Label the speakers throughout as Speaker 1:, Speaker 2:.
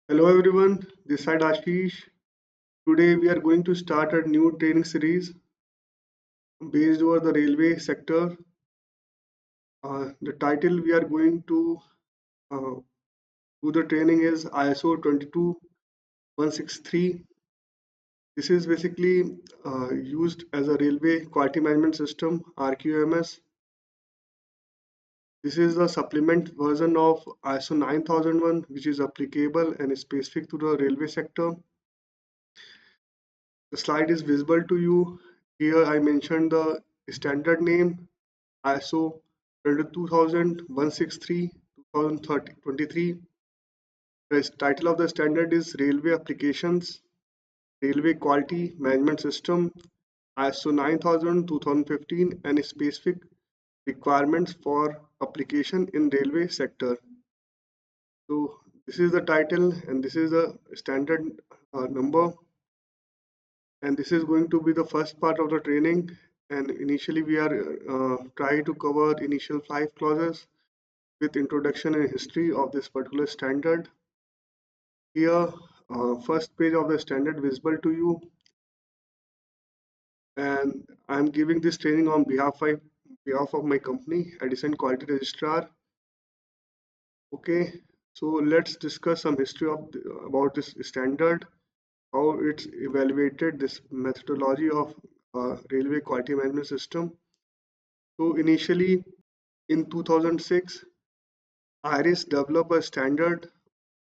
Speaker 1: Hello everyone, this side Ashish. Today we are going to start a new training series based over the railway sector. The title we are going to uh, do the training is ISO 22163. This is basically used as a railway quality management system RQMS. This is the supplement version of ISO 9001 which is applicable and specific to the railway sector. The slide is visible to you. Here I mentioned the standard name ISO 22163 2023. The title of the standard is Railway Applications Railway Quality Management System ISO 9000 2015 and specific requirements for application in railway sector. So this is the title and this is the standard number, and this is going to be the first part of the training. And initially we are trying to cover initial 5 clauses with introduction and history of this particular standard. Here, first page of the standard visible to you, and I'm giving this training on behalf of my company, Edison Quality Registrar. Okay, so let's discuss some history about this standard, how it's evaluated, this methodology of railway quality management system. So initially in 2006, IRIS developed a standard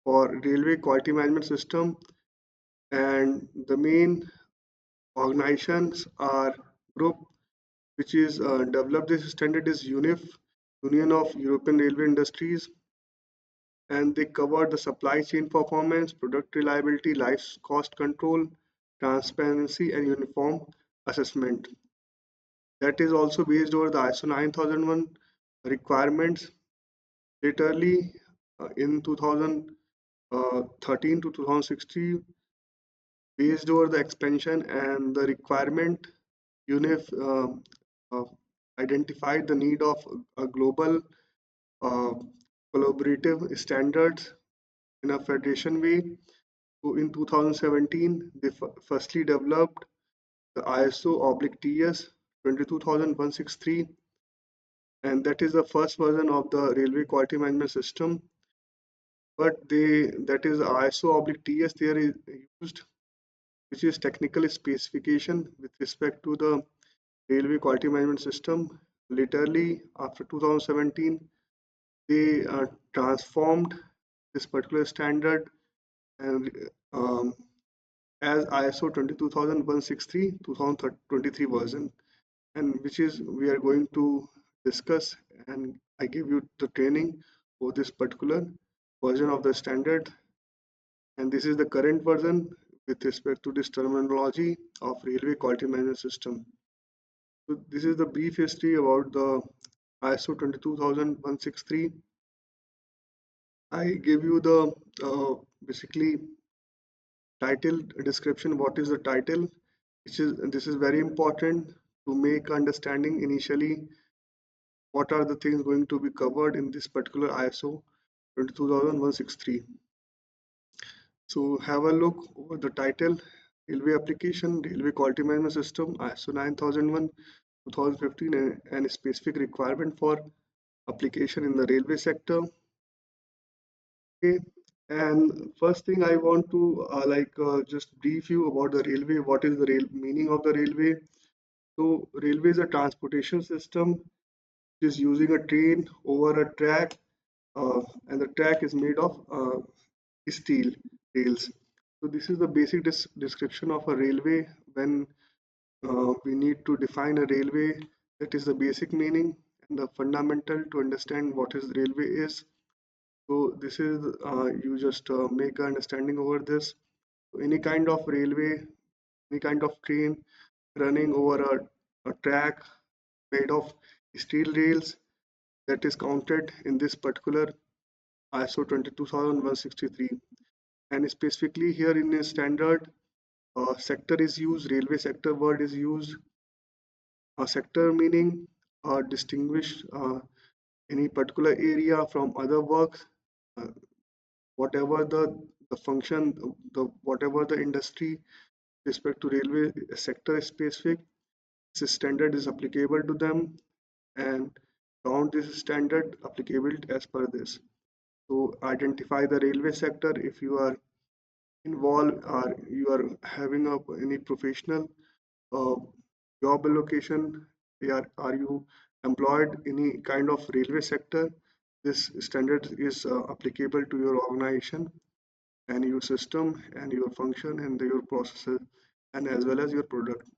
Speaker 1: for railway quality management system, and the main organizations are group which is developed this standard is UNIF, Union of European Railway Industries, and they cover the supply chain performance, product reliability, life cost control, transparency, and uniform assessment. That is also based over the ISO 9001 requirements. Literally, in 2013 to 2016, based over the expansion and the requirement, UNIF uh, identified the need of a global uh, collaborative standards in a federation way. So in 2017, they firstly developed the ISO/TS 22163, and that is the first version of the railway quality management system. But that is ISO/TS there is used, which is technical specification with respect to the railway quality management system. Literally, after 2017, they transformed this particular standard and as ISO 22163 2023 version, and which is we are going to discuss, and I give you the training for this particular version of the standard, and this is the current version with respect to this terminology of railway quality management system. So this is the brief history about the ISO 22163. I give you the basically title description. What is the title? Which is this is very important to make understanding initially what are the things going to be covered in this particular ISO 22163. So have a look over the title: Railway Application, Railway Quality Management System, ISO 9001 2015, and specific requirement for application in the railway sector. Okay, and first thing I want to just brief you about the railway. What is the meaning of the railway? So railway is a transportation system which is using a train over a track, and the track is made of steel rails. So this is the basic description of a railway. When we need to define a railway, that is the basic meaning and the fundamental to understand what is railway is. So this is you just make an understanding over this. So any kind of railway, any kind of train running over a track made of steel rails, that is counted in this particular ISO 22163. And specifically here in a standard, sector is used, railway sector word is used. A sector meaning distinguish any particular area from other works, uh, whatever the the function, the whatever the industry respect to railway sector specific, this standard is applicable to them, and count this standard applicable as per this. So identify the railway sector if you are involved or you are having any professional uh, job allocation. Are you employed in any kind of railway sector? This standard is applicable to your organization and your system and your function and your processes and as well as your product.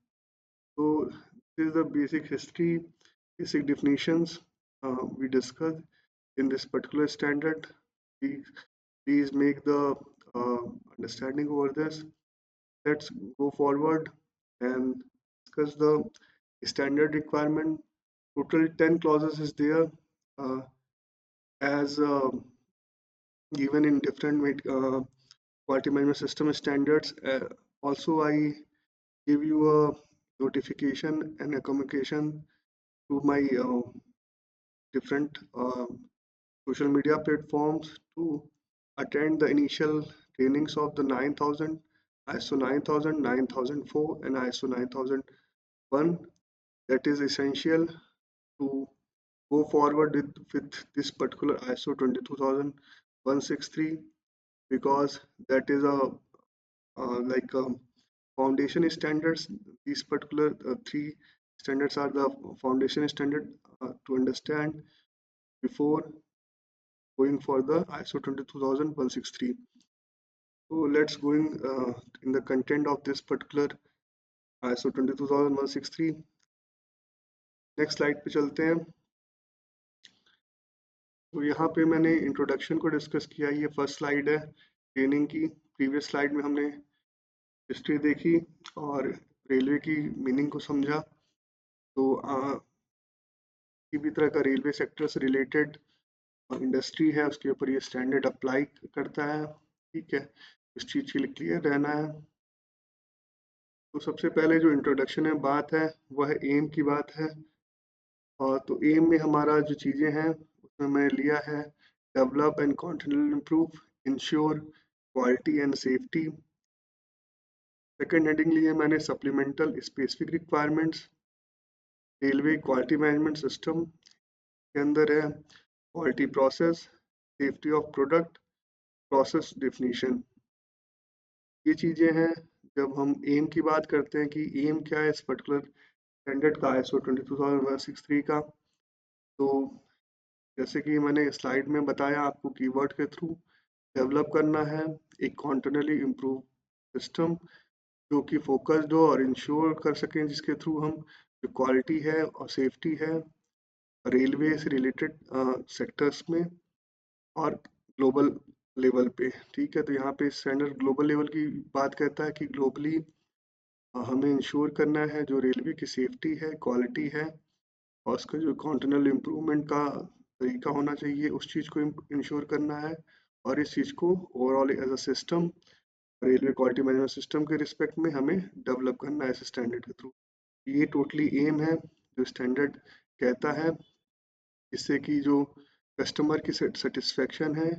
Speaker 1: So this is the basic history, basic definitions we discussed in this particular standard. Please, please make the uh, understanding over this. Let's go forward and discuss the standard requirement. Total 10 clauses is there as given in different quality management system standards. Also, I give you a notification and a communication to my different social media platforms to attend the initial trainings of the 9000, ISO 9000, 9004, and ISO 9001. That is essential to go forward with this particular ISO 22163 because that is a like foundation standards. These particular three standards are the foundation standard to understand before going for the ISO 22163. So let's going in the content of this particular ISO 22163. Next slide पे चलते हैं. तो यहाँ पे मैंने introduction को discuss किया. ये फर्स्ट स्लाइड है ट्रेनिंग की. प्रीवियस स्लाइड में हमने हिस्ट्री देखी और रेलवे की मीनिंग को समझा. तो किसी भी तरह का रेलवे सेक्टर से रिलेटेड इंडस्ट्री है उसके ऊपर ये स्टैंडर्ड अप्लाई करता है. ठीक है, इस चीज़ के लिए क्लियर रहना है. तो सबसे पहले जो इंट्रोडक्शन है बात है वह एम की बात है. और तो एम में हमारा जो चीज़ें हैं उसमें मैंने लिया है develop and continually improve, ensure quality and safety. Second heading लिए मैंने supplemental specific requirements. Railway quality management system के अंदर है quality process, safety of product, process definition. ये चीज़ें हैं. जब हम एम की बात करते हैं कि एम क्या है इस पर्टिकुलर स्टैंडर्ड का ISO 22163 का, तो जैसे कि मैंने स्लाइड में बताया आपको कीवर्ड के थ्रू डेवलप करना है एक कॉन्टिन्यूअली इम्प्रूव सिस्टम जो कि फोकस्ड हो और इंश्योर कर सकें जिसके थ्रू हम जो क्वालिटी है और सेफ्टी है रेलवे से रिलेटेड सेक्टर्स में और ग्लोबल लेवल पे. ठीक है, तो यहाँ पे स्टैंडर्ड ग्लोबल लेवल की बात कहता है कि ग्लोबली हमें इंश्योर करना है जो रेलवे की सेफ्टी है, क्वालिटी है और उसका जो कॉन्टिन्यूअल इम्प्रूवमेंट का तरीका होना चाहिए उस चीज़ को इंश्योर करना है. और इस चीज़ को overall as a system railway quality management system के रिस्पेक्ट में हमें डेवलप करना है इस स्टैंडर्ड के थ्रू. ये टोटली एम है जो स्टैंडर्ड कहता है जिससे कि जो कस्टमर की सेटिस्फेक्शन है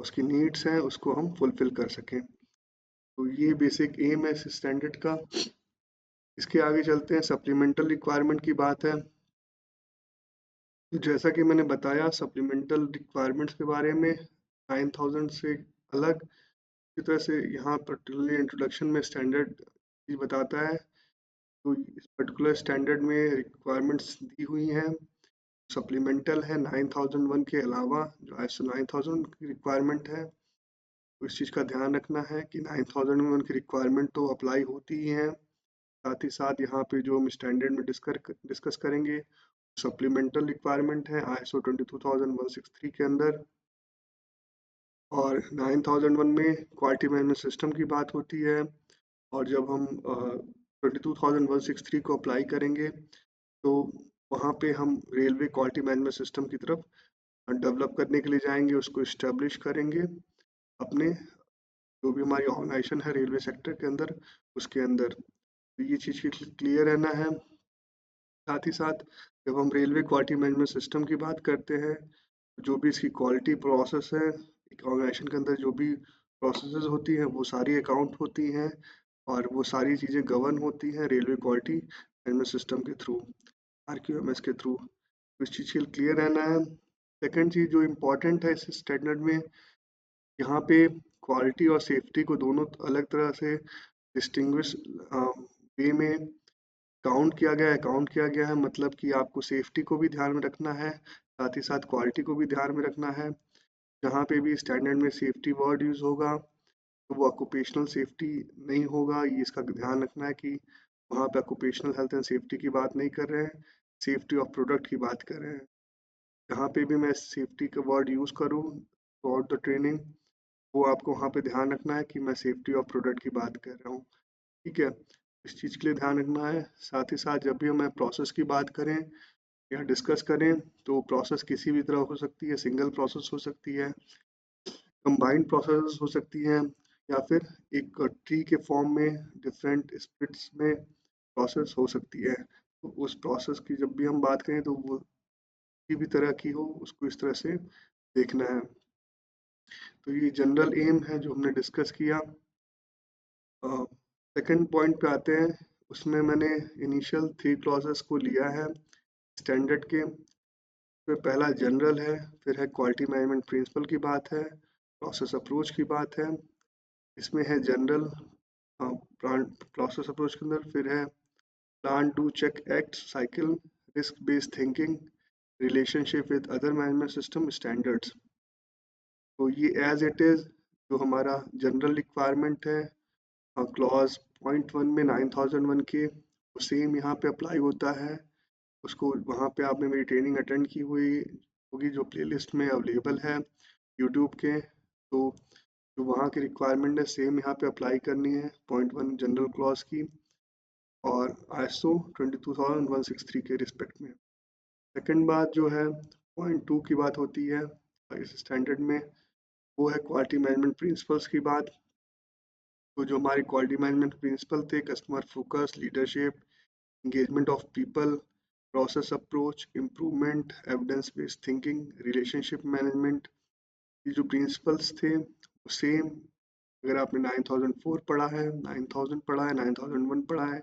Speaker 1: उसकी नीड्स हैं उसको हम फुलफिल कर सकें. तो ये बेसिक एम है इस स्टैंडर्ड का. इसके आगे चलते हैं. सप्लीमेंटल रिक्वायरमेंट की बात है. तो जैसा कि मैंने बताया सप्लीमेंटल रिक्वायरमेंट्स के बारे में 9000 से अलग इसी तरह से यहाँ पर्टिकुलरली इंट्रोडक्शन में स्टैंडर्ड चीज बताता है. तो इस पर्टिकुलर स्टैंडर्ड में रिक्वायरमेंट्स दी हुई हैं. सप्लीमेंटल है 9001 के अलावा जो ISO 9000 की रिक्वायरमेंट है. तो इस चीज़ का ध्यान रखना है कि 9001 की रिक्वायरमेंट तो अप्लाई होती ही हैं. साथ ही साथ यहाँ पे जो हम स्टैंडर्ड में डिस्कस करेंगे सप्लीमेंटल रिक्वायरमेंट है ISO 22163 के अंदर. और 9001 में क्वालिटी मैनेजमेंट सिस्टम की बात होती है. और जब हम 22163 को अप्लाई करेंगे तो वहाँ पे हम रेलवे क्वालिटी मैनेजमेंट सिस्टम की तरफ डेवलप करने के लिए जाएंगे, उसको इस्टेब्लिश करेंगे अपने जो भी हमारी ऑर्गेनाइजेशन है रेलवे सेक्टर के अंदर उसके अंदर. तो ये चीज़ क्लियर रहना है. साथ ही साथ जब हम रेलवे क्वालिटी मैनेजमेंट सिस्टम की बात करते हैं जो भी इसकी क्वालिटी प्रोसेस है एक ऑर्गेनाइजेशन के अंदर जो भी प्रोसेसेस होती हैं वो सारी अकाउंट होती हैं और वो सारी चीज़ें गवर्न होती हैं रेलवे क्वालिटी मैनेजमेंट सिस्टम के थ्रू, RQMS के थ्रू। तो इस चीज़ के लिए क्लियर रहना है। सेकंड चीज़ जो इम्पोर्टेंट है इस स्टैंडर्ड में, यहाँ पे क्वालिटी और सेफ्टी को दोनों अलग तरह से डिस्टिंग्विश वे में काउंट किया गया है, मतलब कि आपको सेफ्टी को भी ध्यान में रखना है, साथ ही साथ क्वालिटी को भी ध्यान में रखना है। जहाँ पे भी स्टैंडर्ड में सेफ्टी वर्ड यूज़ होगा तो वो ऑक्यूपेशनल सेफ्टी नहीं होगा, ये इसका ध्यान रखना है कि वहाँ पे ऑक्यूपेशनल हेल्थ एंड सेफ्टी की बात नहीं कर रहे हैं, सेफ्टी ऑफ प्रोडक्ट की बात कर रहे हैं। जहाँ पे भी मैं सेफ्टी का वर्ड यूज़ करूँ थ्रू आउट द ट्रेनिंग, वो आपको वहाँ पे ध्यान रखना है कि मैं सेफ्टी ऑफ प्रोडक्ट की बात कर रहा हूँ। ठीक है, इस चीज़ के लिए ध्यान रखना है। साथ ही साथ जब भी हमें प्रोसेस की बात करें या डिस्कस करें तो प्रोसेस किसी भी तरह हो सकती है, सिंगल प्रोसेस हो सकती है, कंबाइंड प्रोसेस हो सकती हैं, या फिर एक ट्री के फॉर्म में डिफरेंट स्प्लिट्स में प्रोसेस हो सकती है। तो उस प्रोसेस की जब भी हम बात करें तो वो किसी भी तरह की हो उसको इस तरह से देखना है। तो ये जनरल एम है जो हमने डिस्कस किया। सेकंड पॉइंट पे आते हैं, उसमें मैंने इनिशियल 3 क्लॉजेस को लिया है स्टैंडर्ड के। फिर पहला जनरल है, फिर है क्वालिटी मैनेजमेंट प्रिंसिपल की बात है, प्रोसेस अप्रोच की बात है, इसमें है जनरल प्रोसेस अप्रोच के अंदर, फिर है plan to check act cycle, risk based thinking, relationship with other management system standards. तो ये एज इट इज़ जो हमारा जनरल रिक्वायरमेंट है क्लॉज पॉइंट वन में 9001 के, वो सेम यहाँ पे अप्लाई होता है। उसको वहाँ पे आपने मेरी ट्रेनिंग अटेंड की हुई होगी जो प्लेलिस्ट में अवेलेबल है यूट्यूब के। तो जो वहाँ की रिक्वायरमेंट है सेम यहाँ पे अप्लाई करनी है पॉइंट वन जनरल क्लॉज की और ISO 22163 के रिस्पेक्ट में। सेकंड बात जो है पॉइंट टू की बात होती है इस स्टैंडर्ड में, वो है क्वालिटी मैनेजमेंट प्रिंसिपल्स की बात। तो जो हमारे क्वालिटी मैनेजमेंट प्रिंसिपल थे, customer focus, leadership, engagement of people, process approach, improvement, evidence based thinking, relationship management, ये जो प्रिंसिपल्स थे वो सेम, अगर आपने 9004 पढ़ा है, 9000 पढ़ा है, 9001 पढ़ा है,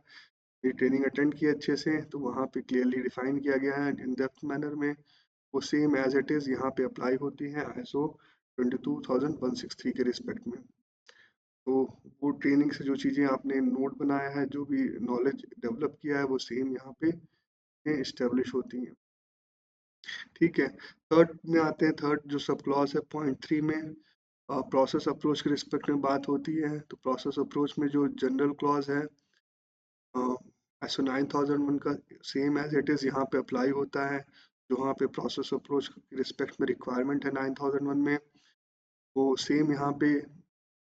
Speaker 1: ये ट्रेनिंग अटेंड की अच्छे से, तो वहाँ पे क्लियरली डिफाइन किया गया है इन डेप्थ मैनर में। वो सेम एज इट इज़ यहाँ पे अप्लाई होती है ISO 22163 के रिस्पेक्ट में। तो वो ट्रेनिंग से जो चीज़ें आपने नोट बनाया है, जो भी नॉलेज डेवलप किया है, वो सेम यहाँ पे इस्टेब्लिश होती हैं। ठीक है, थर्ड में आते हैं। थर्ड जो सब क्लॉज है पॉइंट थ्री में प्रोसेस अप्रोच के रिस्पेक्ट में बात होती है। तो प्रोसेस अप्रोच में जो जनरल क्लॉज है ISO 9001 का सेम एज इट इज़ यहाँ पे अप्लाई होता है। जो वहाँ पे प्रोसेस अप्रोच के रिस्पेक्ट में रिक्वायरमेंट है 9001 में, वो सेम यहाँ पे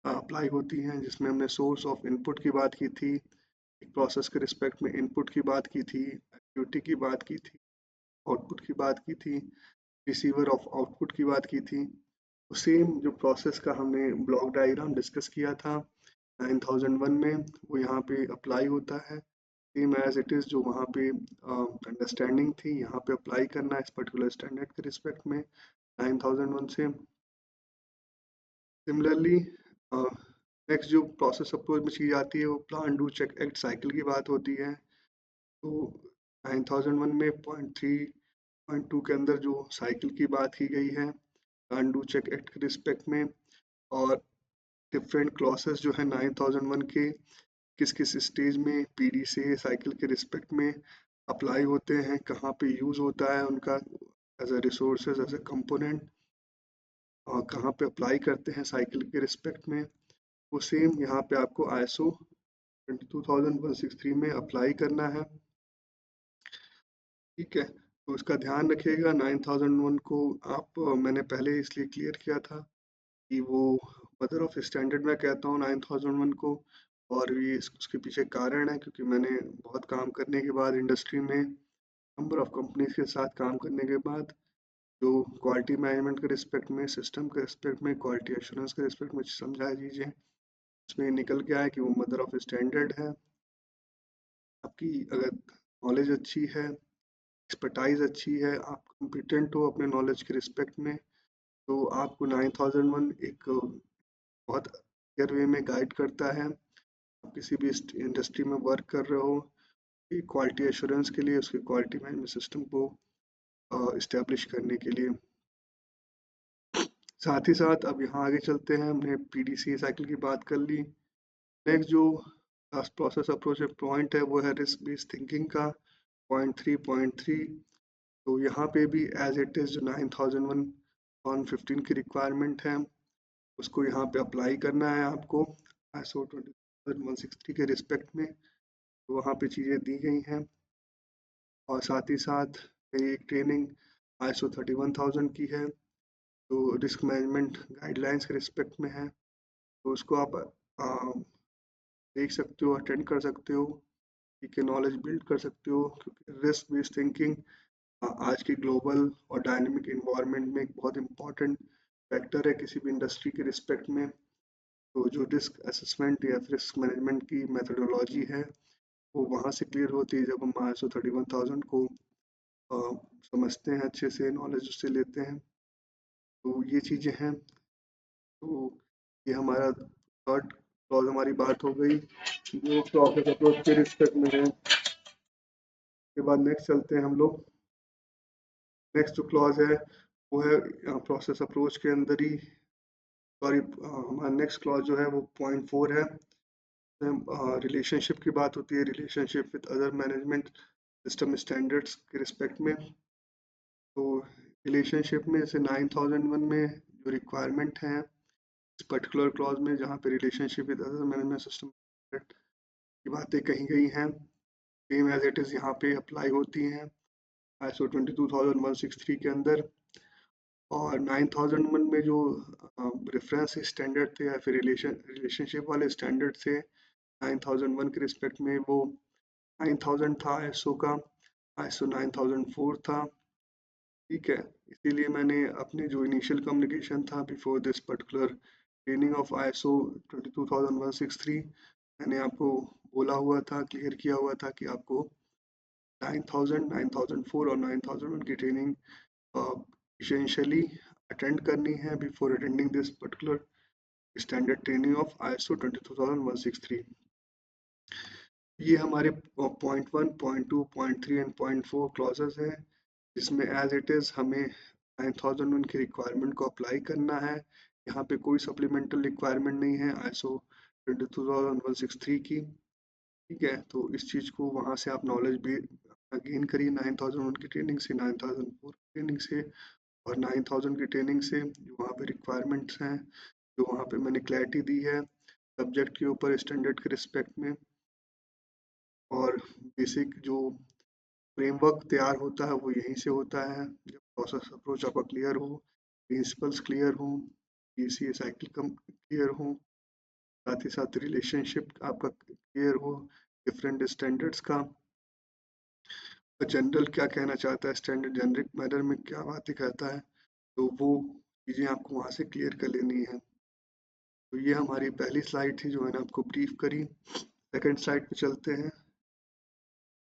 Speaker 1: अप्लाई होती हैं, जिसमें हमने सोर्स ऑफ इनपुट की बात की थी, एक प्रोसेस के रिस्पेक्ट में इनपुट की बात की थी, एक्टिविटी की बात की थी, आउटपुट की बात की थी, रिसीवर ऑफ आउटपुट की बात की थी। तो सेम जो प्रोसेस का हमने ब्लॉक डायग्राम डिस्कस किया था 9001 में, वो यहाँ पे अप्लाई होता है सेम एज इट इज़। जो वहाँ पे अंडरस्टैंडिंग थी यहाँ पे अप्लाई करना है इस पर्टिकुलर स्टैंडर्ड के रिस्पेक्ट में 9001 से। सिमिलरली नेक्स्ट जो प्रोसेस अप्रोच में चीज़ आती है वो plan do check act cycle की बात होती है। तो 9001 में पॉइंट थ्री पॉइंट टू के अंदर जो साइकिल की बात की गई है प्लान डू चेक एक्ट के रिस्पेक्ट में, और डिफरेंट क्लॉसेस जो है 9001 के किस किस स्टेज में पीडी से साइकिल के रिस्पेक्ट में अप्लाई होते हैं, कहाँ पे यूज़ होता है उनका as a resources as a component, और कहाँ पे अप्लाई करते हैं साइकिल के रिस्पेक्ट में, वो सेम यहाँ पे आपको ISO 22163 में अप्लाई करना है। ठीक है, तो उसका ध्यान रखिएगा 9001 को आप मैंने पहले इसलिए क्लियर किया था कि वो मदर ऑफ स्टैंडर्ड में कहता हूँ 9001 को, और ये उसके पीछे कारण है क्योंकि मैंने बहुत काम करने के बाद इंडस्ट्री में नंबर ऑफ कंपनीज के साथ काम करने के बाद जो क्वालिटी मैनेजमेंट के रिस्पेक्ट में, सिस्टम के रिस्पेक्ट में, क्वालिटी एश्योरेंस के रिस्पेक्ट में समझा दीजिए, इसमें निकल के आया कि वो मदर ऑफ स्टैंडर्ड है। आपकी अगर नॉलेज अच्छी है, एक्सपर्टाइज अच्छी है, आप कॉम्पिटेंट हो अपने नॉलेज के रिस्पेक्ट में, तो आपको 9001 एक बहुत क्लियर वे में गाइड करता है। आप किसी भी इंडस्ट्री में वर्क कर रहे हो, क्वालिटी एश्योरेंस के लिए, उसके क्वालिटी मैनेजमेंट सिस्टम को इस्टेब्लिश करने के लिए। साथ ही साथ अब यहाँ आगे चलते हैं, हमने PDCA साइकिल की बात कर ली। नेक्स्ट जो प्रोसेस अप्रोच पॉइंट है वो है रिस्क बेस्ड थिंकिंग का, पॉइंट 3। तो यहाँ पे भी एज इट इज़ जो 9001 ऑन 15 की रिक्वायरमेंट है उसको यहाँ पे अप्लाई करना है आपको ISO 20163 के रिस्पेक्ट में। तो वहाँ पे चीज़ें दी गई हैं। और साथ ही साथ मेरी एक ट्रेनिंग ISO 31000 की है, तो रिस्क मैनेजमेंट गाइडलाइंस के रिस्पेक्ट में है। तो उसको आप देख सकते हो, अटेंड कर सकते हो, ठीक है, नॉलेज बिल्ड कर सकते हो, क्योंकि रिस्क बेस्ड थिंकिंग आज की ग्लोबल और डायनेमिक इन्वायरमेंट में एक बहुत इंपॉर्टेंट फैक्टर है किसी भी इंडस्ट्री के रिस्पेक्ट में। तो जो रिस्क असेसमेंट या रिस्क मैनेजमेंट की मेथडोलॉजी है वो वहाँ से क्लियर होती है जब हम ISO 31000 को अ, समझते हैं, अच्छे से नॉलेज उससे लेते हैं। तो ये चीज़ें हैं। तो ये हमारा थर्ड क्लॉज हमारी बात हो गई जो प्रोसेस अप्रोच के रिस्पेक्ट में है। के बाद नेक्स्ट चलते हैं हम लोग। नेक्स्ट जो क्लॉज है वो है प्रोसेस अप्रोच के अंदर ही, सॉरी, हमारा नेक्स्ट क्लॉज जो है वो पॉइंट 4 है। रिलेशनशिप की बात होती है, relationship with other management system standards के रिस्पेक्ट में। तो रिलेशनशिप में जैसे 9001 में जो रिक्वायरमेंट है इस पर्टिकुलर क्लॉज में जहाँ पे relationship with other management system की बातें कही गई हैं, सेम एज इट इज़ यहाँ पे अप्लाई होती हैं ISO 22163 के अंदर। और 9001 में जो रेफरेंस स्टैंडर्ड थे या फिर रिलेशनशिप वाले स्टैंडर्ड थे 9001 के रिस्पेक्ट में, वो 9000 था ISO का, ISO 9004 था, ठीक है। इसीलिए मैंने अपनी जो इनिशियल कम्युनिकेशन था before this particular training of ISO 22163, मैंने आपको बोला हुआ था, क्लियर किया हुआ था कि आपको 9000, 9004 और 9001 की ट्रेनिंग इसेंशियली अटेंड करनी है before attending this particular standard training of ISO 22163। ये हमारे point 1, point 2, point 3 and point 4 clauses हैं, जिसमें एज इट इज़ हमें 9001 की रिक्वायरमेंट को अप्लाई करना है। यहाँ पे कोई सप्लीमेंटल रिक्वायरमेंट नहीं है ISO 22163 की, ठीक है। तो इस चीज़ को वहाँ से आप नॉलेज भी गेन करिए 9001 की ट्रेनिंग से, 9004 की ट्रेनिंग से और 9000 की ट्रेनिंग से। जो वहाँ पे रिक्वायरमेंट्स हैं, जो वहाँ पे मैंने क्लैरिटी दी है सब्जेक्ट के ऊपर स्टैंडर्ड के रिस्पेक्ट में, और बेसिक जो फ्रेमवर्क तैयार होता है वो यहीं से होता है जब प्रोसेस अप्रोच आपका क्लियर हो, प्रिंसिपल्स क्लियर हो, PCA साइकिल कम क्लियर हो, साथ ही साथ रिलेशनशिप आपका क्लियर हो डिफरेंट स्टैंडर्ड्स का, जनरल क्या कहना चाहता है स्टैंडर्ड, जेनरिक मैनर में क्या बातें कहता है, तो वो चीज़ें आपको वहाँ से क्लियर कर लेनी है। तो ये हमारी पहली स्लाइड थी जो मैंने आपको ब्रीफ करी। सेकंड स्लाइड पे चलते हैं।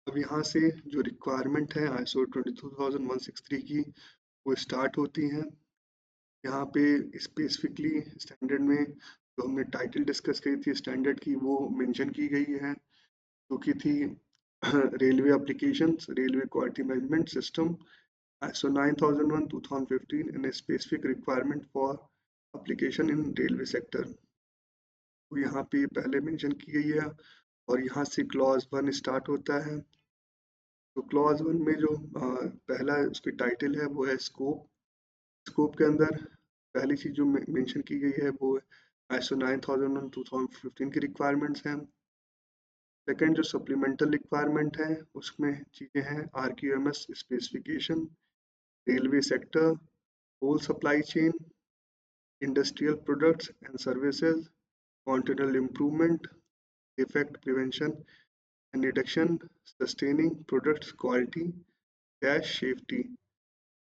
Speaker 1: अब यहाँ से जो रिक्वायरमेंट है ISO 22163 की वो स्टार्ट होती हैं। यहाँ पे स्पेसिफिकली स्टैंडर्ड में जो हमने टाइटल डिस्कस करी थी स्टैंडर्ड की वो मेंशन की गई है, जो कि थी railway applications, railway quality management system ISO 9001 2015 and a specific requirement for application in railway sector। तो यहाँ पे पहले मेंशन की गई है और यहाँ से क्लॉज 1 स्टार्ट होता है। तो क्लॉज 1 में जो पहला उसकी टाइटल है वो है स्कोप। स्कोप के अंदर पहली चीज़ जो मेंशन की गई है वो ISO 9001 2015 की रिक्वायरमेंट्स हैं। सेकंड जो सप्लीमेंटल रिक्वायरमेंट है उसमें चीज़ें हैं RQMS specification, railway sector, whole supply chain, industrial products and services, continual improvement, defect prevention and reduction, sustaining products quality, dash safety।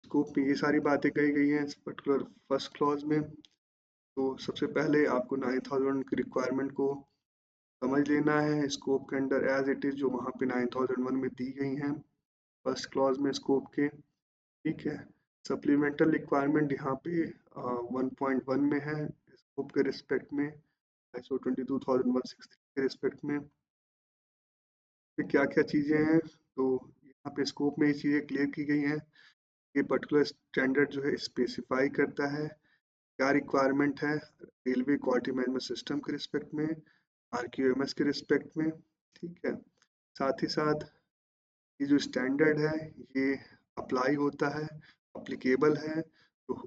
Speaker 1: Scope में ये सारी बातें कही गई हैं इस पर्टिकुलर फर्स्ट क्लॉज में। तो सबसे पहले आपको 9000 की रिक्वायरमेंट को समझ लेना है स्कोप के अंदर एज इट इज़ जो वहाँ पे 9001 में दी गई हैं फर्स्ट क्लॉज में स्कोप के, ठीक है। सप्लीमेंटल रिक्वायरमेंट यहाँ पे 1.1 में है, स्कोप के रिस्पेक्ट में, ISO 22163 के रिस्पेक्ट में फिर क्या क्या चीज़ें हैं। तो यहाँ पे स्कोप में ये चीज़ें क्लियर की गई हैं। ये पर्टिकुलर स्टैंडर्ड जो है स्पेसिफाई करता है क्या रिक्वायरमेंट है रेलवे क्वालिटी मैनेजमेंट सिस्टम के रिस्पेक्ट में, RQMS के रिस्पेक्ट में। ठीक है, साथ ही साथ ये जो स्टैंडर्ड है ये अप्लाई होता है, अप्लीकेबल है तो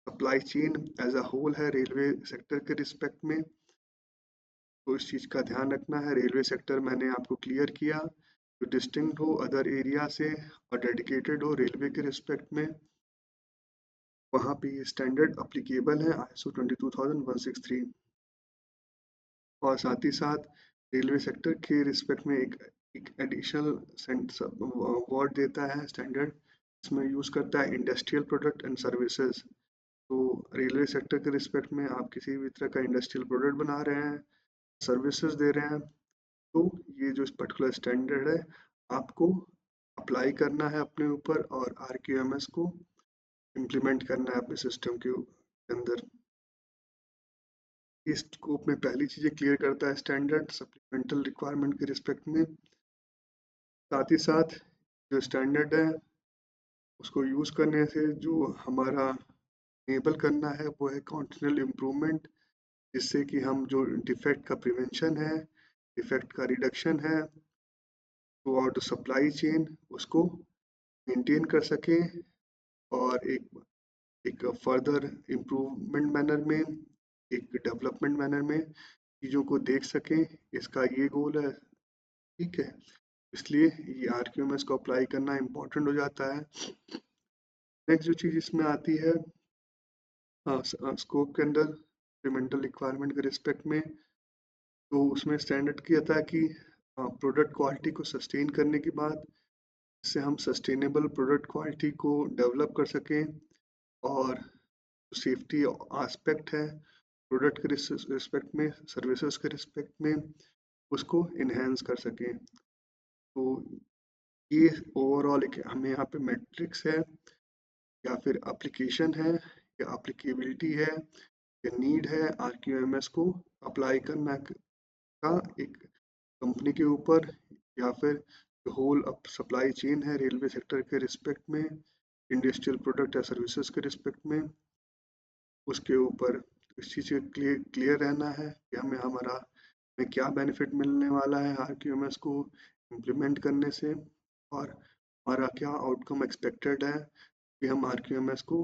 Speaker 1: supply chain as a whole है रेलवे सेक्टर के रिस्पेक्ट में। तो इस चीज़ का ध्यान रखना है। रेलवे सेक्टर मैंने आपको क्लियर किया जो डिस्टिंक्ट हो अदर एरिया से और डेडिकेटेड हो रेलवे के रिस्पेक्ट में, वहाँ पे ये स्टैंडर्ड अप्लीकेबल है ISO 22163। और साथ ही साथ रेलवे सेक्टर के रिस्पेक्ट में एक एडिशनल वर्ड देता है स्टैंडर्ड, इसमें यूज़ करता है इंडस्ट्रियल प्रोडक्ट एंड सर्विसेज। तो रेलवे सेक्टर के रिस्पेक्ट में आप किसी भी तरह का इंडस्ट्रियल प्रोडक्ट बना रहे हैं, सर्विसेज दे रहे हैं, तो ये जो पर्टिकुलर स्टैंडर्ड है आपको अप्लाई करना है अपने ऊपर और RQMS को इम्प्लीमेंट करना है अपने सिस्टम के अंदर। इस स्कोप में पहली चीज़ें क्लियर करता है स्टैंडर्ड सप्लीमेंटल रिक्वायरमेंट के रिस्पेक्ट में। साथ ही साथ जो स्टैंडर्ड है उसको यूज़ करने से जो हमारा इनेबल करना है वो है कॉन्टिन्यूअल इम्प्रूवमेंट, जिससे कि हम जो डिफेक्ट का प्रिवेंशन है, डिफेक्ट का रिडक्शन है थ्रू आउट सप्लाई चेन उसको मेंटेन कर सकें और एक फर्दर इम्प्रूवमेंट मैनर में, एक डेवलपमेंट मैनर में चीज़ों को देख सकें, इसका ये गोल है। ठीक है, इसलिए ये RQMS को अप्लाई करना इम्पोर्टेंट हो जाता है। नेक्स्ट जो चीज़ इसमें आती है स्कोप के अंदर सप्लीमेंटल रिक्वायरमेंट के रिस्पेक्ट में, तो उसमें स्टैंडर्ड किया था कि प्रोडक्ट क्वालिटी को सस्टेन करने के बाद इससे हम सस्टेनेबल प्रोडक्ट क्वालिटी को डेवलप कर सकें और सेफ्टी एस्पेक्ट है प्रोडक्ट के रिस्पेक्ट में, सर्विसेज के रिस्पेक्ट में उसको इन्हेंस कर सकें। तो ये ओवरऑल एक हमें यहाँ पे मैट्रिक्स है या फिर एप्लीकेशन है या एप्लीकेबिलिटी है या नीड है RQMS को अप्लाई करना का एक कंपनी के ऊपर या फिर होल सप्लाई चेन है रेलवे सेक्टर के रिस्पेक्ट में, इंडस्ट्रियल प्रोडक्ट या सर्विसेज के रिस्पेक्ट में, उसके ऊपर इस चीज़ से क्लियर रहना है कि हमें क्या बेनिफिट मिलने वाला है RQMS को इम्प्लीमेंट करने से और हमारा क्या आउटकम एक्सपेक्टेड है कि हम RQMS को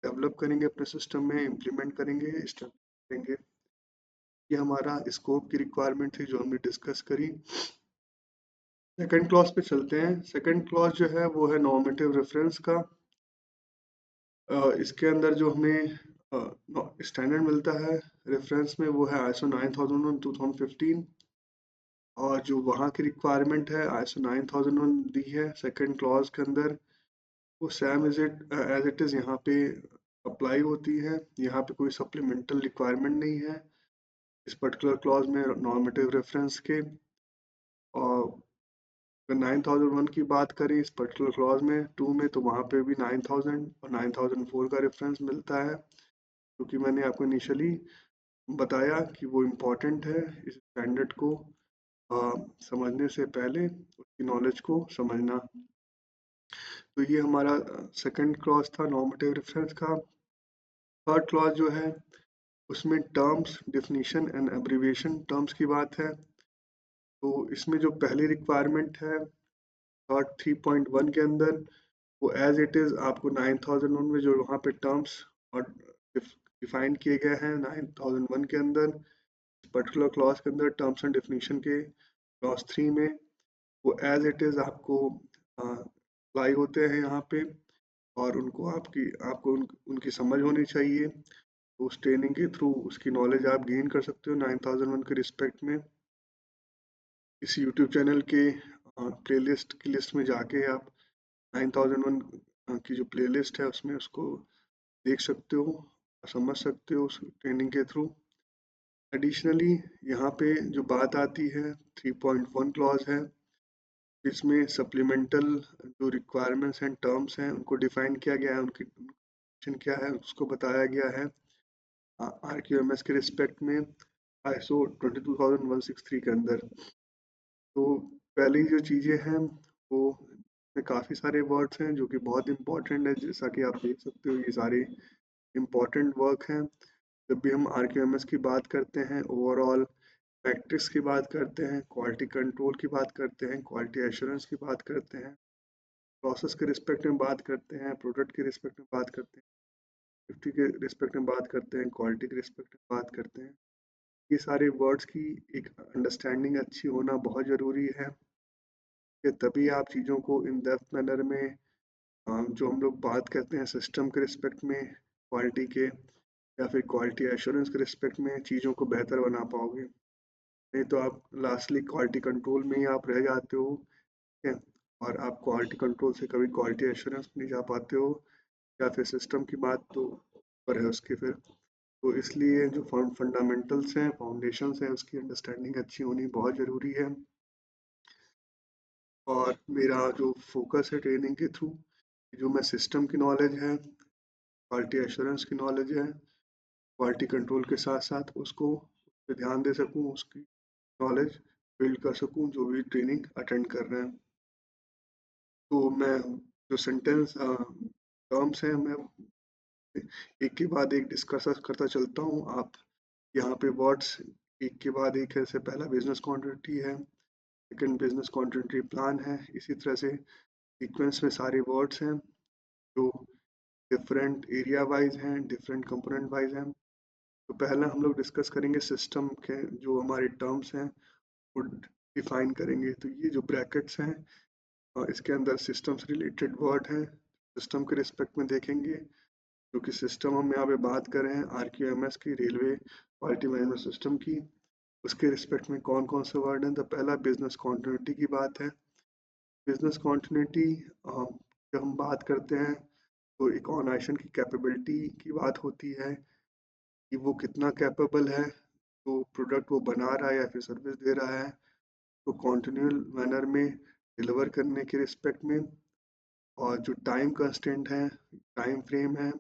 Speaker 1: डेवलप करेंगे अपने सिस्टम में, इम्प्लीमेंट करेंगे, स्टेब्लिश करेंगे। ये हमारा स्कोप की रिक्वायरमेंट थी जो हमने डिस्कस करी। सेकंड क्लॉज पे चलते हैं। सेकंड क्लॉज जो है वो है नॉर्मेटिव रेफरेंस का। इसके अंदर जो हमें स्टैंडर्ड मिलता है रेफरेंस में वो है ISO 9001 2015 और जो वहाँ की रिक्वायरमेंट है ISO 9001 दी है सेकंड क्लॉज के अंदर, वो सेम एज इट इज़ यहाँ पे अप्लाई होती है। यहाँ पे कोई सप्लीमेंटल रिक्वायरमेंट नहीं है इस पर्टिकुलर क्लॉज में नॉर्मेटिव रेफरेंस के। और अगर 9001 की बात करें इस पर्टिकुलर क्लॉज में 2 में, तो वहाँ पे भी 9000 और 9004 का रेफरेंस मिलता है, क्योंकि मैंने आपको इनिशियली बताया कि वो इम्पॉर्टेंट है इस स्टैंडर्ड को समझने से पहले उसकी नॉलेज को समझना। तो ये हमारा सेकंड क्लॉज था नॉर्मेटिव रेफरेंस का। थर्ड क्लॉज जो है उसमें terms, definition and abbreviation terms की बात है। तो इसमें जो पहली रिक्वायरमेंट है थर्ड 3.1 के अंदर, वो एज इट इज़ आपको 9001 में जो वहाँ पे टर्म्स और डिफाइन किए गए हैं 9001 के अंदर पर्टिकुलर क्लॉज के अंदर टर्म्स एंड डेफिनेशन के क्लॉज 3 में, वो एज इट इज़ आपको अप्लाई होते हैं यहाँ पे और उनकी समझ होनी चाहिए। तो उस ट्रेनिंग के थ्रू उसकी नॉलेज आप गेन कर सकते हो 9001 के रिस्पेक्ट में। इस यूट्यूब चैनल के प्लेलिस्ट की लिस्ट में जाके आप 9001 की जो प्लेलिस्ट है उसमें उसको देख सकते हो, समझ सकते हो उस ट्रेनिंग के थ्रू। एडिशनली यहाँ पे जो बात आती है 3.1 क्लॉज है, जिसमें सप्लीमेंटल जो रिक्वायरमेंट्स एंड टर्म्स हैं उनको डिफाइन किया गया है, उनकी definition क्या है उसको बताया गया है। RQMS के रिस्पेक्ट में ISO 22163 के अंदर। तो पहली जो चीज़ें हैं वो में काफ़ी सारे वर्ड्स हैं जो कि बहुत इंपॉर्टेंट है, जैसा कि आप देख सकते हो ये सारे इम्पॉर्टेंट वर्क हैं। जब भी हम RQMS की बात करते हैं, ओवरऑल मैट्रिक्स की बात करते हैं, क्वालिटी कंट्रोल की बात करते हैं, क्वालिटी एश्योरेंस की बात करते हैं, प्रोसेस के रिस्पेक्ट में बात करते हैं, प्रोडक्ट के रिस्पेक्ट में बात करते हैं, सेफ्टी के रिस्पेक्ट में बात करते हैं, क्वालिटी के रिस्पेक्ट में बात करते हैं। ये सारे वर्ड्स की एक अंडरस्टैंडिंग अच्छी होना बहुत ज़रूरी है कि तभी आप चीज़ों को इन डेप्थ मैनर में जो हम लोग बात करते हैं सिस्टम के रिस्पेक्ट में, क्वालिटी के या फिर क्वालिटी एश्योरेंस के रिस्पेक्ट में चीज़ों को बेहतर बना पाओगे। नहीं तो आप लास्टली क्वालिटी कंट्रोल में ही आप रह जाते हो, ठीक है, और आप क्वालिटी कंट्रोल से कभी क्वालिटी एश्योरेंस नहीं जा पाते हो, या फिर सिस्टम की बात तो ऊपर है उसके फिर। तो इसलिए जो फंडामेंटल्स हैं, फाउंडेशंस हैं, उसकी अंडरस्टैंडिंग अच्छी होनी बहुत ज़रूरी है। और मेरा जो फोकस है ट्रेनिंग के थ्रू, जो मैं सिस्टम की नॉलेज है, क्वालिटी एश्योरेंस की नॉलेज है, क्वालिटी कंट्रोल के साथ साथ उसको पे ध्यान दे सकूँ, उसकी नॉलेज बिल्ड कर सकूँ जो भी ट्रेनिंग अटेंड कर रहे हैं। तो मैं जो सेंटेंस टर्म्स हैं मैं एक के बाद एक डिस्कस करता चलता हूँ। आप यहाँ पे वर्ड्स एक के बाद एक है। जैसे पहला बिजनेस कॉन्टिटी है, सेकंड बिजनेस कॉन्टिटी प्लान है। इसी तरह से सीक्वेंस में सारे वर्ड्स हैं जो डिफरेंट एरिया वाइज हैं, डिफरेंट कंपोनेंट वाइज हैं। तो पहला हम लोग डिस्कस करेंगे सिस्टम के जो हमारे टर्म्स हैं वो डिफाइन करेंगे। तो ये जो ब्रैकेट्स हैं इसके अंदर सिस्टम से रिलेटेड वर्ड हैं, सिस्टम के रिस्पेक्ट में देखेंगे। क्योंकि सिस्टम हम यहाँ पे बात कर रहे हैं RQMS की, रेलवे क्वालिटी मैनेजमेंट सिस्टम की, उसके रिस्पेक्ट में कौन कौन से वर्ड हैं। तो पहला बिजनेस कॉन्टिन्यूटी की बात है। बिजनेस कॉन्टिन्यूटी जब हम बात करते हैं तो एक ऑर्गेनाइजेशन की कैपेबिलिटी की बात होती है कि वो कितना कैपेबल है, तो प्रोडक्ट वो बना रहा है या फिर सर्विस दे रहा है, तो कॉन्टिन्यूअल मैनर में डिलीवर करने के रिस्पेक्ट में। और जो टाइम कंस्टेंट है, टाइम फ्रेम है,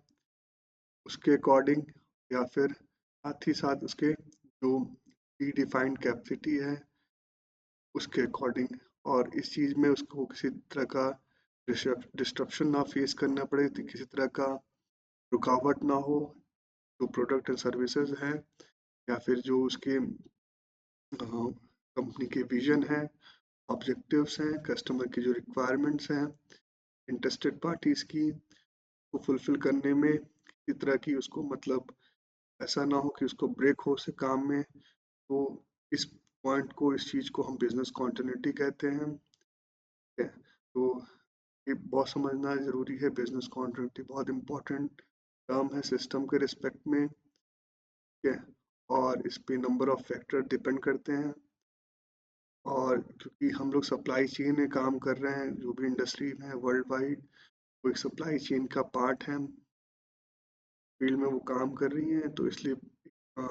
Speaker 1: उसके अकॉर्डिंग, या फिर साथ ही साथ उसके जो प्री डिफाइंड कैपेसिटी है उसके अकॉर्डिंग। और इस चीज़ में उसको किसी तरह का डिस्ट्रप्शन ना फेस करना पड़े, तो किसी तरह का रुकावट ना हो जो प्रोडक्ट एंड सर्विसेज हैं, या फिर जो उसके कंपनी के विजन है, ऑब्जेक्टिव्स हैं, कस्टमर की जो रिक्वायरमेंट्स हैं, इंटरेस्टेड पार्टीज की को फुलफिल करने में किसी तरह की उसको मतलब ऐसा ना हो कि उसको ब्रेक हो उसे काम में। तो इस पॉइंट को, इस चीज़ को हम बिजनेस कॉन्टिन्यूटी कहते हैं, ठीक है। तो ये बहुत समझना ज़रूरी है। बिजनेस कॉन्टिन्यूटी बहुत इंपॉर्टेंट टर्म है सिस्टम के रिस्पेक्ट में, ठीक है। और इस पे नंबर ऑफ फैक्टर डिपेंड करते हैं। और क्योंकि हम लोग सप्लाई चेन में काम कर रहे हैं, जो भी इंडस्ट्री में है वर्ल्ड वाइड, वो एक सप्लाई चेन का पार्ट है, फील्ड में वो काम कर रही हैं। तो इसलिए अ,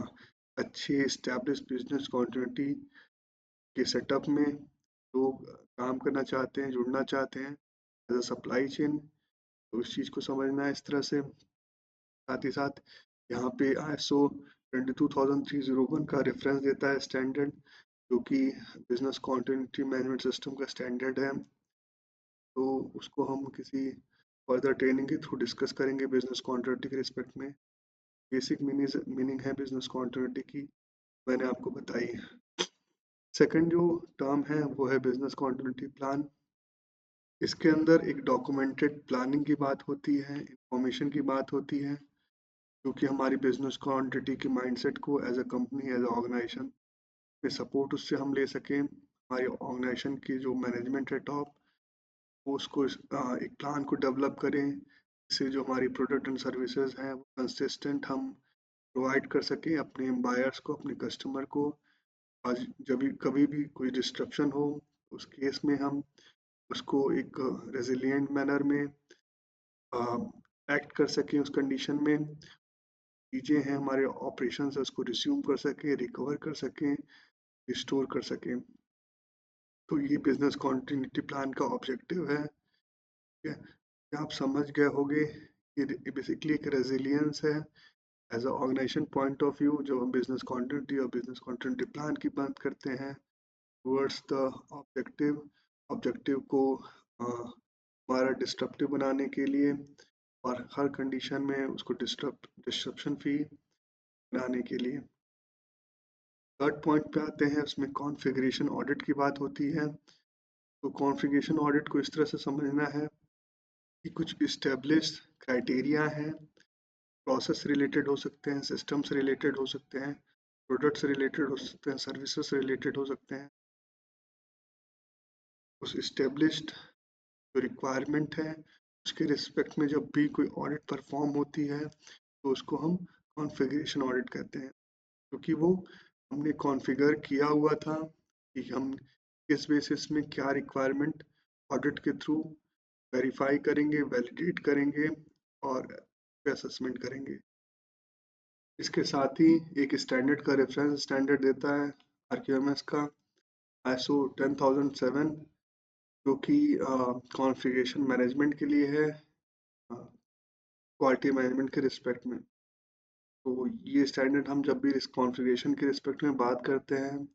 Speaker 1: अच्छे इस्टेब्लिश बिजनेस कॉन्टिन्यूटी के सेटअप में लोग काम करना चाहते हैं, जुड़ना चाहते हैं एज अ सप्लाई चेन। तो इस चीज़ को समझना है इस तरह से। साथ ही साथ यहाँ पे ISO 22301 का रेफरेंस देता है स्टैंडर्ड, जो कि बिजनेस कॉन्टिन्यूटी मैनेजमेंट सिस्टम का स्टैंडर्ड है। तो उसको हम किसी फर्दर ट्रेनिंग के थ्रू डिस्कस करेंगे बिजनेस कॉन्टिन्यूटी के रिस्पेक्ट में। बेसिक मीनिंग है बिजनेस कॉन्टिन्यूटी की, मैंने आपको बताई। सेकंड जो टर्म है वो है बिजनेस कॉन्टिन्यूटी प्लान। इसके अंदर एक डॉक्यूमेंटेड प्लानिंग की बात होती है, इंफॉर्मेशन की बात होती है, क्योंकि हमारी बिजनेस क्वांटिटी के माइंडसेट को as a company, as a organisation में सपोर्ट उससे हम ले सकें। हमारी ऑर्गेनाइजेशन की जो मैनेजमेंट है टॉप, वो उसको एक प्लान को डेवलप करें, जिससे जो हमारी प्रोडक्ट एंड सर्विसेज हैं वो कंसिस्टेंट हम प्रोवाइड कर सकें अपने बायर्स को, अपने कस्टमर को। आज जब भी कभी भी कोई डिस्ट्रप्शन हो, उस केस में हम उसको एक रेजिलिएंट मैनर में एक्ट कर सकें। उस कंडीशन में चीज़ें हैं हमारे ऑपरेशन है उसको रिज्यूम कर सकें, रिकवर कर सकें, रिस्टोर कर सकें। तो ये बिजनेस कॉन्टिन्यूटी प्लान का ऑब्जेक्टिव है, ठीक है। ये आप समझ गए होंगे, ये बेसिकली एक रेजिलियंस है as a organisation point of view जब हम बिजनेस कंटिन्यूटी और बिजनेस कंटिन्यूटी प्लान की बात करते हैं टूवर्ड्स द ऑब्जेक्टिव, ऑब्जेक्टिव को हमारा डिस्ट्रप्टिव बनाने के लिए और हर कंडीशन में उसको डिस्ट्रप्शन फ्री बनाने के लिए। थर्ड पॉइंट पे आते हैं, उसमें कॉन्फ़िगरेशन ऑडिट की बात होती है। तो कॉन्फ़िगरेशन ऑडिट को इस तरह से समझना है कि कुछ इस्टेब्लिश्ड क्राइटेरिया हैं, प्रोसेस रिलेटेड हो सकते हैं, सिस्टम्स रिलेटेड हो सकते हैं, प्रोडक्ट्स रिलेटेड हो सकते हैं, सर्विसेज रिलेटेड हो सकते हैं। उस इस्टेब्लिश्ड जो रिक्वायरमेंट है उसके रिस्पेक्ट में जब भी कोई ऑडिट परफॉर्म होती है तो उसको हम कॉन्फ़िगरेशन ऑडिट कहते हैं, क्योंकि वो हमने कॉन्फ़िगर किया हुआ था कि हम किस बेसिस में क्या रिक्वायरमेंट ऑडिट के थ्रू वेरीफाई करेंगे, वैलिडेट करेंगे और असेसमेंट करेंगे। इसके साथ ही एक स्टैंडर्ड का रेफरेंस स्टैंडर्ड देता है आरक्यूएमएस का ISO 10007, जो कि कॉन्फ़िगरेशन मैनेजमेंट के लिए है, क्वालिटी मैनेजमेंट के रिस्पेक्ट में। तो ये स्टैंडर्ड हम जब भी इस कॉन्फ़िगरेशन के रिस्पेक्ट में बात करते हैं,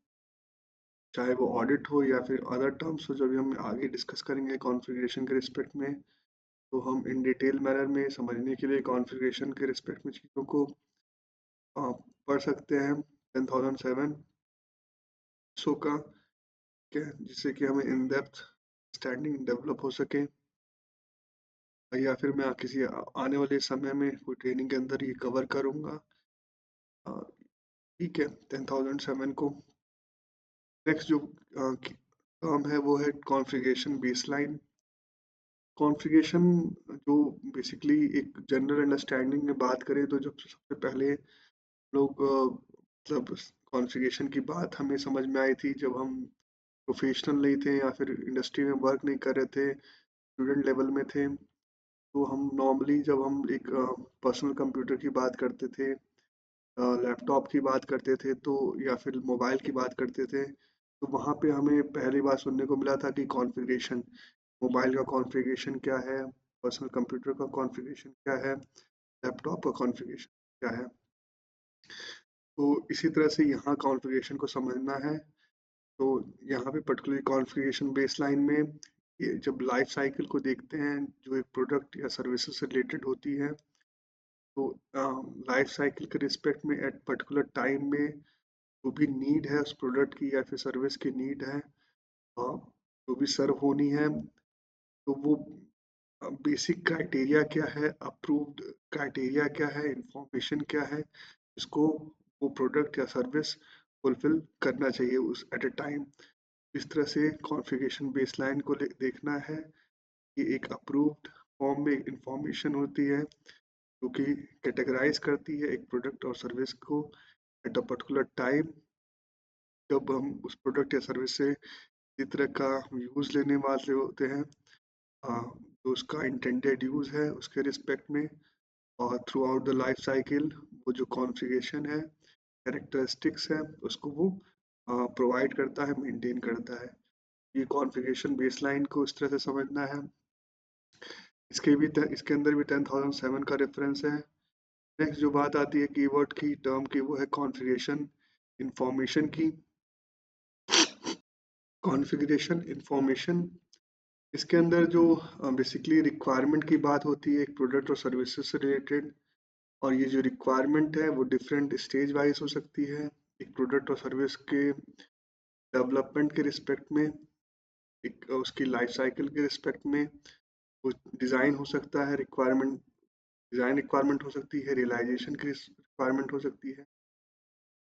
Speaker 1: चाहे वो ऑडिट हो या फिर अदर टर्म्स हो, जब भी हम आगे डिस्कस करेंगे कॉन्फ़िगरेशन के रिस्पेक्ट में, तो हम इन डिटेल मैनर में समझने के लिए कॉन्फ़िगरेशन के रिस्पेक्ट में चीज़ों को पढ़ सकते हैं 10007 सो का, क्या जिससे कि हमें इन डेप्थ स्टैंडिंग डेवलप हो सके, या फिर मैं किसी आने वाले समय में कोई ट्रेनिंग के अंदर ये कवर करूँगा। ठीक है, 10007 को नेक्स्ट जो टर्म है वो है कॉन्फ़िगरेशन बेसलाइन। कॉन्फ़िगरेशन जो बेसिकली एक जनरल अंडरस्टैंडिंग में बात करें तो जब सबसे पहले लोग मतलब कॉन्फ़िगरेशन की बात हमें समझ में आई थी जब हम प्रोफेशनल नहीं थे या फिर इंडस्ट्री में वर्क नहीं कर रहे थे, स्टूडेंट लेवल में थे, तो हम नॉर्मली जब हम एक पर्सनल कंप्यूटर की बात करते थे, लैपटॉप की बात करते थे, तो या फिर मोबाइल की बात करते थे, तो वहाँ पे हमें पहली बार सुनने को मिला था कि कॉन्फ़िगरेशन, मोबाइल का कॉन्फ़िगरेशन क्या है, पर्सनल कंप्यूटर का कॉन्फ़िगरेशन क्या है, लैपटॉप का कॉन्फ़िगरेशन क्या है। तो इसी तरह से यहाँ कॉन्फ़िगरेशन को समझना है। तो यहाँ पे पर्टिकुलरली कॉन्फ़िगरेशन बेसलाइन में ये जब लाइफ साइकिल को देखते हैं जो एक प्रोडक्ट या सर्विसेज से रिलेटेड होती है, तो लाइफ साइकिल के रिस्पेक्ट में एट पर्टिकुलर टाइम में जो भी नीड है उस प्रोडक्ट की या फिर सर्विस की नीड है, जो भी सर्व होनी है, तो वो बेसिक क्राइटेरिया क्या है, अप्रूव्ड क्राइटेरिया क्या है, इंफॉर्मेशन क्या है, इसको वो प्रोडक्ट या सर्विस फुलफिल करना चाहिए उस एट अ टाइम। इस तरह से कॉन्फ़िगरेशन बेसलाइन को देखना है कि एक अप्रूव्ड फॉर्म में इंफॉर्मेशन होती है जो कि कैटेगराइज करती है एक प्रोडक्ट और सर्विस को एट अ पर्टिकुलर टाइम, जब हम उस प्रोडक्ट या सर्विस से इस तरह का यूज़ लेने वाले होते हैं, तो उसका इंटेंडेड यूज़ है उसके रिस्पेक्ट में, और through out the life cycle वो जो कॉन्फ़िगरेशन है, कैरेक्टरिस्टिक्स है, उसको वो प्रोवाइड करता है, मेंटेन करता है। ये कॉन्फ़िगरेशन बेसलाइन को इस तरह से समझना है। इसके अंदर भी 10007 का रेफरेंस है। नेक्स्ट जो बात आती है कीवर्ड की, टर्म की, वो है कॉन्फ़िगरेशन इंफॉर्मेशन की। कॉन्फ़िगरेशन इंफॉर्मेशन, इसके अंदर जो बेसिकली रिक्वायरमेंट की बात होती है एक प्रोडक्ट और सर्विसेज से रिलेटेड, और ये जो रिक्वायरमेंट है वो डिफरेंट स्टेज वाइज हो सकती है। एक प्रोडक्ट और सर्विस के डेवलपमेंट के रिस्पेक्ट में, एक उसकी लाइफ साइकिल के रिस्पेक्ट में, वो डिज़ाइन हो सकता है, रिक्वायरमेंट डिज़ाइन रिक्वायरमेंट हो सकती है, रियलाइजेशन की रिक्वायरमेंट हो सकती है,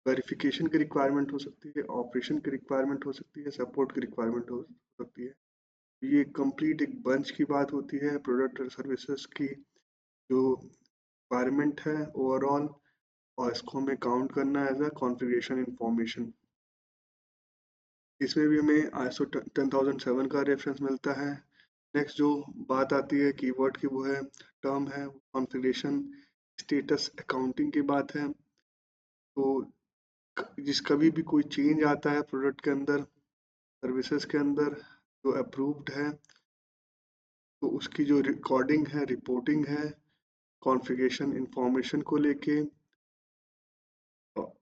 Speaker 1: वेरिफिकेशन की रिक्वायरमेंट हो सकती है, ऑपरेशन की रिक्वायरमेंट हो सकती है, सपोर्ट की रिक्वायरमेंट हो सकती है। ये कंप्लीट एक बंच की बात होती है प्रोडक्ट और सर्विसेज की जो रिक्वायरमेंट है ओवरऑल, और इसको हमें काउंट करना एज अ कॉन्फ़िगरेशन इंफॉर्मेशन। इसमें भी हमें ISO 10007 का रेफरेंस मिलता है। नेक्स्ट जो बात आती है कीवर्ड की, वो है टर्म है कॉन्फ़िगरेशन स्टेटस अकाउंटिंग की बात है। तो जिस कभी भी कोई चेंज आता है प्रोडक्ट के अंदर, सर्विसेज के अंदर, जो अप्रूव्ड है, तो उसकी जो रिकॉर्डिंग है, रिपोर्टिंग है, कॉन्फ़िगरेशन इंफॉर्मेशन को लेके,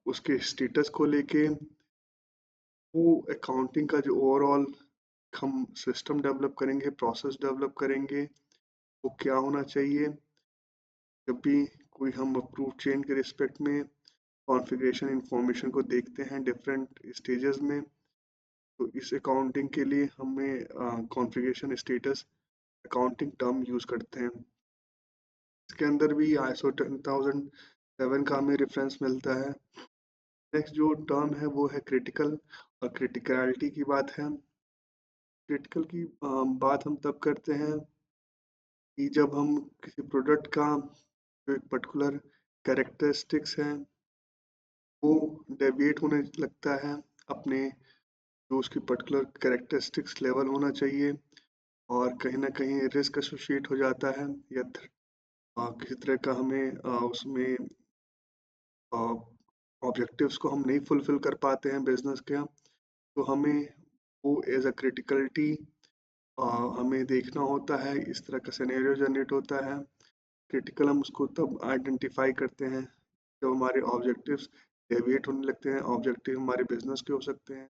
Speaker 1: उसके स्टेटस को लेके, वो अकाउंटिंग का जो ओवरऑल हम सिस्टम डेवलप करेंगे, प्रोसेस डेवलप करेंगे, वो क्या होना चाहिए। जब भी कोई हम अप्रूव चेंज के रिस्पेक्ट में कॉन्फ़िगरेशन इंफॉर्मेशन को देखते हैं डिफरेंट स्टेजेस में, तो इस अकाउंटिंग के लिए हमें configuration status accounting term use करते हैं। इसके अंदर भी ISO 10007 का हमें रेफरेंस मिलता है। नेक्स्ट जो टर्म है वो है क्रिटिकल, और क्रिटिकलिटी की बात है। क्रिटिकल की बात हम तब करते हैं कि जब हम किसी प्रोडक्ट का जो एक पर्टिकुलर कैरेक्टरिस्टिक्स है वो डेविएट होने लगता है अपने, जो उसकी पर्टिकुलर कैरेक्टरिस्टिक्स लेवल होना चाहिए, और कहीं ना कहीं रिस्क एसोसिएट हो जाता है, या किसी तरह का हमें उसमें ऑब्जेक्टिव्स को हम नहीं फुलफिल कर पाते हैं बिजनेस के, तो हमें वो एज अ क्रिटिकलिटी हमें देखना होता है। इस तरह का सिनेरियो जनरेट होता है। क्रिटिकल हम उसको तब आइडेंटिफाई करते हैं जब हमारे ऑब्जेक्टिव्स डेविएट होने लगते हैं। ऑब्जेक्टिव हमारे बिजनेस के हो सकते हैं,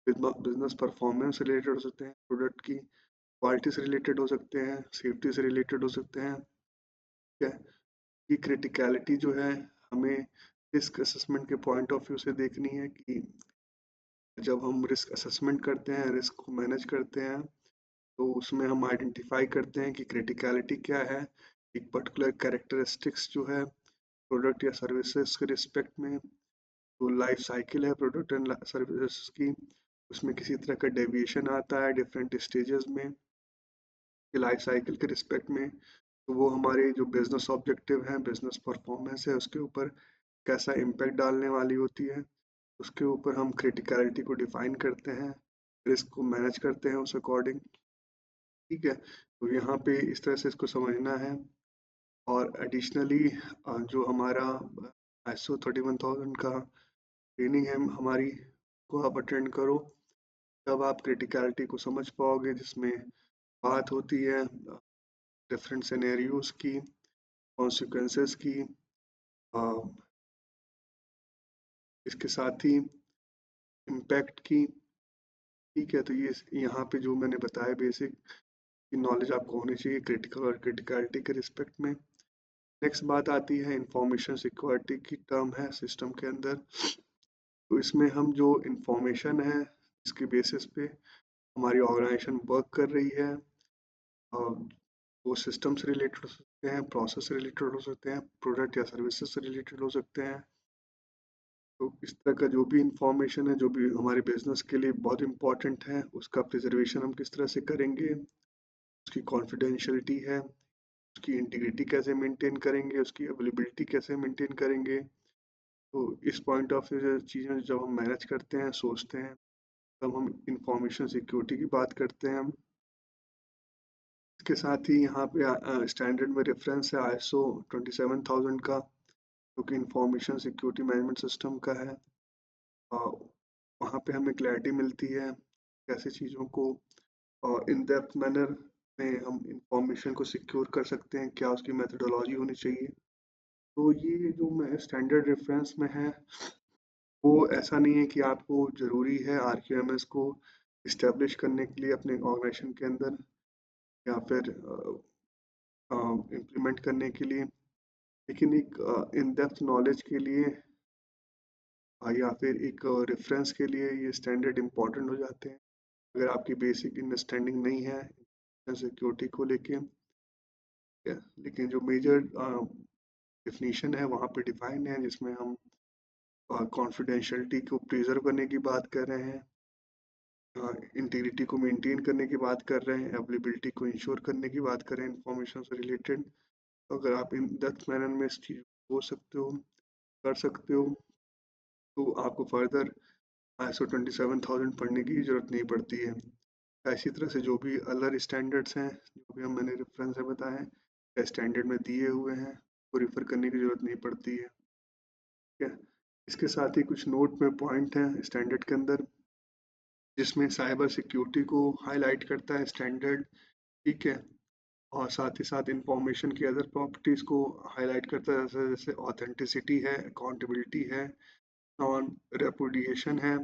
Speaker 1: बिजनेस परफॉर्मेंस रिलेटेड हो सकते हैं, प्रोडक्ट की क्वालिटी से रिलेटेड हो सकते हैं, सेफ्टी से रिलेटेड हो सकते हैं। ठीक है, ये क्रिटिकलिटी जो है हमें रिस्क असेसमेंट के पॉइंट ऑफ व्यू से देखनी है कि जब हम रिस्क असेसमेंट करते हैं, रिस्क को मैनेज करते हैं, तो उसमें हम आइडेंटिफाई करते हैं कि क्रिटिकलिटी क्या है। एक पर्टिकुलर कैरेक्टरिस्टिक्स जो है प्रोडक्ट या सर्विसेज के रिस्पेक्ट में, जो लाइफ साइकिल है प्रोडक्ट एंड सर्विसेज की, उसमें किसी तरह का डेविएशन आता है डिफरेंट स्टेजेस में कि लाइफ साइकिल के रिस्पेक्ट में, तो वो हमारे जो बिजनेस ऑब्जेक्टिव हैं, बिजनेस परफॉर्मेंस है, उसके ऊपर कैसा इम्पैक्ट डालने वाली होती है। उसके ऊपर हम क्रिटिकलिटी को डिफाइन करते हैं, रिस्क को मैनेज करते हैं उस अकॉर्डिंग। ठीक है, तो यहाँ पे इस तरह से इसको समझना है। और एडिशनली जो हमारा ISO 31000 का ट्रेनिंग है हमारी, को आप अटेंड करो, तब आप क्रिटिकलिटी को समझ पाओगे, जिसमें बात होती है डिफरेंट सिनेरियोज की, कॉन्सिक्वेंसेस की, अ, इसके साथ ही इम्पैक्ट की। ठीक है, तो ये यहाँ पे जो मैंने बताया बेसिक नॉलेज आपको होनी चाहिए क्रिटिकल और क्रिटिकलिटी के रिस्पेक्ट में। नेक्स्ट बात आती है इंफॉर्मेशन सिक्योरिटी की टर्म है सिस्टम के अंदर। तो इसमें हम जो इंफॉर्मेशन है इसके बेसिस पे हमारी ऑर्गेनाइजेशन वर्क कर रही है, और वो सिस्टम से रिलेटेड हो सकते हैं, प्रोसेस से रिलेटेड हो सकते हैं, प्रोडक्ट या सर्विसेज से रिलेटेड हो सकते हैं। तो इस तरह का जो भी इंफॉर्मेशन है, जो भी हमारे बिजनेस के लिए बहुत इंपॉर्टेंट है, उसका प्रिजर्वेशन हम किस तरह से करेंगे, उसकी कॉन्फिडेंशियलिटी है, उसकी इंटीग्रिटी कैसे मेंटेन करेंगे, उसकी अवेलेबिलिटी कैसे मेंटेन करेंगे। तो इस पॉइंट ऑफ व्यू जो चीज़ें जब हम मैनेज करते हैं, सोचते हैं, तब हम इंफॉर्मेशन सिक्योरिटी की बात करते हैं। इसके साथ ही यहाँ पे स्टैंडर्ड में रेफरेंस है ISO 27000 का, जो कि इंफॉर्मेशन सिक्योरिटी मैनेजमेंट सिस्टम का है। वहाँ पे हमें क्लैरिटी मिलती है कैसे चीज़ों को इन डेप्थ मैनर में हम इंफॉर्मेशन को सिक्योर कर सकते हैं, क्या उसकी मेथडोलॉजी होनी चाहिए। तो ये जो मैं स्टैंडर्ड रेफरेंस में है, वो ऐसा नहीं है कि आपको ज़रूरी है RQMS को इस्टेब्लिश करने के लिए अपने ऑर्गेनाइजेशन के अंदर, या फिर इम्प्लीमेंट करने के लिए, लेकिन एक इन डेप्थ नॉलेज के लिए या फिर एक रेफरेंस के लिए ये स्टैंडर्ड इम्पॉर्टेंट हो जाते हैं। अगर आपकी बेसिक अंडरस्टैंडिंग नहीं है सिक्योरिटी को लेके, लेकिन जो मेजर डेफिनेशन है वहाँ पे डिफाइन है, जिसमें हम कॉन्फिडेंशियलिटी को प्रिजर्व करने की बात कर रहे हैं, इंटीग्रिटी को मेंटेन करने की बात कर रहे हैं, अवेलेबिलिटी को इंश्योर करने की बात कर रहे हैं इंफॉर्मेशन से रिलेटेड। तो अगर आप इन डेप्थ मैनर में इस चीज़ हो सकते हो, कर सकते हो, तो आपको फर्दर ISO 27000 पढ़ने की ज़रूरत नहीं पड़ती है। इसी तरह से जो भी अदर स्टैंडर्ड्स हैं, जो भी हम मैंने रेफरेंस है बताए हैं, स्टैंडर्ड में दिए हुए हैं, वो रिफ़र करने की ज़रूरत नहीं पड़ती है। ठीक है, इसके साथ ही कुछ नोट में पॉइंट हैं स्टैंडर्ड के अंदर, जिसमें साइबर सिक्योरिटी को हाईलाइट करता है स्टैंडर्ड। ठीक है, और साथ ही साथ इंफॉर्मेशन की अदर प्रॉपर्टीज़ को हाईलाइट करता है, जैसे जैसे ऑथेंटिसिटी है, अकाउंटेबिलिटी है, नॉन रेपुडिएशन है,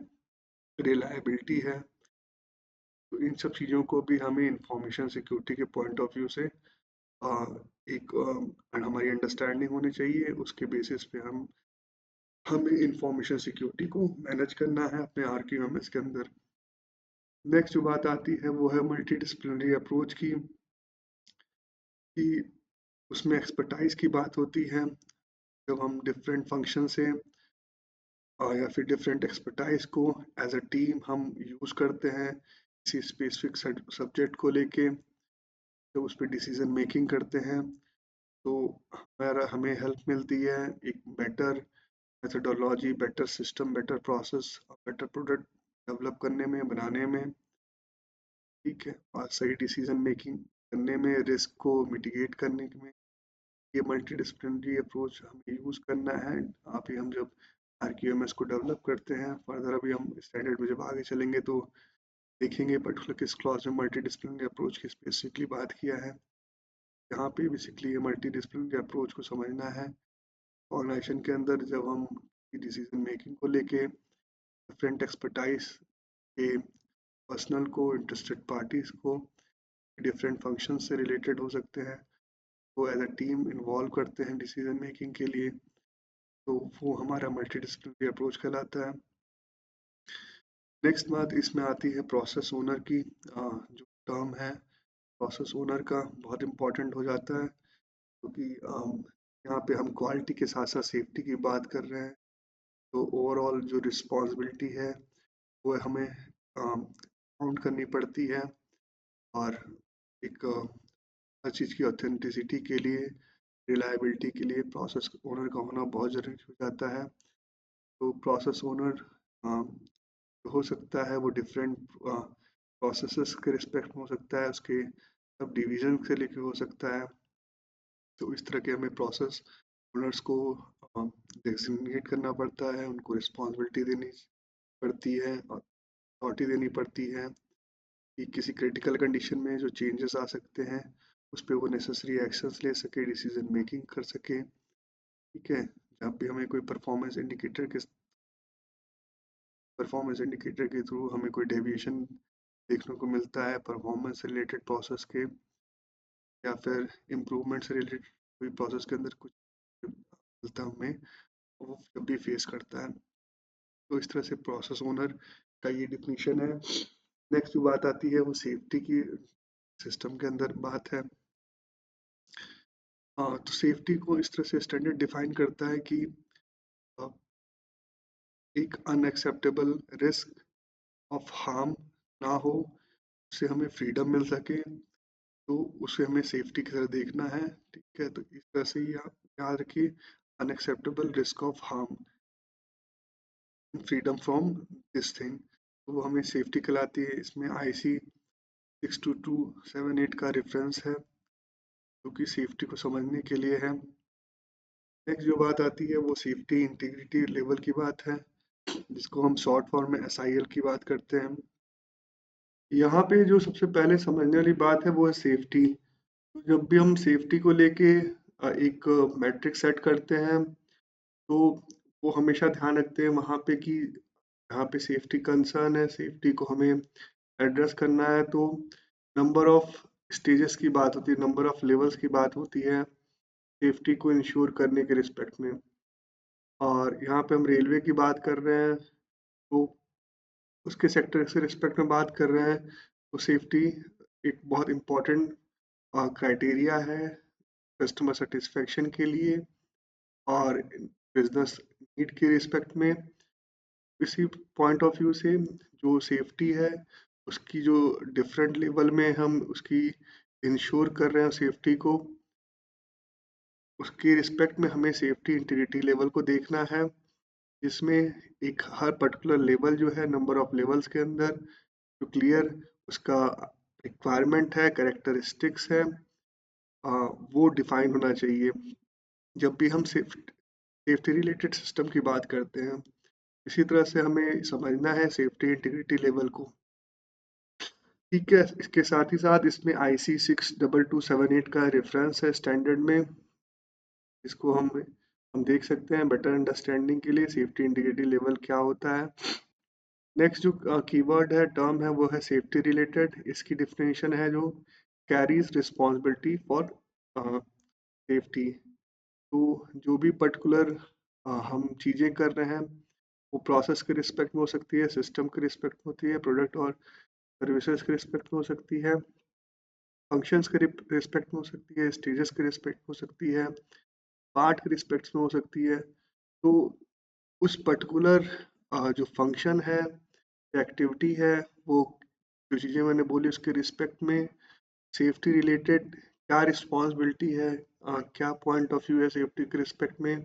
Speaker 1: रिलायबिलिटी है। तो इन सब चीज़ों को भी हमें इंफॉर्मेशन सिक्योरिटी के पॉइंट ऑफ व्यू से एक हमारी अंडरस्टैंडिंग होनी चाहिए। उसके बेसिस पे हमें इंफॉर्मेशन सिक्योरिटी को मैनेज करना है अपने आरक्यूएमएस के अंदर। नेक्स्ट जो बात आती है वो है मल्टी डिसिप्लिनरी अप्रोच की, कि उसमें एक्सपर्टाइज की बात होती है। जब हम डिफरेंट फंक्शन से या फिर डिफरेंट एक्सपर्टाइज को एज अ टीम हम यूज़ करते हैं किसी स्पेसिफिक सब्जेक्ट को लेके, जब उस पर डिसीजन मेकिंग करते हैं, तो हमारा हमें हेल्प मिलती है एक better methodology, better system, better process और बेटर प्रोडक्ट डेवलप करने में, बनाने में। ठीक है, और सही डिसीजन मेकिंग करने में, रिस्क को मिटिगेट करने में ये मल्टी डिसिप्लिनरी अप्रोच हमें यूज़ करना है। अभी हम जब आरक्यूएमएस को डेवलप करते हैं, फर्दर अभी हम स्टैंडर्ड में जब आगे चलेंगे तो देखेंगे पर्टिकुलर किस क्लॉज में मल्टी डिसिप्लिनरी अप्रोच की स्पेसिफिकली बात किया है। यहाँ पे बेसिकली ये मल्टी डिसिप्लिनरी अप्रोच को समझना है। ऑर्गेनाइजेशन के अंदर जब हम डिसीजन मेकिंग को लेके डिफरेंट एक्सपर्टाइज के पर्सनल को, इंटरेस्टेड पार्टीज को, डिफरेंट फंक्शन से रिलेटेड हो सकते हैं, वो एज अ टीम इन्वॉल्व करते हैं डिसीजन मेकिंग के लिए, तो वो हमारा मल्टी डिसिप्लिनरी अप्रोच कहलाता है। नेक्स्ट बात इसमें आती है प्रोसेस ओनर की। जो टर्म है प्रोसेस ओनर का बहुत इम्पोर्टेंट हो जाता है, क्योंकि यहाँ पे हम क्वालिटी के साथ साथ सेफ्टी की बात कर रहे हैं। तो ओवरऑल जो रिस्पॉन्सिबिलिटी है वो हमें काउंट करनी पड़ती है, और एक हर चीज़ की ऑथेंटिसिटी के लिए, रिलायबिलिटी के लिए प्रोसेस ओनर का होना बहुत ज़रूरी हो जाता है। तो प्रोसेस ओनर हो सकता है वो डिफरेंट प्रोसेसेस के रिस्पेक्ट में हो सकता है, उसके सब डिवीजन से लेके हो सकता है। तो इस तरह के हमें प्रोसेस ओनर्स को डेजिग्नेट करना पड़ता है, उनको रिस्पॉन्सिबिलिटी देनी पड़ती है, अथॉरिटी देनी पड़ती है कि किसी क्रिटिकल कंडीशन में जो चेंजेस आ सकते हैं उस पर वो नेसेसरी एक्शंस ले सके, डिसीजन मेकिंग कर सके। ठीक है, जब भी हमें कोई परफॉर्मेंस इंडिकेटर के थ्रू हमें कोई डेविएशन देखने को मिलता है परफॉर्मेंस से रिलेटेड प्रोसेस के, या फिर इम्प्रूवमेंट से रिलेटेड कोई प्रोसेस के अंदर कुछ मिलता हमें, वो जब भी फेस करता है। तो इस तरह से प्रोसेस ओनर का ये डिफिनीशन है। नेक्स्ट जो बात आती है वो सेफ्टी की सिस्टम के अंदर बात है। तो सेफ्टी को इस तरह से स्टैंडर्ड डिफाइन करता है कि अ, एक अनएक्सेप्टेबल रिस्क ऑफ हार्म ना हो, उससे हमें फ्रीडम मिल सके, तो उसे हमें सेफ्टी की तरह देखना है। ठीक है, तो इस तरह से ही आप याद रखिए, unacceptable risk of harm, freedom from this thing, तो वो हमें सेफ्टी कहलाती है। इसमें IC 62278 का रेफरेंस है जो कि सेफ्टी को समझने के लिए है। नेक्स्ट जो बात आती है वो सेफ्टी इंटीग्रिटी लेवल की बात है, जिसको हम शॉर्ट फॉर्म में SIL की बात करते हैं। यहाँ पे जो सबसे पहले समझने वाली बात है वो है सेफ्टी। तो जब भी हम सेफ्टी को लेके एक मैट्रिक सेट करते हैं, तो वो हमेशा ध्यान रखते हैं वहाँ पे कि जहाँ पे सेफ्टी कंसर्न है, सेफ्टी को हमें एड्रेस करना है, तो नंबर ऑफ स्टेजेस की बात होती है, नंबर ऑफ लेवल्स की बात होती है सेफ्टी को इंश्योर करने के रिस्पेक्ट में। और यहाँ पे हम रेलवे की बात कर रहे हैं, तो उसके सेक्टर से रिस्पेक्ट में बात कर रहे हैं, तो सेफ्टी एक बहुत इम्पोर्टेंट क्राइटेरिया है कस्टमर सेटिस्फेक्शन के लिए, और बिजनेस नीड के रिस्पेक्ट में। इसी पॉइंट ऑफ व्यू से जो सेफ्टी है उसकी जो डिफरेंट लेवल में हम उसकी इंश्योर कर रहे हैं सेफ्टी को, उसके रिस्पेक्ट में हमें सेफ्टी इंटीग्रिटी लेवल को देखना है, जिसमें एक हर पर्टिकुलर लेवल जो है नंबर ऑफ लेवल्स के अंदर जो क्लियर उसका रिक्वायरमेंट है, कैरेक्टरिस्टिक्स है, वो डिफाइन होना चाहिए जब भी हम सेफ्टी रिलेटेड सिस्टम की बात करते हैं। इसी तरह से हमें समझना है सेफ्टी इंटीग्रिटी लेवल को। ठीक है, इसके साथ ही साथ इसमें IC 62278 का रेफरेंस है स्टैंडर्ड में। इसको हम देख सकते हैं बेटर अंडरस्टैंडिंग के लिए सेफ्टी इंडिकेटिव लेवल क्या होता है। नेक्स्ट जो कीवर्ड है, टर्म है, वो है सेफ्टी रिलेटेड। इसकी डिफिनेशन है जो कैरीज रिस्पॉन्सिबिलिटी फॉर सेफ्टी। तो जो भी पर्टिकुलर हम चीज़ें कर रहे हैं वो प्रोसेस के रिस्पेक्ट में हो सकती है, सिस्टम के रिस्पेक्ट में होती है, प्रोडक्ट और सर्विसेज के रिस्पेक्ट में हो सकती है, फंक्शंस के रिस्पेक्ट में हो सकती है, स्टेजेस के रिस्पेक्ट में हो सकती है, पार्ट के रिस्पेक्ट में हो सकती है। तो उस पर्टिकुलर जो फंक्शन है, एक्टिविटी है, वो जो चीज़ें मैंने बोली उसके रिस्पेक्ट में सेफ्टी रिलेटेड क्या रिस्पॉन्सिबिलिटी है, क्या पॉइंट ऑफ व्यू है सेफ्टी के रिस्पेक्ट में,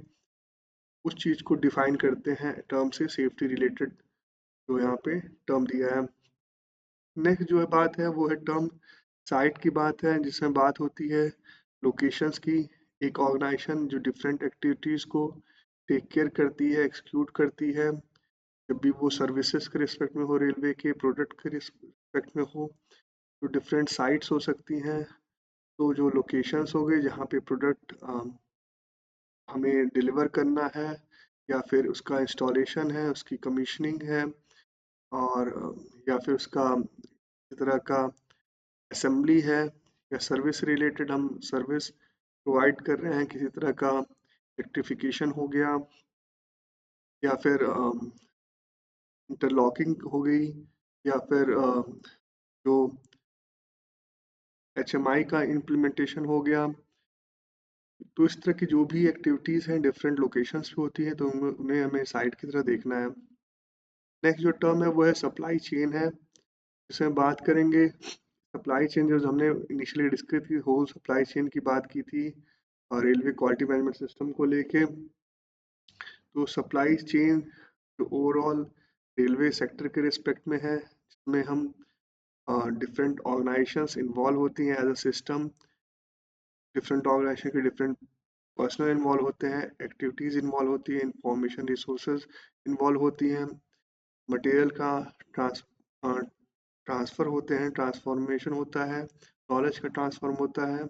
Speaker 1: उस चीज़ को डिफाइन करते हैं टर्म से सेफ्टी रिलेटेड जो यहाँ पे टर्म दिया है। नेक्स्ट जो है बात है वो है टर्म साइट की बात है, जिसमें बात होती है लोकेशंस की। एक ऑर्गेनाइजेशन जो डिफरेंट एक्टिविटीज़ को टेक केयर करती है, एक्सिक्यूट करती है, जब भी वो सर्विसेज के रिस्पेक्ट में हो, रेलवे के प्रोडक्ट के रिस्पेक्ट में हो, तो डिफरेंट साइट्स हो सकती हैं। तो जो लोकेशंस हो गए जहाँ पे प्रोडक्ट हमें डिलीवर करना है, या फिर उसका इंस्टॉलेशन है, उसकी कमीशनिंग है, और या फिर उसका इस तरह का असेंबली है, या सर्विस रिलेटेड हम सर्विस प्रोवाइड कर रहे हैं किसी तरह का, इलेक्ट्रिफिकेशन हो गया, या फिर इंटरलॉकिंग हो गई, या फिर जो HMI का इम्प्लीमेंटेशन हो गया। तो इस तरह की जो भी एक्टिविटीज़ हैं डिफरेंट लोकेशंस पे होती हैं, तो उन्हें हमें साइट की तरह देखना है। नेक्स्ट जो टर्म है वो है सप्लाई चेन है, जिसमें बात करेंगे सप्लाई चेन। जो हमने इनिशियली डिस्कस की, होल सप्लाई चेन की बात की थी और रेलवे क्वालिटी मैनेजमेंट सिस्टम को लेके। तो सप्लाई चेन जो ओवरऑल रेलवे सेक्टर के रिस्पेक्ट में है, जिसमें हम डिफरेंट ऑर्गेनाइजेशंस इन्वॉल्व होती हैं as a system, different organisation के डिफरेंट पर्सनल इन्वॉल्व होते हैं, एक्टिविटीज़ इन्वॉल्व होती हैं, इंफॉर्मेशन रिसोर्सेज इन्वॉल्व होती हैं, मटेरियल का ट्रांसफ़र होते हैं, ट्रांसफॉर्मेशन होता है, नॉलेज का ट्रांसफॉर्म होता है,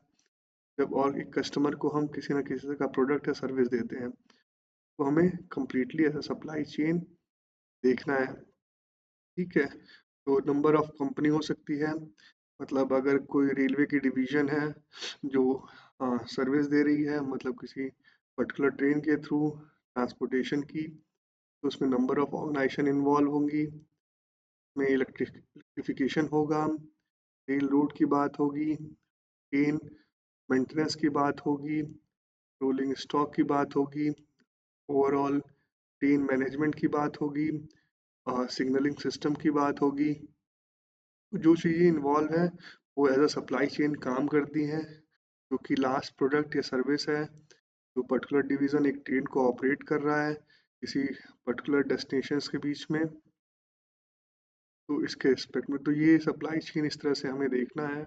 Speaker 1: जब और एक कस्टमर को हम किसी न किसी का प्रोडक्ट या सर्विस देते हैं। तो हमें कंप्लीटली ऐसा सप्लाई चेन देखना है। ठीक है, तो नंबर ऑफ कंपनी हो सकती है, मतलब अगर कोई रेलवे की डिवीजन है जो सर्विस दे रही है, मतलब किसी पर्टिकुलर ट्रेन के थ्रू ट्रांसपोर्टेशन की, तो उसमें नंबर ऑफ ऑर्गेनाइजेशन इन्वॉल्व होंगी, में इलेक्ट्रिफिकेशन होगा, रेल रोड की बात होगी, ट्रेन मेंटेनेंस की बात होगी, रोलिंग स्टॉक की बात होगी, ओवरऑल ट्रेन मैनेजमेंट की बात होगी, सिग्नलिंग सिस्टम की बात होगी। जो चीज़ें इन्वॉल्व हैं वो एज अ सप्लाई चेन काम करती हैं, जो कि लास्ट प्रोडक्ट या सर्विस है जो पर्टिकुलर डिवीज़न एक ट्रेन को ऑपरेट कर रहा है किसी पर्टिकुलर डेस्टिनेशंस के बीच में। तो इसके रिस्पेक्ट में तो ये सप्लाई चेन इस तरह से हमें देखना है।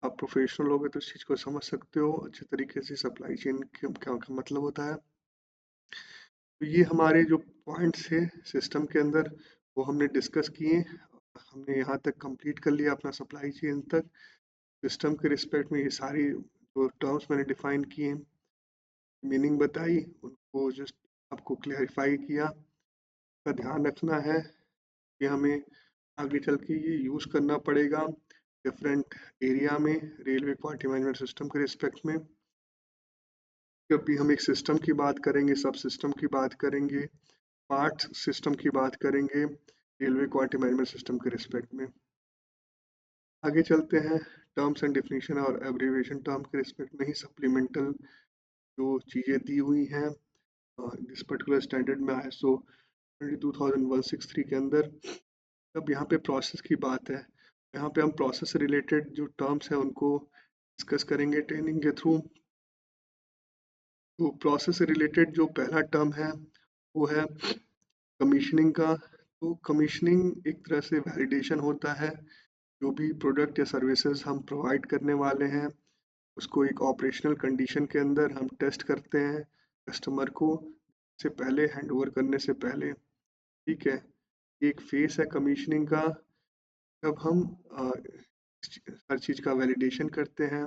Speaker 1: आप प्रोफेशनल हो गए तो इस चीज़ को समझ सकते हो अच्छे तरीके से सप्लाई चेन क्या क्या मतलब होता है। तो ये हमारे जो पॉइंट्स थे सिस्टम के अंदर वो हमने डिस्कस किए। हमने यहाँ तक कंप्लीट कर लिया अपना सप्लाई चेन तक। सिस्टम के रिस्पेक्ट में ये सारी जो टर्म्स मैंने डिफाइन किए, मीनिंग बताई, उनको जस्ट आपको क्लैरिफाई किया। का ध्यान रखना है कि हमें आगे चल के ये यूज़ करना पड़ेगा डिफरेंट एरिया में, रेलवे क्वालिटी मैनेजमेंट सिस्टम के रिस्पेक्ट में। जब भी हम एक सिस्टम की बात करेंगे, सब सिस्टम की बात करेंगे, पार्ट सिस्टम की बात करेंगे, रेलवे क्वालिटी मैनेजमेंट सिस्टम के रिस्पेक्ट में। आगे चलते हैं टर्म्स एंड डेफिनेशन और एब्रीविएशन टर्म के रिस्पेक्ट में ही सप्लीमेंटल जो चीज़ें दी हुई हैं इस पर्टिकुलर स्टैंडर्ड में ISO 22163 के अंदर। अब यहाँ पे प्रोसेस की बात है, यहाँ पे हम प्रोसेस से रिलेटेड जो टर्म्स हैं उनको डिस्कस करेंगे ट्रेनिंग के थ्रू। तो प्रोसेस से रिलेटेड जो पहला टर्म है वो है कमीशनिंग का। तो कमीशनिंग एक तरह से वैलिडेशन होता है, जो भी प्रोडक्ट या सर्विसेज हम प्रोवाइड करने वाले हैं उसको एक ऑपरेशनल कंडीशन के अंदर हम टेस्ट करते हैं कस्टमर को से पहले, हैंड ओवर करने से पहले। ठीक है, एक फेस है कमीशनिंग का, जब हम हर चीज़ का वैलिडेशन करते हैं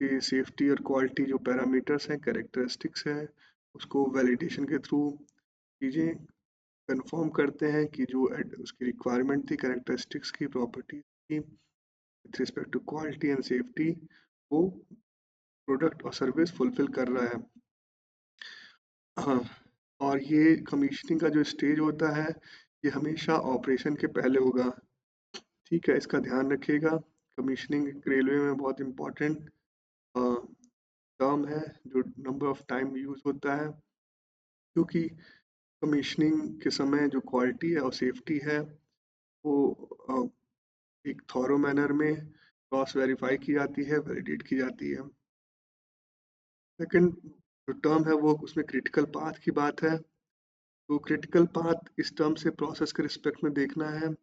Speaker 1: कि सेफ्टी और क्वालिटी जो पैरामीटर्स हैं, कैरेक्टरिस्टिक्स हैं, उसको वैलिडेशन के थ्रू चीज़ें कंफर्म करते हैं कि जो उसकी रिक्वायरमेंट थी, कैरेक्टरिस्टिक्स की, प्रॉपर्टीज की, with respect to quality and safety, वो प्रोडक्ट और सर्विस फुलफिल कर रहा है। हाँ, और ये कमीशनिंग का जो स्टेज होता है, ये हमेशा ऑपरेशन के पहले होगा। ठीक है, इसका ध्यान रखिएगा। कमीशनिंग रेलवे में बहुत इम्पोर्टेंट टर्म है जो नंबर ऑफ टाइम यूज होता है, क्योंकि कमीशनिंग के समय जो क्वालिटी है और सेफ्टी है वो एक थॉरो मैनर में क्रॉस वेरीफाई की जाती है, वैलिडेट की जाती है। सेकंड जो टर्म है वो उसमें क्रिटिकल पाथ की बात है। तो क्रिटिकल पाथ इस टर्म से प्रोसेस के रिस्पेक्ट में देखना है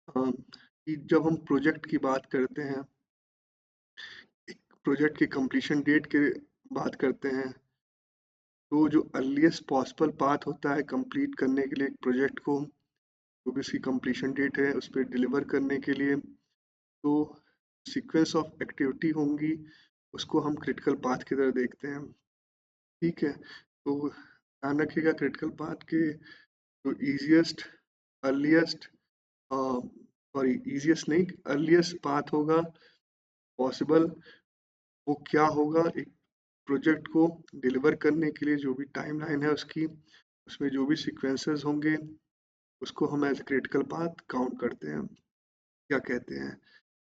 Speaker 1: कि जब हम प्रोजेक्ट की बात करते हैं, एक प्रोजेक्ट की कंप्लीशन डेट की बात करते हैं, तो जो अर्लीस्ट पॉसिबल पाथ होता है कंप्लीट करने के लिए एक प्रोजेक्ट को, जो भी उसकी कंप्लीशन डेट है उस पर डिलीवर करने के लिए, तो सीक्वेंस ऑफ एक्टिविटी होंगी, उसको हम क्रिटिकल पाथ की तरह देखते हैं। ठीक है, तो ध्यान रखिएगा क्रिटिकल पाथ के जो ईजिएस्ट, अर्लीस्ट, सॉरी ईजिएस्ट नहीं, अर्लीस्ट पाथ होगा पॉसिबल, वो क्या होगा, एक प्रोजेक्ट को डिलीवर करने के लिए जो भी टाइमलाइन है उसकी, उसमें जो भी सीक्वेंसेस होंगे उसको हम एज क्रिटिकल पाथ काउंट करते हैं, क्या कहते हैं।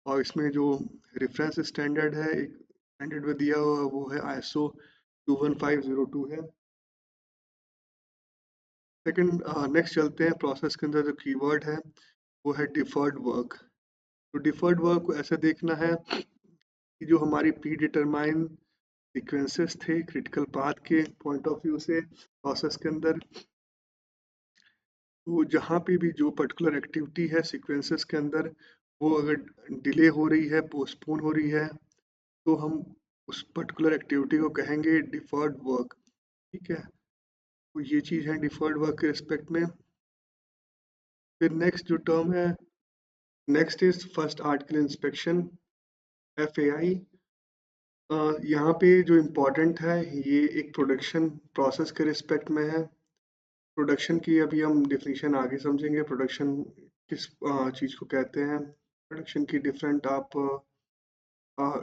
Speaker 1: और इसमें जो रेफरेंस स्टैंडर्ड है, एक स्टैंडर्ड में दिया हुआ वो है ISO 21502 है। सेकंड, नेक्स्ट चलते हैं प्रोसेस के अंदर जो कीवर्ड है वो है डिफर्ड वर्क। तो डिफर्ड वर्क को ऐसे देखना है कि जो हमारी प्री डिटरमाइन सीक्वेंसेस थे क्रिटिकल पाथ के पॉइंट ऑफ व्यू से प्रोसेस के अंदर, तो जहाँ पे भी जो पर्टिकुलर एक्टिविटी है सीक्वेंसेस के अंदर, वो अगर डिले हो रही है, पोस्टपोन हो रही है, तो हम उस पर्टिकुलर एक्टिविटी को कहेंगे डिफर्ड वर्क। ठीक है, तो ये चीज़ है डिफर्ड वर्क के रिस्पेक्ट में। फिर नेक्स्ट जो टर्म है, next is first article inspection, FAI। यहाँ पे जो इम्पोर्टेंट है ये एक प्रोडक्शन प्रोसेस के रिस्पेक्ट में है। प्रोडक्शन की अभी हम डिफिनीशन आगे समझेंगे, प्रोडक्शन किस चीज़ को कहते हैं। प्रोडक्शन की डिफरेंट आप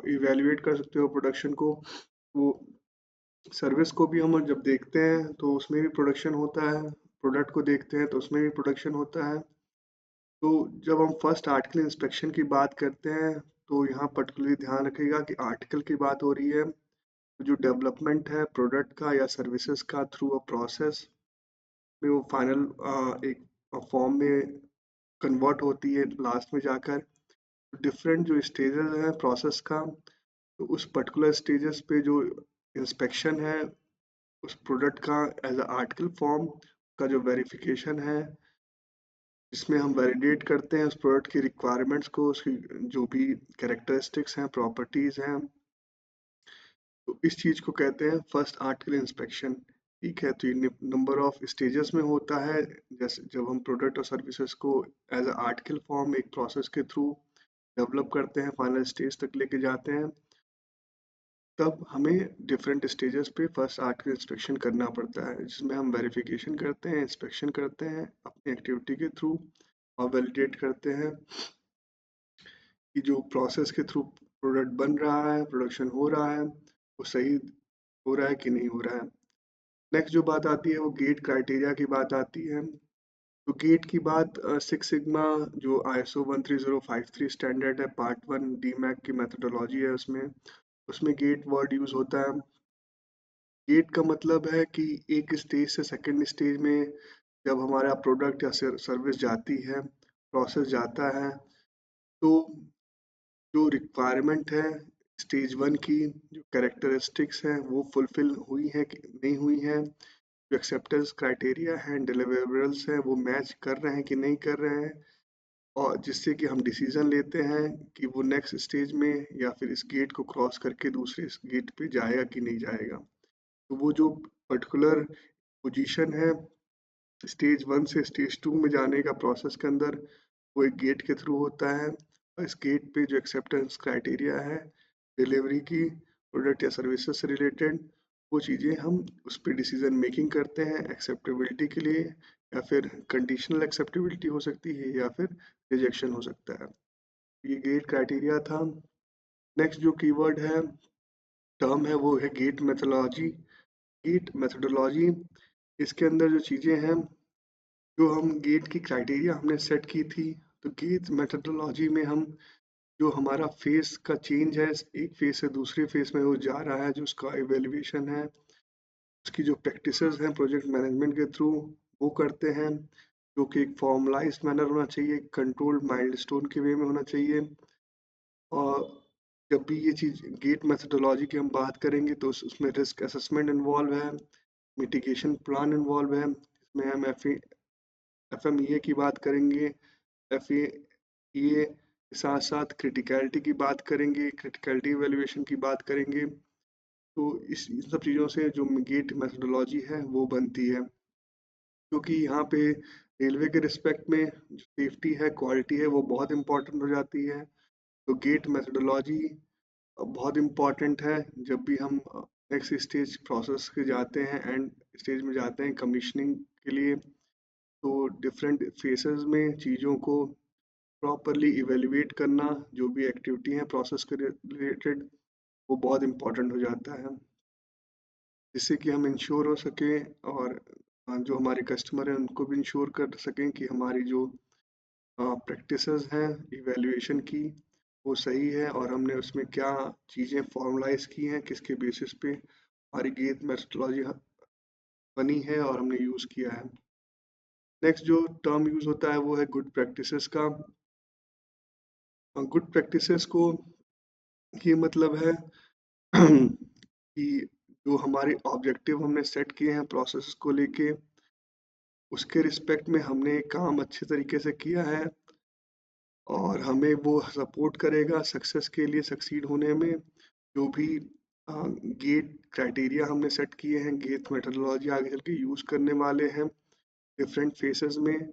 Speaker 1: इवेल्युएट कर सकते हो प्रोडक्शन को। वो सर्विस को भी हम जब देखते हैं तो उसमें भी प्रोडक्शन होता है, प्रोडक्ट को देखते हैं तो उसमें भी प्रोडक्शन होता है। तो जब हम फर्स्ट आर्टिकल इंस्पेक्शन की बात करते हैं तो यहाँ पर्टिकुलरली ध्यान रखिएगा कि आर्टिकल की बात हो रही है, तो जो डेवलपमेंट है प्रोडक्ट का या सर्विसेज का थ्रू अ प्रोसेस में वो फाइनल एक फॉर्म में कन्वर्ट होती है लास्ट में जाकर। डिफरेंट जो स्टेजेस हैं प्रोसेस का, तो उस पर्टिकुलर स्टेजेस पे जो इंस्पेक्शन है उस प्रोडक्ट का एज अ आर्टिकल फॉर्म का जो वेरिफिकेशन है, जिसमें हम वैलिडेट करते हैं उस प्रोडक्ट की रिक्वायरमेंट्स को, उसकी जो भी कैरेक्टरिस्टिक्स हैं, प्रॉपर्टीज़ हैं, तो इस चीज़ को कहते हैं फर्स्ट आर्टिकल इंस्पेक्शन। ठीक है, तो ये नंबर ऑफ स्टेजेस में होता है। जैसे जब हम प्रोडक्ट और सर्विसेज को एज अ आर्टिकल फॉर्म एक प्रोसेस के थ्रू डेवलप करते हैं, फाइनल स्टेज तक लेके जाते हैं, तब हमें डिफरेंट स्टेजेस पे फर्स्ट आर्टिकल इंस्पेक्शन करना पड़ता है, जिसमें हम वेरिफिकेशन करते हैं, इंस्पेक्शन करते हैं अपनी एक्टिविटी के थ्रू, और वैलिडेट करते हैं कि जो प्रोसेस के थ्रू प्रोडक्ट बन रहा है, प्रोडक्शन हो रहा है, वो सही हो रहा है कि नहीं हो रहा है। नेक्स्ट जो बात आती है वो गेट क्राइटेरिया की बात आती है। तो गेट की बात सिक्स सिग्मा जो ISO 13053 स्टैंडर्ड है, पार्ट 1 DMAC की मेथोडोलॉजी है, उसमें उसमें गेट वर्ड यूज होता है। गेट का मतलब है कि एक स्टेज से सेकंड स्टेज में जब हमारा प्रोडक्ट या सर्विस जाती है, प्रोसेस जाता है, तो जो रिक्वायरमेंट है स्टेज 1 की, जो कैरेक्टरिस्टिक्स हैं वो फुलफिल हुई है कि नहीं हुई है, जो एक्सेप्टेंस क्राइटेरिया हैं, डिलीवरेबल्स हैं, वो मैच कर रहे हैं कि नहीं कर रहे हैं, और जिससे कि हम डिसीजन लेते हैं कि वो नेक्स्ट स्टेज में या फिर इस गेट को क्रॉस करके दूसरे गेट पे जाएगा कि नहीं जाएगा। तो वो जो पर्टिकुलर पोजीशन है स्टेज 1 से स्टेज 2 में जाने का प्रोसेस के अंदर, वो एक गेट के थ्रू होता है और इस गेट पे जो एक्सेप्टेंस क्राइटेरिया है डिलीवरी की, प्रोडक्ट या सर्विसेज से रिलेटेड, वो चीज़ें हम उस पे डिसीजन मेकिंग करते हैं एक्सेप्टेबिलिटी के लिए, या फिर कंडीशनल एक्सेप्टेबिलिटी हो सकती है या फिर रिजेक्शन हो सकता है। ये गेट क्राइटेरिया था। नेक्स्ट जो कीवर्ड है, टर्म है, वो है गेट मेथोडोलॉजी। गेट मेथोडोलॉजी, इसके अंदर जो चीज़ें हैं, जो हम गेट की क्राइटेरिया हमने सेट की थी, तो गेट मेथोडोलॉजी में हम जो हमारा फेस का चेंज है, एक फेस से दूसरे फेस में वो जा रहा है, जो उसका इवेल्युएशन है, उसकी जो प्रैक्टिसेस हैं प्रोजेक्ट मैनेजमेंट के थ्रू वो करते हैं, जो कि एक फॉर्मलाइज्ड मैनर होना चाहिए, कंट्रोल्ड माइलस्टोन के वे में होना चाहिए। और जब भी ये चीज़ गेट मेथोडोलॉजी की हम बात करेंगे तो उसमें रिस्क असेसमेंट इन्वॉल्व है, मिटिगेशन प्लान इन्वॉल्व है, इसमें हम एफएमईए की बात करेंगे, एफएईए के साथ साथ क्रिटिकलिटी की बात करेंगे, क्रिटिकलिटी इवेल्युएशन की बात करेंगे। तो इन सब चीज़ों से जो गेट मेथोडोलॉजी है वो बनती है, क्योंकि यहाँ पे रेलवे के रिस्पेक्ट में जो सेफ्टी है, क्वालिटी है, वो बहुत इंपॉर्टेंट हो जाती है। तो गेट मेथोडोलॉजी बहुत इम्पॉर्टेंट है जब भी हम नेक्स्ट स्टेज प्रोसेस के जाते हैं, एंड स्टेज में जाते हैं कमीशनिंग के लिए। तो डिफरेंट फेसेस में चीज़ों को प्रॉपरली इवेल्युएट करना, जो भी एक्टिविटी है प्रोसेस के रिलेटेड, वो बहुत इम्पॉर्टेंट हो जाता है, जिससे कि हम इंश्योर हो सकें और जो हमारे कस्टमर हैं उनको भी इंश्योर कर सकें कि हमारी जो प्रैक्टिसेस हैं इवैल्यूएशन की वो सही है, और हमने उसमें क्या चीज़ें फॉर्मलाइज की हैं, किसके बेसिस पे हमारी गेट मेथोडोलॉजी बनी है और हमने यूज़ किया है। नेक्स्ट जो टर्म यूज़ होता है वो है गुड प्रैक्टिसेस का। गुड प्रैक्टिसेस को ये मतलब है कि जो हमारे ऑब्जेक्टिव हमने सेट किए हैं प्रोसेस को लेके, उसके रिस्पेक्ट में हमने काम अच्छे तरीके से किया है, और हमें वो सपोर्ट करेगा सक्सेस के लिए, सक्सीड होने में। जो भी गेट क्राइटेरिया हमने सेट किए हैं, गेट मेथोडोलॉजी आगे चल के यूज़ करने वाले हैं डिफरेंट फेसेस में,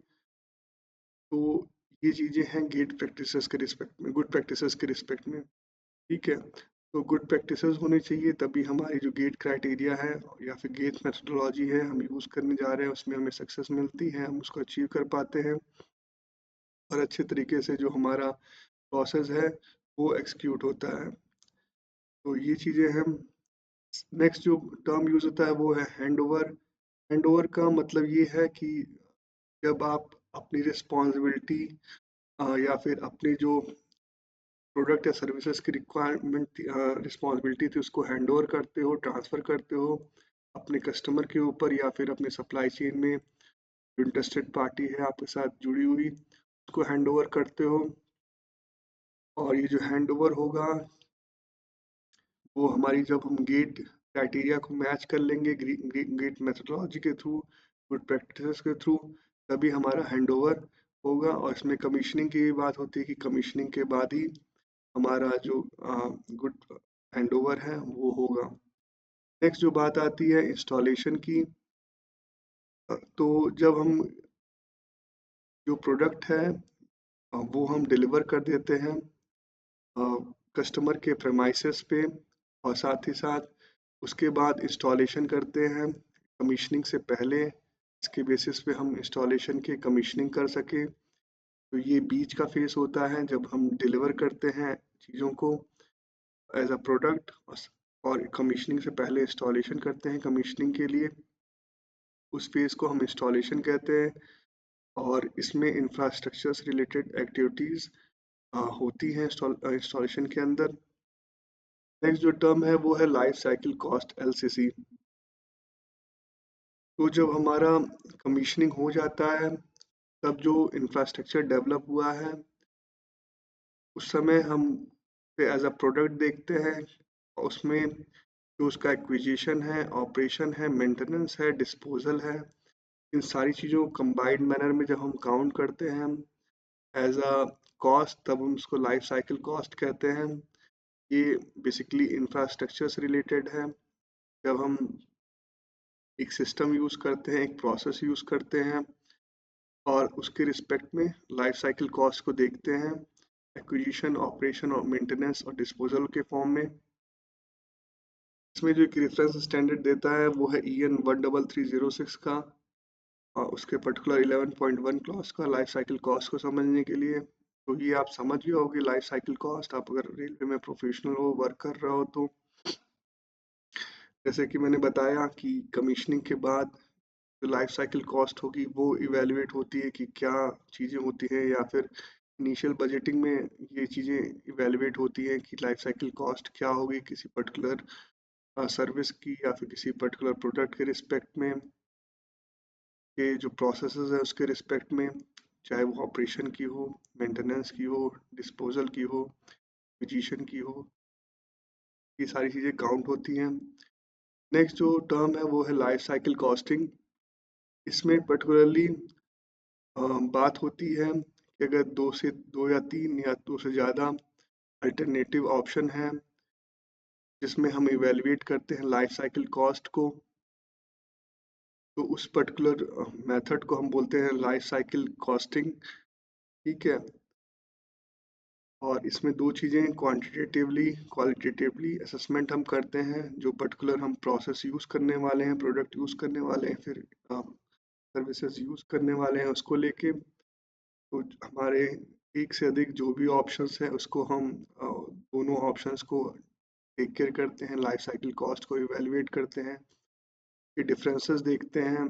Speaker 1: तो ये चीज़ें हैं गेट प्रैक्टिसेस के रिस्पेक्ट में, गुड प्रैक्टिसेस के रिस्पेक्ट में। ठीक है, तो गुड प्रैक्टिसेस होनी चाहिए, तभी हमारी जो गेट क्राइटेरिया है या फिर गेट मेथोडोलॉजी है हम यूज़ करने जा रहे हैं, उसमें हमें सक्सेस मिलती है, हम उसको अचीव कर पाते हैं, और अच्छे तरीके से जो हमारा प्रोसेस है वो एक्सिक्यूट होता है। तो ये चीज़ें हैं। नेक्स्ट जो टर्म यूज़ होता है वो है हैंडओवर। हैंडओवर का मतलब ये है कि जब आप अपनी रिस्पॉन्सिबिलिटी या फिर अपनी जो प्रोडक्ट या सर्विसेज की रिक्वायरमेंट रिस्पॉन्सिबिलिटी थी उसको हैंड ओवर करते हो, ट्रांसफ़र करते हो अपने कस्टमर के ऊपर, या फिर अपने सप्लाई चेन में जो इंटरेस्टेड पार्टी है आपके साथ जुड़ी हुई, उसको हैंड ओवर करते हो। और ये जो हैंड ओवर होगा वो हमारी, जब हम गेट क्राइटेरिया को मैच कर लेंगे गेट मेथोडोलॉजी के थ्रू, गुड प्रैक्टिसेस के थ्रू, तभी हमारा हैंड ओवर होगा। और इसमें कमीशनिंग की भी बात होती है कि कमीशनिंग के बाद ही हमारा जो गुड हैंडओवर है वो होगा। नेक्स्ट जो बात आती है इंस्टॉलेशन की, तो जब हम जो प्रोडक्ट है वो हम डिलीवर कर देते हैं कस्टमर के प्रेमाइसेस पे, और साथ ही साथ उसके बाद इंस्टॉलेशन करते हैं कमीशनिंग से पहले, इसके बेसिस पे हम इंस्टॉलेशन के कमीशनिंग कर सकें। तो ये बीच का फेस होता है जब हम डिलीवर करते हैं चीज़ों को एज अ प्रोडक्ट, और कमीशनिंग से पहले इंस्टॉलेशन करते हैं कमीशनिंग के लिए, उस फेज़ को हम इंस्टॉलेशन कहते हैं। और इसमें इंफ्रास्ट्रक्चर से रिलेटेड एक्टिविटीज़ होती हैं इंस्टॉलेशन के अंदर। नेक्स्ट जो टर्म है वो है लाइफ साइकिल कॉस्ट एलसीसी। तो जब हमारा कमीशनिंग हो जाता है, तब जो इंफ्रास्ट्रक्चर डेवलप हुआ है उस समय हम एज अ प्रोडक्ट देखते हैं, उसमें जो उसका एक्विजिशन है, ऑपरेशन है, मेंटेनेंस है, डिस्पोजल है, इन सारी चीज़ों को कंबाइंड मैनर में जब हम काउंट करते हैं हम एज अ कॉस्ट, तब हम उसको लाइफ साइकिल कॉस्ट कहते हैं। ये बेसिकली इंफ्रास्ट्रक्चर से रिलेटेड है। जब हम एक सिस्टम यूज़ करते हैं, एक प्रोसेस यूज़ करते हैं, और उसके रिस्पेक्ट में लाइफ साइकिल कॉस्ट को देखते हैं एक्विजिशन, ऑपरेशन और मेंटेनेंस और डिस्पोजल के फॉर्म में। इसमें जो एक रेफरेंस स्टैंडर्ड देता है वो है EN 13306 का, और उसके पर्टिकुलर 11.1 क्लॉज का लाइफ साइकिल कॉस्ट को समझने के लिए। तो ये आप समझ गए होगे लाइफ साइकिल कॉस्ट, आप अगर रेलवे में प्रोफेशनल हो, वर्क कर रहे हो तो। जैसे कि मैंने बताया कि कमीशनिंग के बाद जो लाइफ साइकिल कॉस्ट होगी वो इवेल्युएट होती है कि क्या चीज़ें होती हैं, या फिर इनिशियल बजटिंग में ये चीज़ें इवेल्युएट होती हैं कि लाइफ साइकिल कॉस्ट क्या होगी किसी पर्टिकुलर सर्विस की या फिर किसी पर्टिकुलर प्रोडक्ट के रिस्पेक्ट में, के जो प्रोसेसेस है उसके रिस्पेक्ट में, चाहे वो ऑपरेशन की हो, मेंटेनेंस की हो, डिस्पोजल की हो, एक्विजिशन की हो, ये सारी चीज़ें काउंट होती हैं। नेक्स्ट जो टर्म है वो है लाइफ साइकिल कॉस्टिंग। इसमें पर्टिकुलरली बात होती है कि अगर दो या तीन या दो से ज़्यादा अल्टरनेटिव ऑप्शन है जिसमें हम इवेलुएट करते हैं लाइफ साइकिल कॉस्ट को, तो उस पर्टिकुलर मेथड को हम बोलते हैं लाइफ साइकिल कॉस्टिंग। ठीक है। और इसमें दो चीज़ें, क्वांटिटेटिवली क्वालिटेटिवली असेसमेंट हम करते हैं, जो पर्टिकुलर हम प्रोसेस यूज़ करने वाले हैं, प्रोडक्ट यूज़ करने वाले हैं, फिर सर्विसेज यूज़ करने वाले हैं उसको लेके। तो हमारे एक से अधिक जो भी ऑप्शंस हैं उसको हम दोनों ऑप्शंस को टेक केयर करते हैं, लाइफ साइकिल कॉस्ट को इवेलुएट करते हैं, ये डिफरेंसेस देखते हैं,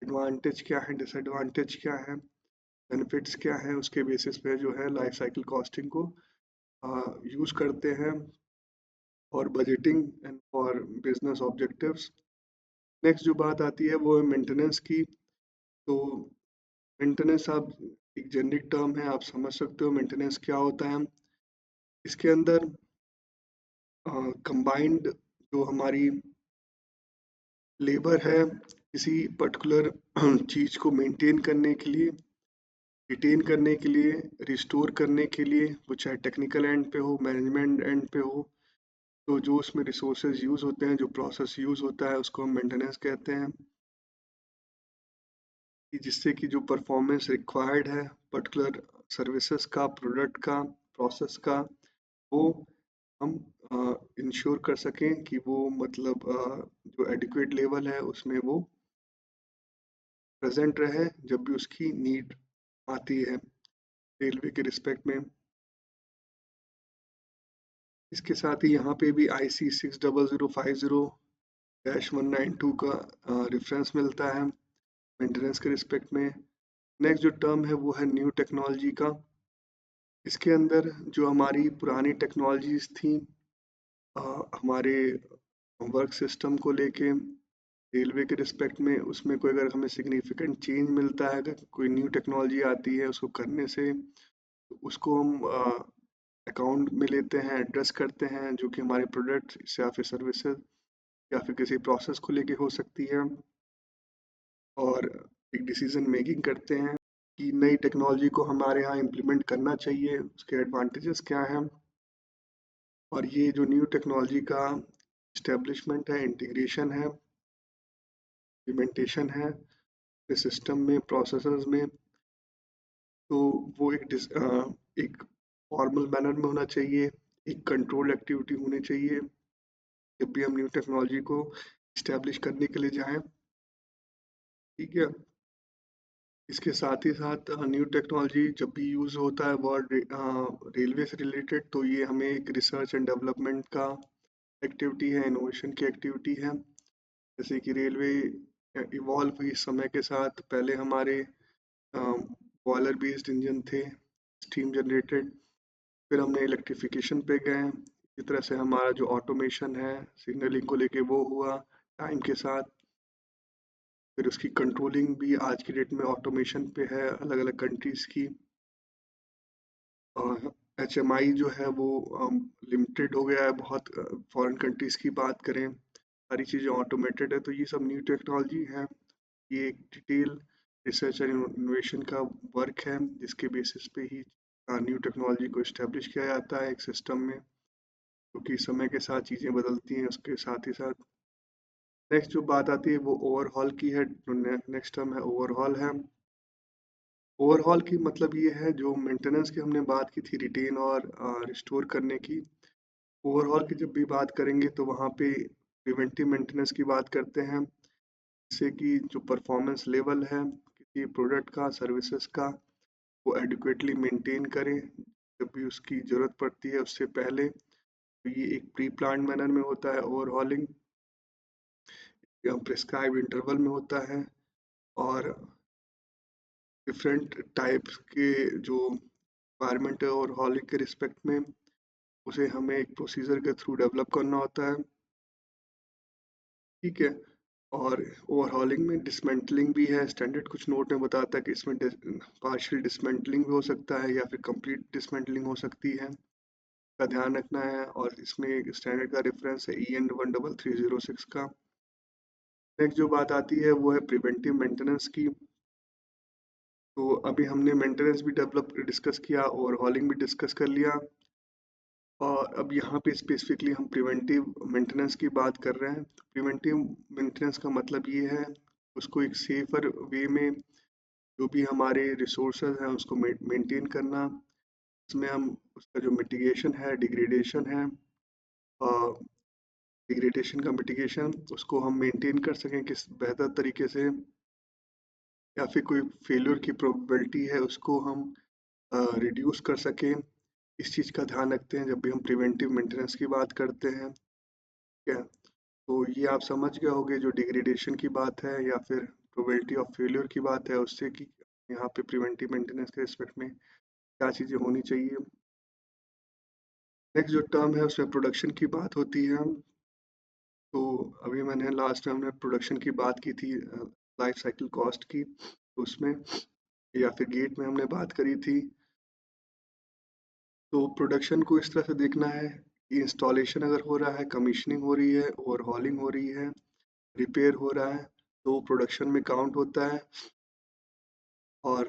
Speaker 1: एडवांटेज क्या है, डिसएडवांटेज क्या है, बेनिफिट्स क्या है, उसके बेसिस पे जो है लाइफ साइकिल कॉस्टिंग को यूज़ करते हैं for budgeting and for business objectives. Next जो बात आती है वो है मेंटेनेंस की। तो मेंटेनेंस आप एक जेनरिक टर्म है, आप समझ सकते हो मेंटेनेंस क्या होता है। इसके अंदर कंबाइंड जो हमारी लेबर है किसी पर्टिकुलर चीज़ को मेंटेन करने के लिए, रिटेन करने के लिए, रिस्टोर करने के लिए, वो चाहे टेक्निकल एंड पे हो, मैनेजमेंट एंड पे हो, तो जो उसमें रिसोर्सेज यूज़ होते हैं, जो प्रोसेस यूज़ होता है उसको हम मेंटेनेंस कहते हैं, कि जिससे कि जो परफॉर्मेंस रिक्वायर्ड है पर्टिकुलर सर्विसेज का, प्रोडक्ट का, प्रोसेस का, वो हम इंश्योर कर सकें कि वो मतलब जो एडिक्वेट लेवल है उसमें वो प्रेजेंट रहे जब भी उसकी नीड आती है रेलवे के रिस्पेक्ट में। इसके साथ ही यहाँ पे भी IC 60050-192 का रेफरेंस मिलता है मेंटेनेंस के रिस्पेक्ट में। नेक्स्ट जो टर्म है वो है न्यू टेक्नोलॉजी का। इसके अंदर जो हमारी पुरानी टेक्नोलॉजीज थी हमारे वर्क सिस्टम को लेके रेलवे के रिस्पेक्ट में, उसमें कोई अगर हमें सिग्निफिकेंट चेंज मिलता है, अगर कोई न्यू टेक्नोलॉजी आती है उसको करने से, तो उसको हम अकाउंट में लेते हैं, एड्रेस करते हैं, जो कि हमारे प्रोडक्ट्स या फिर सर्विसेज या फिर किसी प्रोसेस को लेके हो सकती है, और एक डिसीजन मेकिंग करते हैं कि नई टेक्नोलॉजी को हमारे यहाँ इम्प्लीमेंट करना चाहिए, उसके एडवांटेजेस क्या हैं। और ये जो न्यू टेक्नोलॉजी का इस्टेब्लिशमेंट है, इंटीग्रेशन है, इम्प्लीमेंटेशन है सिस्टम में, प्रोसेसेस में, तो वो एक फॉर्मल मैनर में होना चाहिए, एक कंट्रोल एक्टिविटी होनी चाहिए जब भी हम न्यू टेक्नोलॉजी को इस्टेब्लिश करने के लिए जाएं। ठीक है। इसके साथ ही साथ न्यू टेक्नोलॉजी जब भी यूज़ होता है वर्ल्ड रेलवे से रिलेटेड, तो ये हमें एक रिसर्च एंड डेवलपमेंट का एक्टिविटी है, इनोवेशन की एक्टिविटी है। जैसे कि रेलवे इवॉल्व हुई समय के साथ, पहले हमारे बॉयलर बेस्ड इंजन थे, स्टीम जनरेटेड, फिर हमने इलेक्ट्रिफिकेशन पे गए, इस तरह से हमारा जो ऑटोमेशन है सिग्नलिंग को लेके वो हुआ टाइम के साथ। फिर उसकी कंट्रोलिंग भी आज की डेट में ऑटोमेशन पे है अलग अलग कंट्रीज़ की। HMI जो है वो लिमिटेड हो गया है बहुत, फॉरेन कंट्रीज़ की बात करें, सारी चीज़ें ऑटोमेटेड है, तो ये सब न्यू टेक्नोलॉजी है। ये एक डिटेल रिसर्च एंड इनोवेशन का वर्क है जिसके बेसिस पे ही न्यू टेक्नोलॉजी को इस्टेब्लिश किया जाता है एक सिस्टम में, क्योंकि समय के साथ चीज़ें बदलती हैं, उसके साथ ही साथ। नेक्स्ट जो बात आती है वो ओवरहॉल की है, नेक्स्ट टर्म है ओवरहॉल है। ओवरहॉल की मतलब ये है, जो मेंटेनेंस की हमने बात की थी रिटेन और रिस्टोर करने की, ओवरहॉल की जब भी बात करेंगे तो वहाँ पे प्रिवेंटिव मेंटेनेंस की बात करते हैं, जिससे कि जो परफॉर्मेंस लेवल है किसी प्रोडक्ट का, सर्विसेज का, वो एडिक्वेटली मेंटेन करें जब भी उसकी ज़रूरत पड़ती है उससे पहले। तो ये एक प्री प्लान्ड मैनर में होता है ओवरहॉलिंग, या प्रिस्क्राइब इंटरवल में होता है, और डिफरेंट टाइप्स के जो रिक्वायरमेंट है ओवरहॉलिंग के रिस्पेक्ट में, उसे हमें एक प्रोसीजर के थ्रू डेवलप करना होता है। ठीक है। और ओवरहॉलिंग में डिसमेंटलिंग भी है, स्टैंडर्ड कुछ नोट में बताता है कि इसमें पार्शियल डिसमेंटलिंग भी हो सकता है या फिर कंप्लीट डिसमेंटलिंग हो सकती है, का ध्यान रखना है। और इसमें स्टैंडर्ड का रेफरेंस है EN 13306 का। नेक्स्ट जो बात आती है वो है प्रिवेंटिव मेंटेनेंस की। तो अभी हमने मेंटेनेंस भी डेवलप डिस्कस किया, ओवरहॉलिंग भी डिस्कस कर लिया, और अब यहाँ पे स्पेसिफिकली हम प्रिवेंटिव मेंटेनेंस की बात कर रहे हैं। प्रिवेंटिव मेंटेनेंस का मतलब ये है, उसको एक सेफर वे में जो भी हमारे रिसोर्सेज हैं उसको मेंटेन करना। इसमें हम उसका जो मिटिगेशन है, डिग्रेडेशन है, डिग्रेडेशन का मिटिगेशन, उसको हम मेंटेन कर सकें किस बेहतर तरीके से, या फिर कोई फेल्योर की प्रोबेबिलिटी है उसको हम रिड्यूस कर सकें। इस चीज़ का ध्यान रखते हैं जब भी हम प्रिवेंटिव मेंटेनेंस की बात करते हैं। ठीक है। तो ये आप समझ गए होंगे जो डिग्रेडेशन की बात है या फिर प्रोबेबिलिटी ऑफ फेल्योर की बात है उससे, कि यहाँ पे प्रिवेंटिव मेंटेनेंस के रिस्पेक्ट में क्या चीज़ें होनी चाहिए। नेक्स्ट जो टर्म है उसमें प्रोडक्शन की बात होती है। तो अभी मैंने लास्ट टाइम में प्रोडक्शन की बात की थी, लाइफ साइकिल कॉस्ट की, तो उसमें या फिर गेट में हमने बात करी थी। तो प्रोडक्शन को इस तरह से देखना है कि इंस्टॉलेशन अगर हो रहा है, कमीशनिंग हो रही है, ओवरहॉलिंग हो रही है, रिपेयर हो रहा है, तो प्रोडक्शन में काउंट होता है। और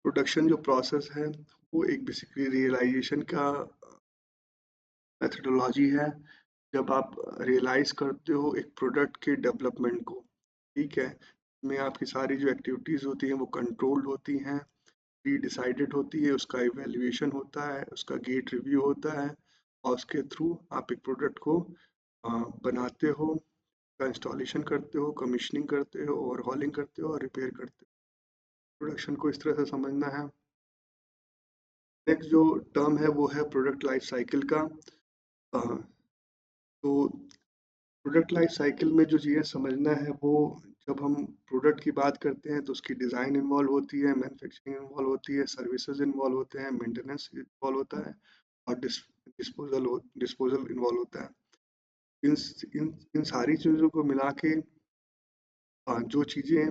Speaker 1: प्रोडक्शन जो प्रोसेस है वो एक बेसिकली रियलाइजेशन का मेथडोलॉजी है, जब आप रियलाइज करते हो एक प्रोडक्ट के डेवलपमेंट को। ठीक है। में आपकी सारी जो एक्टिविटीज़ होती हैं वो कंट्रोल्ड होती हैं, प्री डिसाइडेड होती है, उसका इवैल्यूएशन होता है, उसका गेट रिव्यू होता है, और उसके थ्रू आप एक प्रोडक्ट को बनाते हो, का इंस्टॉलेशन करते हो, कमीशनिंग करते हो, ओवरहॉलिंग करते हो और रिपेयर करते हो। प्रोडक्शन को इस तरह से समझना है। नेक्स्ट जो टर्म है वो है प्रोडक्ट लाइफ साइकिल का। अ, तो प्रोडक्ट लाइफ साइकिल में जो चीज़ें समझना है वो, जब हम प्रोडक्ट की बात करते हैं तो उसकी डिज़ाइन इन्वॉल्व होती है, मैन्युफैक्चरिंग इन्वॉल्व होती है, सर्विसेज इन्वॉल्व होते हैं, मेंटेनेंस इन्वॉल्व होता है, और डिस्पोजल इन्वॉल्व होता है। इन इन इन सारी चीज़ों को मिला के जो चीज़ें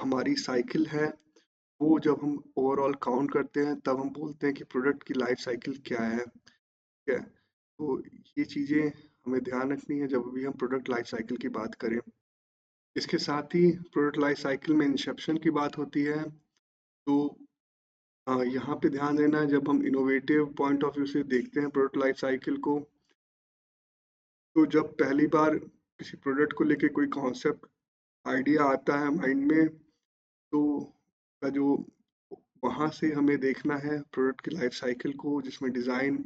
Speaker 1: हमारी साइकिल है, वो जब हम ओवरऑल काउंट करते हैं तब हम बोलते हैं कि प्रोडक्ट की लाइफ साइकिल क्या है। ठीक है। तो ये चीज़ें हमें ध्यान रखनी है जब भी हम प्रोडक्ट लाइफ साइकिल की बात करें। इसके साथ ही प्रोडक्ट लाइफ साइकिल में इंसेप्शन की बात होती है। तो यहाँ पे ध्यान देना है, जब हम इनोवेटिव पॉइंट ऑफ व्यू से देखते हैं प्रोडक्ट लाइफ साइकिल को, तो जब पहली बार किसी प्रोडक्ट को लेके कोई कॉन्सेप्ट आइडिया आता है माइंड में, तो का जो वहाँ से हमें देखना है प्रोडक्ट की लाइफ साइकिल को, जिसमें डिज़ाइन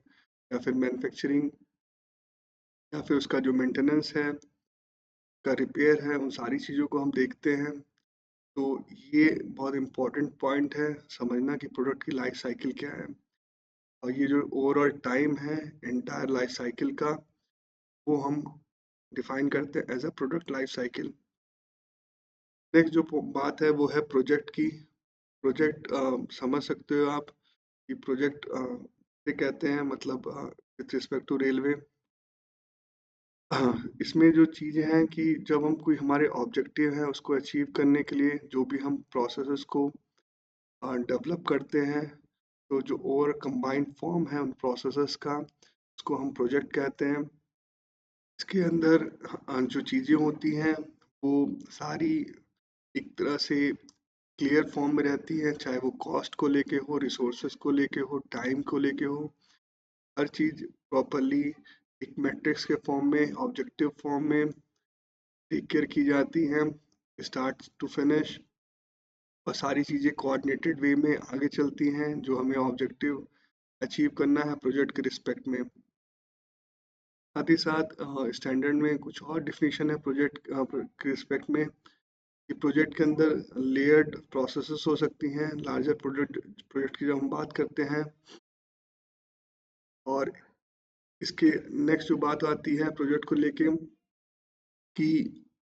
Speaker 1: या फिर मैन्युफैक्चरिंग या फिर उसका जो मेंटेनेंस है, का रिपेयर है, उन सारी चीज़ों को हम देखते हैं। तो ये बहुत इम्पोर्टेंट पॉइंट है समझना कि प्रोडक्ट की लाइफ साइकिल क्या है। और ये जो ओवरऑल टाइम है एंटायर लाइफ साइकिल का, वो हम डिफाइन करते हैं as a product life cycle. Next जो बात है वो है प्रोजेक्ट की। प्रोजेक्ट समझ सकते हो आप कि प्रोजेक्ट से कहते हैं, मतलब विथ रिस्पेक्ट टू रेलवे। हाँ, इसमें जो चीज़ें हैं कि जब हम कोई हमारे ऑब्जेक्टिव हैं उसको अचीव करने के लिए जो भी हम प्रोसेसेस को डेवलप करते हैं, तो जो ओवर कंबाइंड फॉर्म है उन प्रोसेसेस का, उसको हम प्रोजेक्ट कहते हैं। इसके अंदर जो चीज़ें होती हैं वो सारी एक तरह से क्लियर फॉर्म में रहती हैं, चाहे वो कॉस्ट को लेके हो, रिसोर्सेज को लेके हो, टाइम को लेके हो। हर चीज़ प्रॉपरली एक मैट्रिक्स के फॉर्म में, ऑब्जेक्टिव फॉर्म में टेक केयर की जाती हैं, स्टार्ट टू फिनिश। और सारी चीज़ें कोऑर्डिनेटेड वे में आगे चलती हैं जो हमें ऑब्जेक्टिव अचीव करना है प्रोजेक्ट के रिस्पेक्ट में। साथ ही साथ स्टैंडर्ड में कुछ और डिफिनीशन है प्रोजेक्ट के रिस्पेक्ट में कि प्रोजेक्ट के अंदर लेयर्ड प्रोसेसेस हो सकती हैं लार्जर प्रोजेक्ट प्रोजेक्ट की जब हम बात करते हैं। और इसके नेक्स्ट जो बात आती है प्रोजेक्ट को लेके कि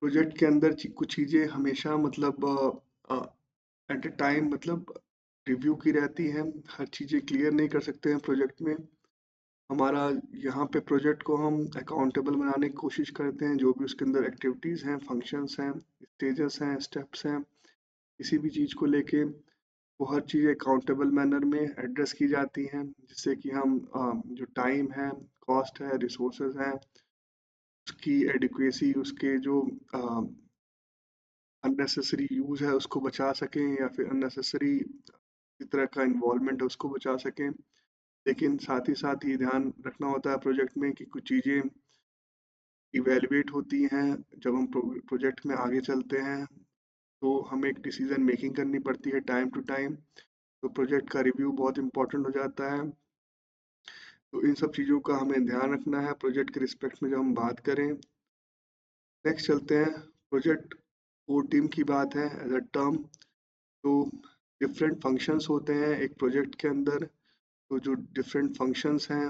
Speaker 1: प्रोजेक्ट के अंदर कुछ चीज़ें हमेशा मतलब एट अ टाइम मतलब रिव्यू की रहती हैं, हर चीज़ें क्लियर नहीं कर सकते हैं प्रोजेक्ट में। हमारा यहाँ पे प्रोजेक्ट को हम अकाउंटेबल बनाने की कोशिश करते हैं, जो भी उसके अंदर एक्टिविटीज़ हैं, फंक्शंस हैं, स्टेजेस हैं, स्टेप्स हैं, किसी भी चीज़ को लेके वो हर चीज़ अकाउंटेबल मैनर में एड्रेस की जाती हैं, जिससे कि हम जो टाइम है, कॉस्ट है, रिसोर्सेज हैं, उसकी एडिक्वेसी, उसके जो अननेसेसरी यूज़ है उसको बचा सकें या फिर अननेसेसरी इस तरह का इन्वॉल्वमेंट है उसको बचा सकें। लेकिन साथ ही साथ ये ध्यान रखना होता है प्रोजेक्ट में कि कुछ चीज़ें इवैल्यूएट होती हैं जब हम प्रोजेक्ट में आगे चलते हैं, तो हमें एक डिसीजन मेकिंग करनी पड़ती है टाइम टू टाइम। तो प्रोजेक्ट का रिव्यू बहुत इंपॉर्टेंट हो जाता है। तो इन सब चीज़ों का हमें ध्यान रखना है प्रोजेक्ट के रिस्पेक्ट में जब हम बात करें। नेक्स्ट चलते हैं प्रोजेक्ट कोर टीम की बात है एज अ टर्म। तो डिफरेंट फंक्शंस होते हैं एक प्रोजेक्ट के अंदर। तो जो डिफरेंट फंक्शंस हैं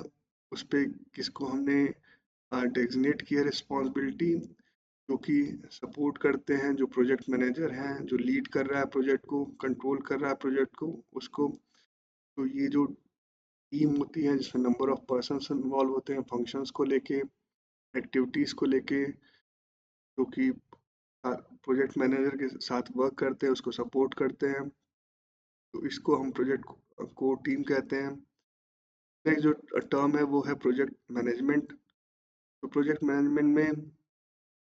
Speaker 1: उस पे किसको हमने डेजिग्नेट किया रिस्पॉन्सिबिलिटी, जो कि सपोर्ट करते हैं, जो प्रोजेक्ट मैनेजर हैं, जो लीड कर रहा है प्रोजेक्ट को, कंट्रोल कर रहा है प्रोजेक्ट को, उसको। तो ये जो टीम होती है जिसमें नंबर ऑफ पर्सन्स इन्वॉल्व होते हैं फंक्शंस को लेके, एक्टिविटीज़ को लेके, जो कि प्रोजेक्ट मैनेजर के साथ वर्क करते हैं, उसको सपोर्ट करते हैं। तो इसको हम प्रोजेक्ट को टीम कहते हैं। नेक्स्ट जो टर्म है वो है प्रोजेक्ट मैनेजमेंट। तो प्रोजेक्ट मैनेजमेंट में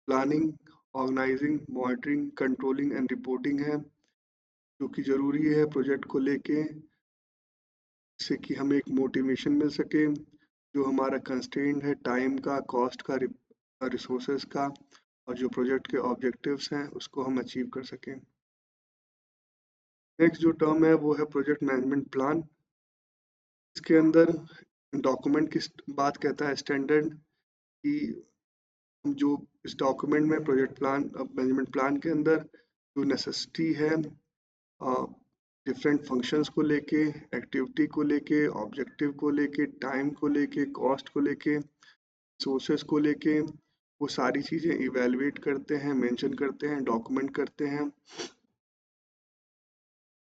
Speaker 1: planning, organising, monitoring, controlling and reporting है, जो कि ज़रूरी है प्रोजेक्ट को लेके, जिससे कि हमें एक मोटिवेशन मिल सके। जो हमारा कंस्ट्रेंट है टाइम का, कॉस्ट का, रिसोर्सेज का, और जो प्रोजेक्ट के ऑब्जेक्टिव्स हैं उसको हम अचीव कर सकें। नेक्स्ट जो टर्म है वो है प्रोजेक्ट मैनेजमेंट प्लान। इसके अंदर डॉक्यूमेंट की बात कहता है स्टैंडर्ड कि हम जो इस डॉक्यूमेंट में प्रोजेक्ट प्लान मैनेजमेंट प्लान के अंदर जो नेसेसिटी है डिफरेंट फंक्शंस को लेके, एक्टिविटी को लेके, ऑब्जेक्टिव को लेके, टाइम को लेके, कॉस्ट को लेके, सोर्सेस को लेके, वो सारी चीज़ें इवेलुएट करते हैं, मेंशन करते हैं, डॉक्यूमेंट करते हैं,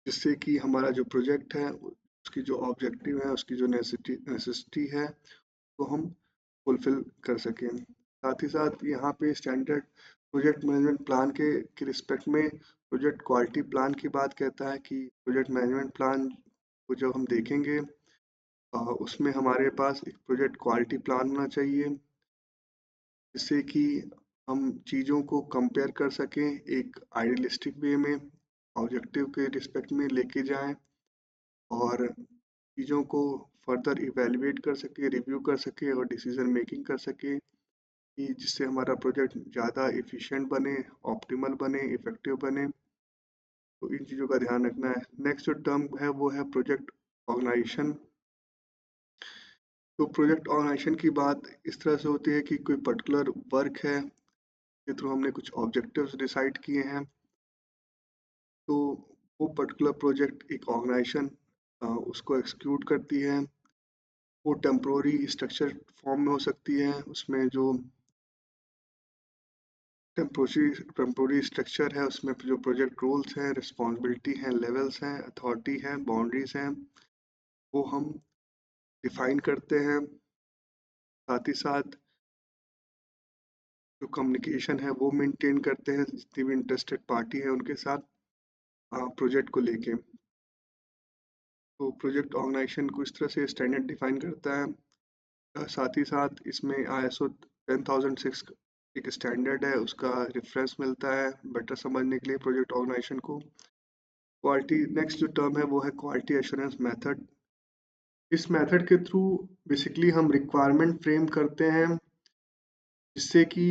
Speaker 1: जिससे कि हमारा जो प्रोजेक्ट है उसकी जो ऑब्जेक्टिव है, उसकी जो नेसेसिटी है वो हम फुलफिल कर सकें। साथ ही साथ यहाँ पे स्टैंडर्ड प्रोजेक्ट मैनेजमेंट प्लान के रिस्पेक्ट में प्रोजेक्ट क्वालिटी प्लान की बात कहता है कि प्रोजेक्ट मैनेजमेंट प्लान को जब हम देखेंगे उसमें हमारे पास एक प्रोजेक्ट क्वालिटी प्लान होना चाहिए, जिससे कि हम चीज़ों को कंपेयर कर सकें एक आइडियलिस्टिक वे में, ऑब्जेक्टिव के रिस्पेक्ट में लेके जाएं और चीज़ों को फर्दर इवेलुएट कर सके, रिव्यू कर सके और डिसीजन मेकिंग कर सके, कि जिससे हमारा प्रोजेक्ट ज़्यादा एफिशिएंट बने, ऑप्टिमल बने, इफेक्टिव बने। तो इन चीज़ों का ध्यान रखना है। नेक्स्ट जो टर्म है वो है प्रोजेक्ट ऑर्गेनाइजेशन। तो प्रोजेक्ट ऑर्गेनाइजेशन की बात इस तरह से होती है कि कोई पर्टिकुलर वर्क है के थ्रू हमने कुछ ऑब्जेक्टिव्स डिसाइड किए हैं, तो वो पर्टिकुलर प्रोजेक्ट एक ऑर्गेनाइजेशन उसको एक्सिक्यूट करती है। वो टेम्पोररी स्ट्रक्चर फॉर्म में हो सकती है, उसमें जो टेम्पोररी स्ट्रक्चर है उसमें जो प्रोजेक्ट रोल्स हैं, रिस्पॉन्सिबिलिटी हैं, लेवल्स हैं, अथॉरिटी हैं, बाउंड्रीज हैं, वो हम डिफाइन करते हैं। साथ ही साथ जो कम्युनिकेशन है वो मेंटेन करते हैं जितनी भी इंटरेस्टेड पार्टी है उनके साथ प्रोजेक्ट को लेके। तो प्रोजेक्ट ऑर्गेनाइजेशन को इस तरह से स्टैंडर्ड डिफाइन करता है। साथ ही साथ इसमें ISO 10006 एक स्टैंडर्ड है, उसका रेफरेंस मिलता है बेटर समझने के लिए प्रोजेक्ट ऑर्गेनाइजेशन को। क्वालिटी नेक्स्ट जो टर्म है वो है क्वालिटी एश्योरेंस मेथड। इस मेथड के थ्रू बेसिकली हम रिक्वायरमेंट फ्रेम करते हैं, जिससे कि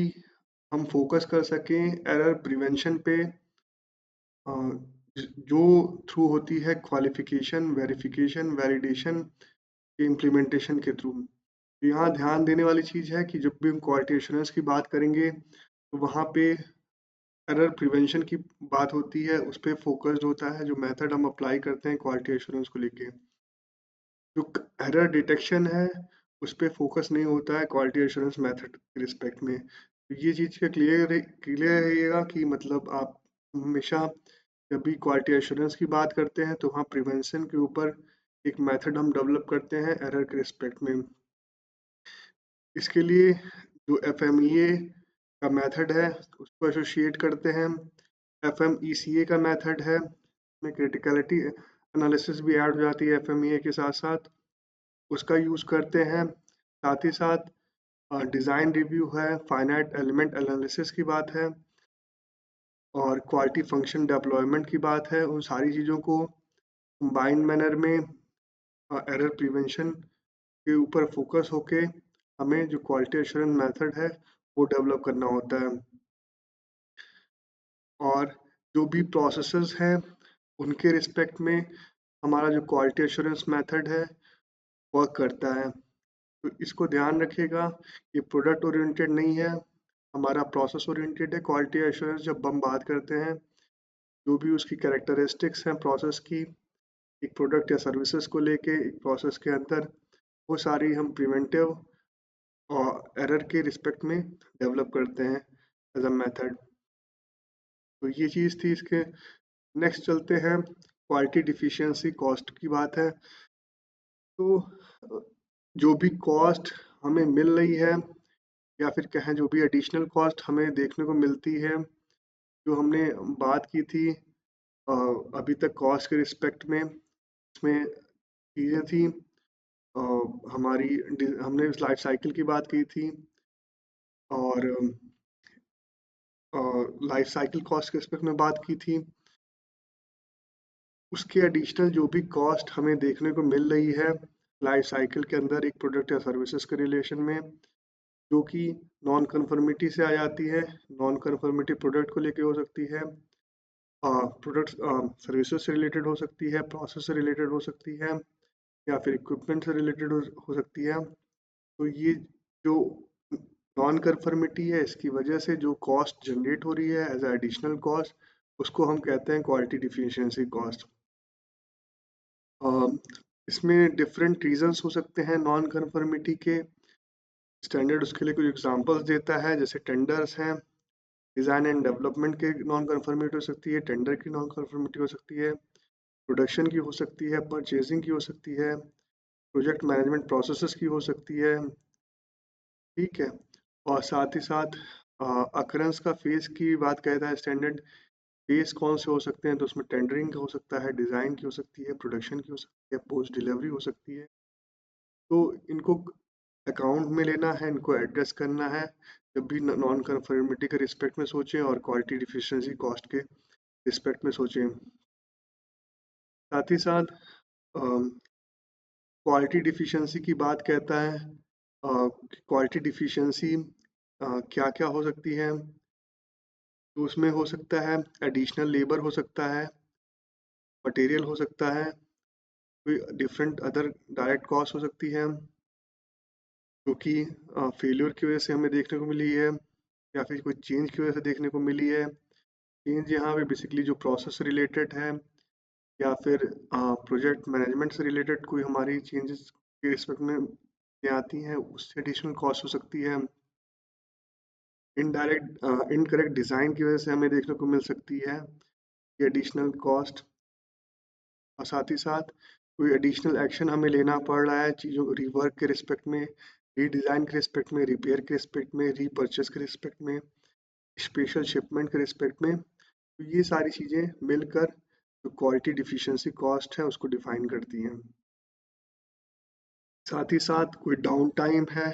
Speaker 1: हम फोकस कर सकें एरर प्रिवेंशन पे, जो थ्रू होती है क्वालिफिकेशन, वेरिफिकेशन, वैलिडेशन के इम्प्लीमेंटेशन के थ्रू। यहाँ ध्यान देने वाली चीज़ है कि जब भी हम क्वालिटी एश्योरेंस की बात करेंगे तो वहाँ पे एरर प्रिवेंशन की बात होती है, उस पे फोकस्ड होता है जो मेथड हम अप्लाई करते हैं क्वालिटी एश्योरेंस को लेके। जो एरर डिटेक्शन है उस पे फोकस नहीं होता है क्वालिटी एश्योरेंस मेथड के रिस्पेक्ट में। तो ये चीज़ का क्लियर रहिएगा कि मतलब आप हमेशा जब भी क्वालिटी एश्योरेंस की बात करते हैं तो वहाँ प्रिवेंशन के ऊपर एक मेथड हम डेवलप करते हैं एरर के रिस्पेक्ट में। इसके लिए जो FMEA का मेथड है उसको एसोसिएट करते हैं। FMECA का मेथड है, में क्रिटिकलिटी एनालिसिस भी ऐड हो जाती है FMEA के साथ साथ, उसका यूज़ करते हैं। साथ ही साथ डिज़ाइन रिव्यू है, फाइनाइट एलिमेंट एनालिसिस की बात है और क्वालिटी फंक्शन डेप्लॉयमेंट की बात है। उन सारी चीज़ों को कंबाइंड मैनर में एरर प्रिवेंशन के ऊपर फोकस होके हमें जो क्वालिटी एश्योरेंस मेथड है वो डेवलप करना होता है। और जो भी प्रोसेसेस हैं उनके रिस्पेक्ट में हमारा जो क्वालिटी एश्योरेंस मेथड है वर्क करता है। तो इसको ध्यान रखिएगा, ये प्रोडक्ट ओरिएंटेड नहीं है, हमारा प्रोसेस ओरिएंटेड है। क्वालिटी एश्योरेंस जब हम बात करते हैं जो भी उसकी कैरेक्टरिस्टिक्स हैं प्रोसेस की, एक प्रोडक्ट या सर्विसेज को लेके एक प्रोसेस के अंदर, वो सारी हम प्रिवेंटिव और एरर के रिस्पेक्ट में डेवलप करते हैं एज अ मेथड। तो ये चीज़ थी इसके। नेक्स्ट चलते हैं, क्वालिटी डिफिशियंसी कॉस्ट की बात है। तो जो भी कॉस्ट हमें मिल रही है या फिर कहें जो भी एडिशनल कॉस्ट हमें देखने को मिलती है, जो हमने बात की थी अभी तक कॉस्ट के रिस्पेक्ट में, इसमें चीज़ें थी हमारी हमने लाइफ साइकिल की बात की थी और लाइफ साइकिल कॉस्ट के रिस्पेक्ट में बात की थी। उसके एडिशनल जो भी कॉस्ट हमें देखने को मिल रही है लाइफ साइकिल के अंदर एक प्रोडक्ट या सर्विसेज के रिलेशन में, जो कि नॉन कन्फर्मिटी से आ जाती है। नॉन कन्फर्मिटी प्रोडक्ट को लेके हो सकती है, प्रोडक्ट सर्विसेज से रिलेटेड हो सकती है, प्रोसेस से रिलेटेड हो सकती है या फिर इक्विपमेंट से रिलेटेड हो सकती है। तो ये जो नॉन कन्फर्मिटी है इसकी वजह से जो कॉस्ट जनरेट हो रही है एज एडिशनल कॉस्ट, उसको हम कहते हैं क्वालिटी डिफिशियंसी कॉस्ट। इसमें डिफरेंट रीजंस हो सकते हैं नॉन कन्फर्मिटी के। स्टैंडर्ड उसके लिए कुछ एग्जांपल्स देता है, जैसे टेंडर्स हैं, डिज़ाइन एंड डेवलपमेंट के नॉन कन्फर्मिटी हो सकती है, टेंडर की नॉन कन्फर्मिटी हो सकती है, प्रोडक्शन की हो सकती है, परचेजिंग की हो सकती है, प्रोजेक्ट मैनेजमेंट प्रोसेसेस की हो सकती है। ठीक है। और साथ ही साथ अकरेंस का फेज की बात कहता है स्टैंडर्ड, फेज कौन से हो सकते हैं, तो उसमें टेंडरिंग का हो सकता है, डिज़ाइन की हो सकती है, प्रोडक्शन की हो सकती है, पोस्ट डिलीवरी हो सकती है। तो इनको अकाउंट में लेना है, इनको एड्रेस करना है जब भी नॉन कन्फर्मिटी के रिस्पेक्ट में सोचें और क्वालिटी डिफिशिएंसी कॉस्ट के रिस्पेक्ट में सोचें। साथ ही साथ क्वालिटी डिफिशिएंसी की बात कहता है, क्वालिटी डिफिशिएंसी क्या क्या हो सकती है, तो उसमें हो सकता है एडिशनल लेबर हो सकता है, मटेरियल हो सकता है, कोई डिफरेंट अदर डायरेक्ट कॉस्ट हो सकती है जो कि फेल्योर की वजह से हमें देखने को मिली है या फिर कोई चेंज की वजह से देखने को मिली है। चेंज यहाँ पे बेसिकली जो प्रोसेस से रिलेटेड है या फिर प्रोजेक्ट मैनेजमेंट से रिलेटेड कोई हमारी चेंजेस के रिस्पेक्ट में ये आती हैं, उससे एडिशनल कॉस्ट हो सकती है। इनकरेक्ट डिज़ाइन की वजह से हमें देखने को मिल सकती है ये एडिशनल कॉस्ट। और साथ ही साथ कोई एडिशनल एक्शन हमें लेना पड़ रहा है चीज़ों रिवर्क के रिस्पेक्ट में, रीडिज़ाइन के रिस्पेक्ट में, रिपेयर के रिस्पेक्ट में, रीपर्चेस के रिस्पेक्ट में, स्पेशल शिपमेंट के रिस्पेक्ट में। तो ये सारी चीज़ें मिलकर जो क्वालिटी डिफिशिएंसी कॉस्ट है उसको डिफाइन करती हैं। साथ ही साथ कोई डाउन टाइम है,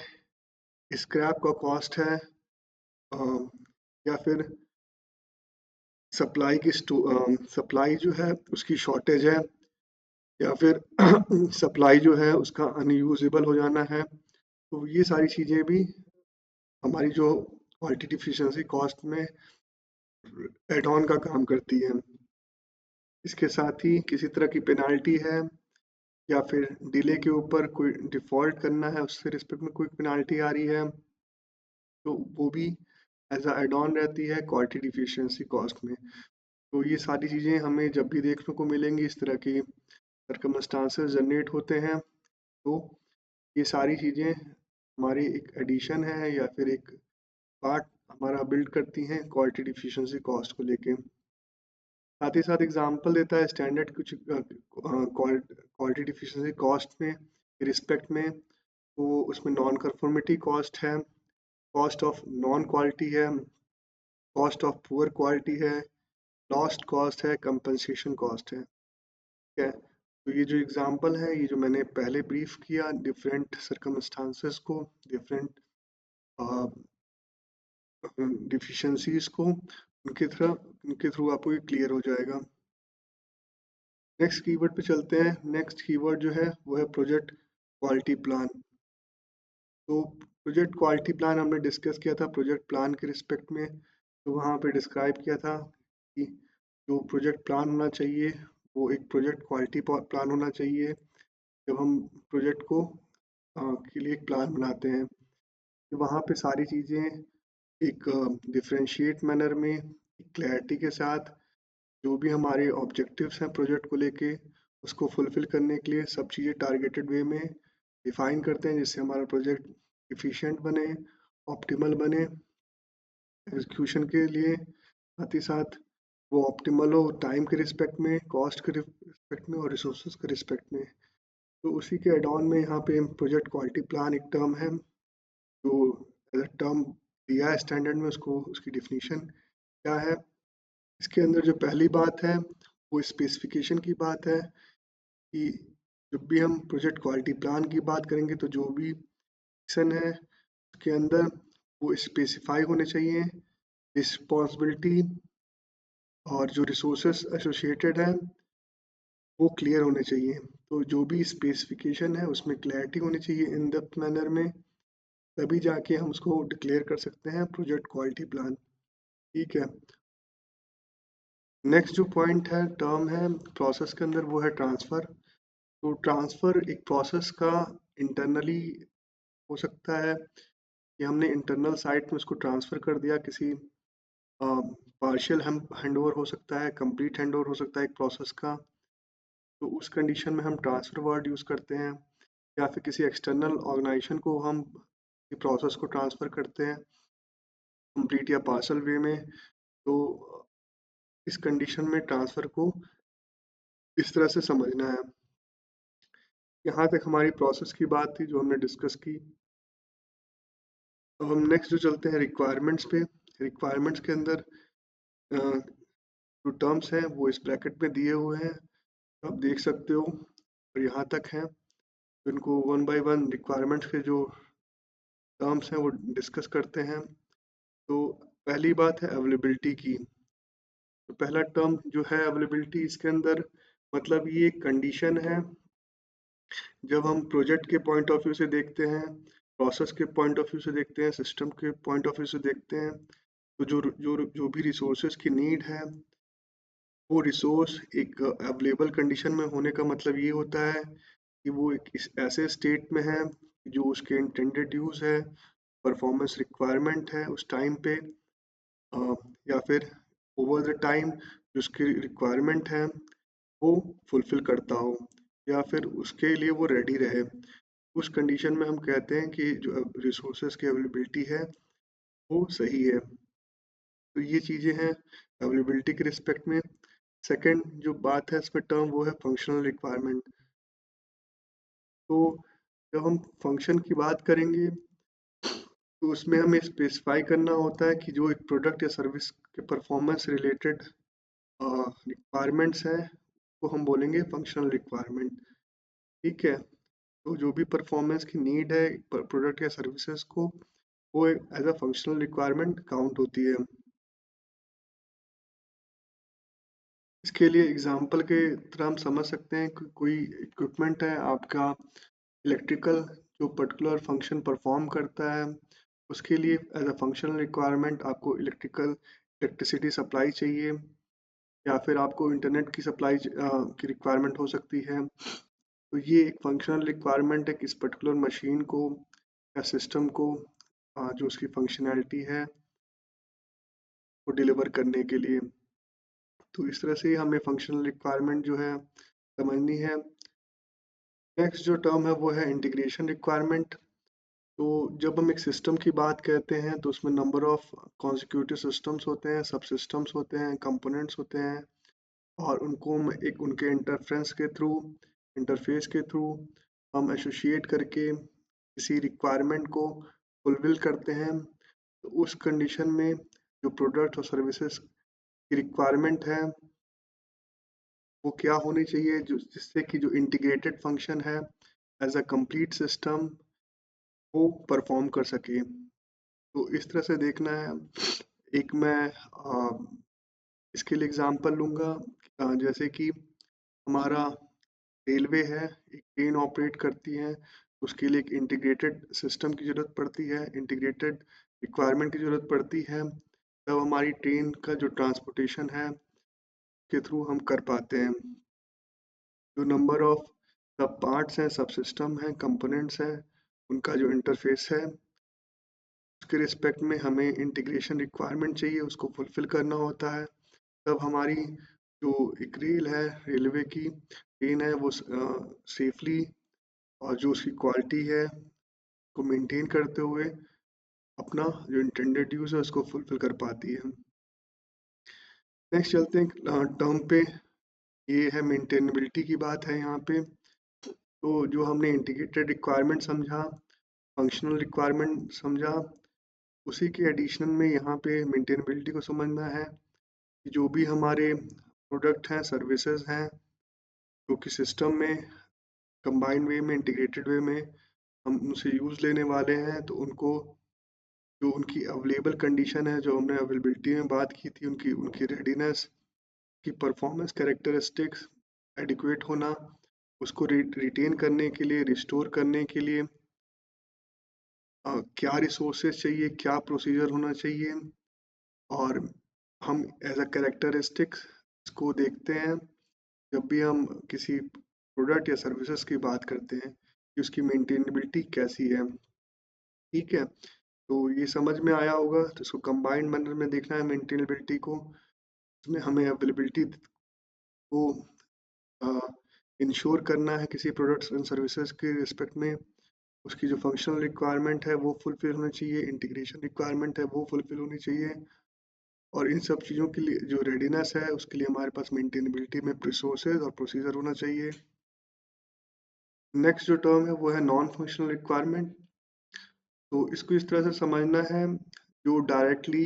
Speaker 1: स्क्रैप का कॉस्ट है, अ, या फिर सप्लाई की सप्लाई जो है उसकी शॉर्टेज है या फिर सप्लाई जो है उसका अनयूजेबल हो जाना है। तो ये सारी चीज़ें भी हमारी जो क्वालिटी डिफिशिएंसी कॉस्ट में एड ऑन का काम करती है। इसके साथ ही किसी तरह की पेनाल्टी है या फिर डिले के ऊपर कोई डिफ़ॉल्ट करना है, उससे रिस्पेक्ट में कोई पेनाल्टी आ रही है, तो वो भी एज़ अ ऐड ऑन रहती है क्वालिटी डिफिशिएंसी कॉस्ट में। तो ये सारी चीज़ें हमें जब भी देखने को मिलेंगी, इस तरह की सर्कमस्टांसेस जनरेट होते हैं, तो ये सारी चीज़ें हमारी एक एडिशन है या फिर एक पार्ट हमारा बिल्ड करती हैं क्वालिटी डिफिशिएंसी कॉस्ट को लेके। साथ ही साथ एग्जांपल देता है स्टैंडर्ड कुछ क्वालिटी डिफिशिएंसी कॉस्ट में रिस्पेक्ट में, तो उसमें नॉन कंफर्मिटी कॉस्ट है, कॉस्ट ऑफ नॉन क्वालिटी है, कॉस्ट ऑफ पुअर क्वालिटी है, लॉस्ट कॉस्ट है, कंपनसेशन कॉस्ट है। ठीक है, तो ये जो एग्जांपल है, ये जो मैंने पहले ब्रीफ किया डिफरेंट सर्कमस्टांसेस को, डिफरेंट डिफिशिएंसीज को, उनके थ्रू आपको ये क्लियर हो जाएगा। नेक्स्ट कीवर्ड पे चलते हैं। नेक्स्ट कीवर्ड जो है वो है प्रोजेक्ट क्वालिटी प्लान। तो प्रोजेक्ट क्वालिटी प्लान हमने डिस्कस किया था प्रोजेक्ट प्लान के रिस्पेक्ट में, तो वहाँ पे डिस्क्राइब किया था कि जो प्रोजेक्ट प्लान होना चाहिए वो एक प्रोजेक्ट क्वालिटी प्लान होना चाहिए। जब हम प्रोजेक्ट को के लिए एक प्लान बनाते हैं, तो वहाँ पे सारी चीज़ें एक डिफरेंशिएट मैनर में, क्लैरिटी के साथ, जो भी हमारे ऑब्जेक्टिव्स हैं प्रोजेक्ट को लेके, उसको फुलफिल करने के लिए सब चीज़ें टारगेटेड वे में डिफाइन करते हैं, जिससे हमारा प्रोजेक्ट एफिशिएंट बने, ऑप्टिमल बने एग्जीक्यूशन के लिए। साथ ही साथ वो ऑप्टिमल हो टाइम के रिस्पेक्ट में, कॉस्ट के रिस्पेक्ट में और रिसोर्सेज के रिस्पेक्ट में। तो उसी के एड ऑन में यहाँ पे प्रोजेक्ट क्वालिटी प्लान एक टर्म है जो एज अ टर्म दिया है स्टैंडर्ड में, उसको उसकी डिफिनीशन क्या है। इसके अंदर जो पहली बात है वो स्पेसिफिकेशन की बात है कि जब भी हम प्रोजेक्ट क्वालिटी प्लान की बात करेंगे तो जो भी सेक्शन है उसके अंदर वो स्पेसिफाई होने चाहिए, रिस्पॉन्सिबिलिटी और जो रिसोर्सेस एसोसिएटेड है वो क्लियर होने चाहिए। तो जो भी स्पेसिफिकेशन है उसमें क्लैरिटी होनी चाहिए इन डेप्थ मैनर में, तभी जाके हम उसको डिक्लेयर कर सकते हैं प्रोजेक्ट क्वालिटी प्लान। ठीक है, नेक्स्ट जो पॉइंट है टर्म है प्रोसेस के अंदर वो है ट्रांसफ़र। तो ट्रांसफ़र एक प्रोसेस का इंटरनली हो सकता है कि हमने इंटरनल साइट में उसको ट्रांसफ़र कर दिया, किसी पार्शियल हम हैंडओवर हो सकता है, कंप्लीट हैंडओवर हो सकता है एक प्रोसेस का, तो उस कंडीशन में हम ट्रांसफ़र वर्ड यूज़ करते हैं। या फिर किसी एक्सटर्नल ऑर्गेनाइजेशन को हम प्रोसेस को ट्रांसफ़र करते हैं कंप्लीट या पार्शल वे में। तो इस कंडीशन में ट्रांसफ़र को इस तरह से समझना है। यहाँ तक हमारी प्रोसेस की बात थी जो हमने डिस्कस की। अब हम नेक्स्ट जो चलते हैं रिक्वायरमेंट्स पे। रिक्वायरमेंट्स के अंदर जो टर्म्स हैं वो इस ब्रैकेट में दिए हुए हैं, आप देख सकते हो, और यहाँ तक हैं। तो इनको वन बाय वन रिक्वायरमेंट्स के जो टर्म्स हैं वो डिस्कस करते हैं। तो पहली बात है अवेलेबिलिटी की। तो पहला टर्म जो है अवेलेबिलिटी, इसके अंदर मतलब ये एक कंडीशन है जब हम प्रोजेक्ट के पॉइंट ऑफ व्यू से देखते हैं, प्रोसेस के पॉइंट ऑफ व्यू से देखते हैं, सिस्टम के पॉइंट ऑफ व्यू से देखते हैं, तो जो भी रिसोर्सेज की नीड है वो रिसोर्स एक अवेलेबल कंडीशन में होने का मतलब ये होता है कि वो एक इस ऐसे स्टेट में है जो उसके इंटेंडेड यूज़ है, परफॉर्मेंस रिक्वायरमेंट है उस टाइम पे, अ, या फिर ओवर द टाइम जो उसकी रिक्वायरमेंट है वो फुलफिल करता हो, या फिर उसके लिए वो रेडी रहे। उस कंडीशन में हम कहते हैं कि जो रिसोर्सेज की अवेलेबिलिटी है वो सही है। तो ये चीज़ें हैं अवेलेबिलिटी के रिस्पेक्ट में। सेकंड जो बात है इसमें टर्म वो है फंक्शनल रिक्वायरमेंट। तो जब हम फंक्शन की बात करेंगे तो उसमें हमें स्पेसिफाई करना होता है कि जो एक प्रोडक्ट या सर्विस के परफॉर्मेंस रिलेटेड रिक्वायरमेंट्स हैं वो हम बोलेंगे फंक्शनल रिक्वायरमेंट। ठीक है, तो जो भी परफॉर्मेंस की नीड है प्रोडक्ट या सर्विसेज को, वो as a functional requirement count होती है। इसके लिए एग्जांपल के तरह हम समझ सकते हैं कि कोई इक्विपमेंट है आपका इलेक्ट्रिकल जो पर्टिकुलर फंक्शन परफॉर्म करता है, उसके लिए एज अ फंक्शनल रिक्वायरमेंट आपको इलेक्ट्रिसिटी सप्लाई चाहिए। या फिर आपको इंटरनेट की सप्लाई की रिक्वायरमेंट हो सकती है। तो ये एक फंक्शनल रिक्वायरमेंट है कि इस पर्टिकुलर मशीन को या सिस्टम को जो उसकी फंक्शनैलिटी है वो डिलीवर करने के लिए। तो इस तरह से हमें फंक्शनल रिक्वायरमेंट जो है समझनी है। नेक्स्ट जो टर्म है वो है इंटीग्रेशन रिक्वायरमेंट। तो जब हम एक सिस्टम की बात करते हैं तो उसमें नंबर ऑफ कॉन्जिक्यूटिव सिस्टम्स होते हैं, सब सिस्टम्स होते हैं, कंपोनेंट्स होते हैं, और उनको हम एक उनके इंटरफेस के थ्रू हम एसोसिएट करके किसी रिक्वायरमेंट को फुलफिल करते हैं। तो उस कंडीशन में जो प्रोडक्ट और सर्विसेज की रिक्वायरमेंट है वो क्या होनी चाहिए, जो जिससे कि जो इंटीग्रेटेड फंक्शन है एज अ कंप्लीट सिस्टम वो परफॉर्म कर सके। तो इस तरह से देखना है। एक मैं इसके लिए एग्जांपल लूँगा। जैसे कि हमारा रेलवे है, एक ट्रेन ऑपरेट करती है, उसके लिए एक इंटीग्रेटेड सिस्टम की ज़रूरत पड़ती है, इंटीग्रेटेड रिक्वायरमेंट की ज़रूरत पड़ती है, तब हमारी ट्रेन का जो ट्रांसपोर्टेशन है के थ्रू हम कर पाते हैं। जो नंबर ऑफ सब पार्ट्स हैं, सब सिस्टम हैं, कंपोनेंट्स हैं, उनका जो इंटरफेस है उसके रिस्पेक्ट में हमें इंटीग्रेशन रिक्वायरमेंट चाहिए, उसको फुलफिल करना होता है। तब हमारी जो एक रेल है, रेलवे की ट्रेन है, वो सेफली और जो उसकी क्वालिटी है को मेंटेन करते हुए अपना जो इंटेंडेड यूज़ है उसको फुलफिल कर पाती है। नेक्स्ट चलते हैं टर्म पे। ये है मेंटेनेबिलिटी की बात है यहाँ पे। तो जो हमने इंटीग्रेटेड रिक्वायरमेंट समझा, फंक्शनल रिक्वायरमेंट समझा, उसी के एडिशन में यहाँ पे मेंटेनेबिलिटी को समझना है कि जो भी हमारे प्रोडक्ट हैं, सर्विसेज हैं, जो कि सिस्टम में कंबाइंड वे में, इंटीग्रेटेड वे में हम उनसे यूज़ लेने वाले हैं, तो उनको जो उनकी अवेलेबल कंडीशन है, जो हमने अवेलेबिलिटी में बात की थी, उनकी उनकी रेडीनेस की परफॉर्मेंस कैरेक्टरिस्टिक्स एडिक्वेट होना, उसको रिटेन करने के लिए, रिस्टोर करने के लिए क्या रिसोर्सेज चाहिए, क्या प्रोसीजर होना चाहिए, और हम एज अ कैरेक्टरिस्टिक्स इसको देखते हैं जब भी हम किसी प्रोडक्ट या सर्विसेज की बात करते हैं कि उसकी मेंटेनेबिलिटी कैसी है। ठीक है, तो ये समझ में आया होगा। तो इसको कंबाइंड मैनर में देखना है मेंटेनेबिलिटी को। इसमें हमें अवेलेबिलिटी को इंश्योर करना है किसी प्रोडक्ट्स एंड सर्विसेज के रिस्पेक्ट में। उसकी जो फंक्शनल रिक्वायरमेंट है वो फुलफिल होनी चाहिए, इंटीग्रेशन रिक्वायरमेंट है वो फुलफिल होनी चाहिए, और इन सब चीज़ों के लिए जो रेडीनेस है उसके लिए हमारे पास मेंटेनेबिलिटी में रिसोर्सेज और प्रोसीजर होना चाहिए। नेक्स्ट जो टर्म है वो है नॉन फंक्शनल रिक्वायरमेंट। तो इसको इस तरह से समझना है, जो डायरेक्टली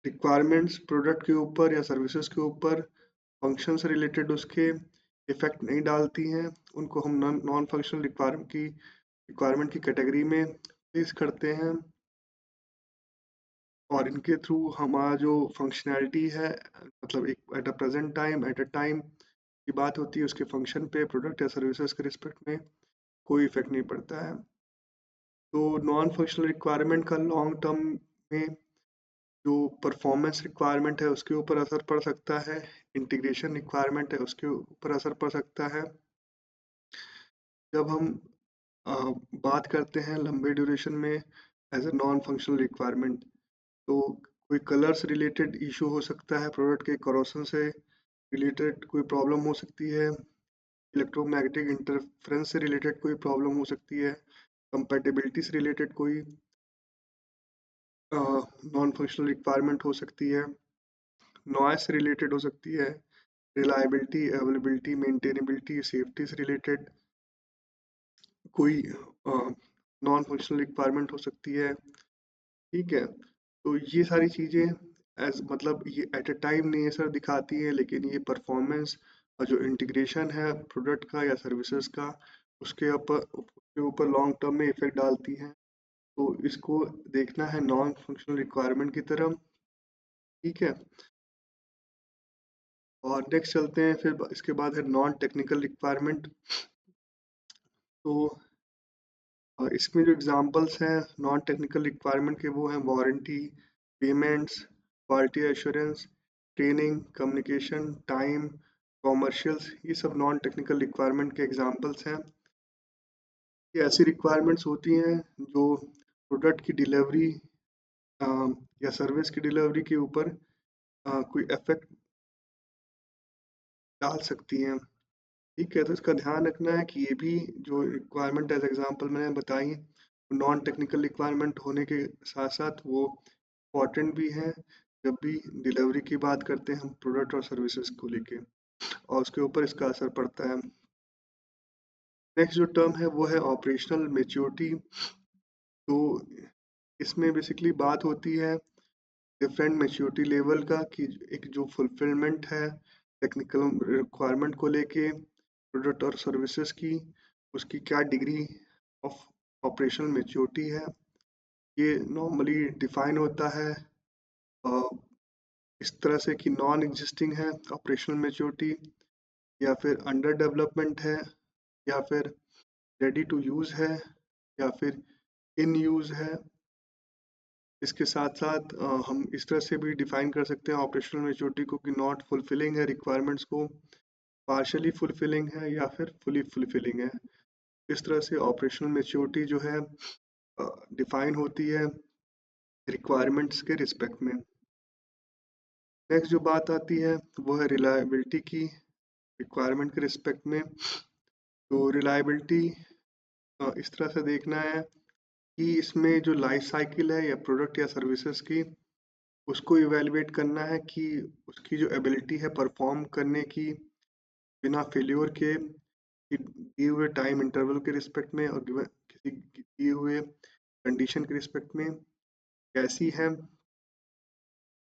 Speaker 1: रिक्वायरमेंट्स प्रोडक्ट के ऊपर या सर्विसेज के ऊपर फंक्शन से रिलेटेड उसके इफेक्ट नहीं डालती हैं, उनको हम नॉन फंक्शनल रिक्वायरमेंट की कैटेगरी में प्लेस करते हैं। और इनके थ्रू हमारा जो फंक्शनैलिटी है, मतलब एक at a present time, at a time की बात होती है, उसके फंक्शन पे प्रोडक्ट या सर्विसेज के रिस्पेक्ट में कोई इफेक्ट नहीं पड़ता है। तो नॉन फंक्शनल रिक्वायरमेंट का लॉन्ग टर्म में जो परफॉर्मेंस रिक्वायरमेंट है उसके ऊपर असर पड़ सकता है, इंटीग्रेशन रिक्वायरमेंट है उसके ऊपर असर पड़ सकता है। जब हम अ, बात करते हैं लंबे ड्यूरेशन में as a non functional requirement, तो कोई कलर से रिलेटेड इशू हो सकता है, प्रोडक्ट के करोशन से रिलेटेड कोई प्रॉब्लम हो सकती है, इलेक्ट्रोमैग्नेटिक इंटरफेरेंस से रिलेटेड कोई प्रॉब्लम हो सकती है, कंपैटिबिलिटी से रिलेटेड कोई नॉन फंक्शनल रिक्वायरमेंट हो सकती है, नॉइस से रिलेटेड हो सकती है, रिलायबिलिटी, अवेलेबिलिटी, मेंटेनेबिलिटी, सेफ्टी से रिलेटेड कोई नॉन फंक्शनल रिक्वायरमेंट हो सकती है। ठीक है, तो ये सारी चीज़ें एज मतलब ये एट अ टाइम नेचर दिखाती है, लेकिन ये परफॉर्मेंस और जो इंटीग्रेशन है प्रोडक्ट का या सर्विसेज का उसके ऊपर लॉन्ग टर्म में इफेक्ट डालती हैं। तो इसको देखना है नॉन फंक्शनल रिक्वायरमेंट की तरह। ठीक है, और नेक्स्ट चलते हैं, फिर इसके बाद है नॉन टेक्निकल रिक्वायरमेंट। तो इसमें जो एग्जांपल्स हैं नॉन टेक्निकल रिक्वायरमेंट के वो हैं warranty, payments, quality assurance, training, communication, time, commercials, ये सब नॉन टेक्निकल रिक्वायरमेंट के एग्जांपल्स हैं। ये ऐसी रिक्वायरमेंट्स होती हैं जो प्रोडक्ट की डिलीवरी या सर्विस की डिलीवरी के ऊपर कोई इफेक्ट डाल सकती हैं। ठीक है, तो इसका ध्यान रखना है कि ये भी जो रिक्वायरमेंट एज एग्जांपल मैंने बताई, नॉन टेक्निकल रिक्वायरमेंट होने के साथ साथ वो इम्पॉर्टेंट भी हैं जब भी डिलीवरी की बात करते हैं हम प्रोडक्ट और सर्विसेज को लेके, और उसके ऊपर इसका असर पड़ता है। नेक्स्ट जो टर्म है वो है ऑपरेशनल मेच्योरिटी। तो इसमें बेसिकली बात होती है डिफरेंट मेच्योरिटी लेवल का, कि एक जो फुलफिलमेंट है टेक्निकल रिक्वायरमेंट को लेके प्रोडक्ट और सर्विसेज की, उसकी क्या डिग्री ऑफ ऑपरेशनल मेच्योरिटी है। ये नॉर्मली डिफाइन होता है अ, इस तरह से कि नॉन एग्जिस्टिंग है ऑपरेशनल मेच्योरिटी, या फिर अंडर डेवलपमेंट है, या फिर रेडी टू यूज़ है, या फिर इन यूज़ है। इसके साथ साथ हम इस तरह से भी डिफाइन कर सकते हैं ऑपरेशनल मेच्योरिटी को कि नॉट फुलफिलिंग है रिक्वायरमेंट्स को, पार्शली फुलफिलिंग है, या फिर फुली फुलफिलिंग है। इस तरह से ऑपरेशनल मेच्योरिटी जो है डिफाइन होती है रिक्वायरमेंट्स के रिस्पेक्ट में। नेक्स्ट जो बात आती है वो है रिलायबिलिटी की, रिक्वायरमेंट के रिस्पेक्ट में। तो रिलायबिलिटी इस तरह से देखना है कि इसमें जो लाइफ साइकिल है या प्रोडक्ट या सर्विसेज की, उसको इवेलुएट करना है कि उसकी जो एबिलिटी है परफॉर्म करने की बिना फेल्योर के, कि दिए हुए टाइम इंटरवल के रिस्पेक्ट में और किसी दिए हुए कंडीशन के रिस्पेक्ट में कैसी है,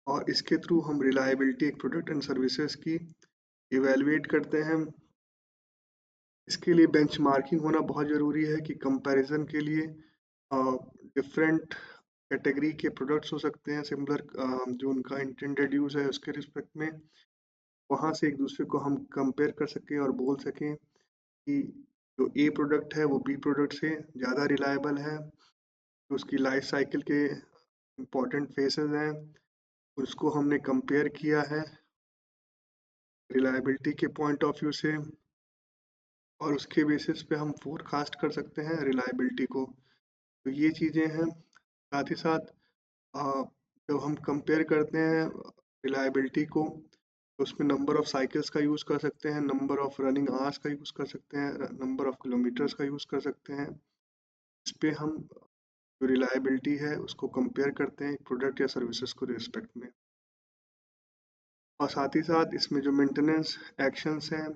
Speaker 1: और इसके थ्रू हम रिलायबिलिटी एक प्रोडक्ट एंड सर्विसेज की इवेलुएट करते हैं। इसके लिए बेंचमार्किंग होना बहुत ज़रूरी है कि कंपैरिजन के लिए डिफरेंट कैटेगरी के प्रोडक्ट्स हो सकते हैं सिमिलर, जो उनका इंटेंडेड यूज़ है उसके रिस्पेक्ट में, वहाँ से एक दूसरे को हम कंपेयर कर सकें और बोल सकें कि जो ए प्रोडक्ट है वो बी प्रोडक्ट से ज़्यादा रिलायबल है, तो उसकी लाइफ साइकिल के इम्पॉर्टेंट फेसेस हैं, उसको हमने कंपेयर किया है रिलायबिलिटी के पॉइंट ऑफ व्यू से, और उसके बेसिस पे हम फोरकास्ट कर सकते हैं रिलायबिलिटी को। तो ये चीज़ें हैं। साथ ही साथ अ, जब हम कंपेयर करते हैं रिलायबिलिटी को, तो उसमें नंबर ऑफ साइकिल्स का यूज़ कर सकते हैं, नंबर ऑफ रनिंग आवर्स का यूज़ कर सकते हैं, नंबर ऑफ किलोमीटर्स का यूज़ कर सकते हैं। इस पे हम जो रिलायबिलिटी है उसको कंपेयर करते हैं प्रोडक्ट या सर्विसेज को रिस्पेक्ट में। और साथ ही साथ इसमें जो मेंटेनेंस एक्शंस हैं,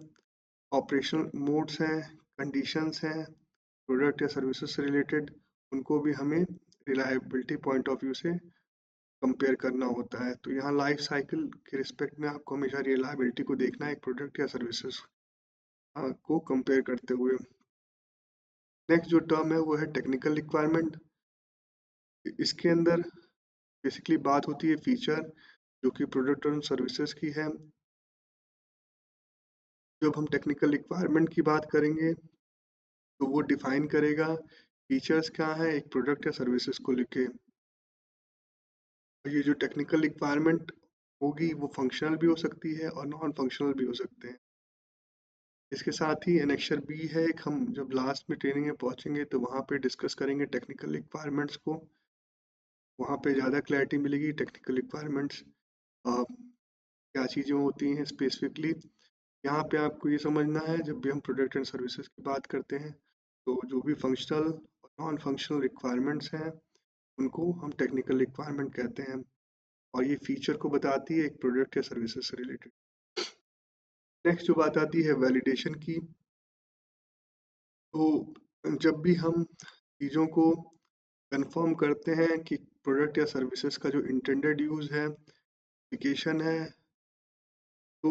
Speaker 1: ऑपरेशनल मोड्स हैं, कंडीशंस हैं प्रोडक्ट या सर्विसेज से रिलेटेड, उनको भी हमें रिलायबिलिटी पॉइंट ऑफ व्यू से कंपेयर करना होता है। तो यहाँ लाइफ साइकिल के रिस्पेक्ट में आपको हमेशा रिलायबिलिटी को देखना है एक प्रोडक्ट या सर्विसेज को कंपेयर करते हुए। नेक्स्ट जो टर्म है वो है टेक्निकल रिक्वायरमेंट। इसके अंदर बेसिकली बात होती है फीचर जो कि प्रोडक्ट और सर्विसेज की है। जब हम टेक्निकल रिक्वायरमेंट की बात करेंगे तो वो डिफाइन करेगा फीचर्स क्या है एक प्रोडक्ट या सर्विसेज को लेके। ये जो टेक्निकल रिक्वायरमेंट होगी वो फंक्शनल भी हो सकती है और नॉन फंक्शनल भी हो सकते हैं। इसके साथ ही एनेक्चर बी है एक, हम जब लास्ट में ट्रेनिंग में पहुंचेंगे तो वहाँ पे डिस्कस करेंगे टेक्निकल रिक्वायरमेंट्स को, वहाँ पे ज़्यादा क्लैरिटी मिलेगी टेक्निकल रिक्वायरमेंट्स क्या चीज़ें होती हैं स्पेसिफिकली। यहाँ पे आपको ये समझना है जब भी हम प्रोडक्ट एंड सर्विसेज की बात करते हैं तो जो भी फंक्शनल और नॉन फंक्शनल रिक्वायरमेंट्स हैं उनको हम टेक्निकल रिक्वायरमेंट कहते हैं, और ये फीचर को बताती है एक प्रोडक्ट या सर्विसेज से रिलेटेड। नेक्स्ट जो बात आती है वैलिडेशन की। तो जब भी हम चीज़ों को कंफर्म करते हैं कि प्रोडक्ट या सर्विसेज का जो इंटेंडेड यूज़ है, एप्लीकेशन है, तो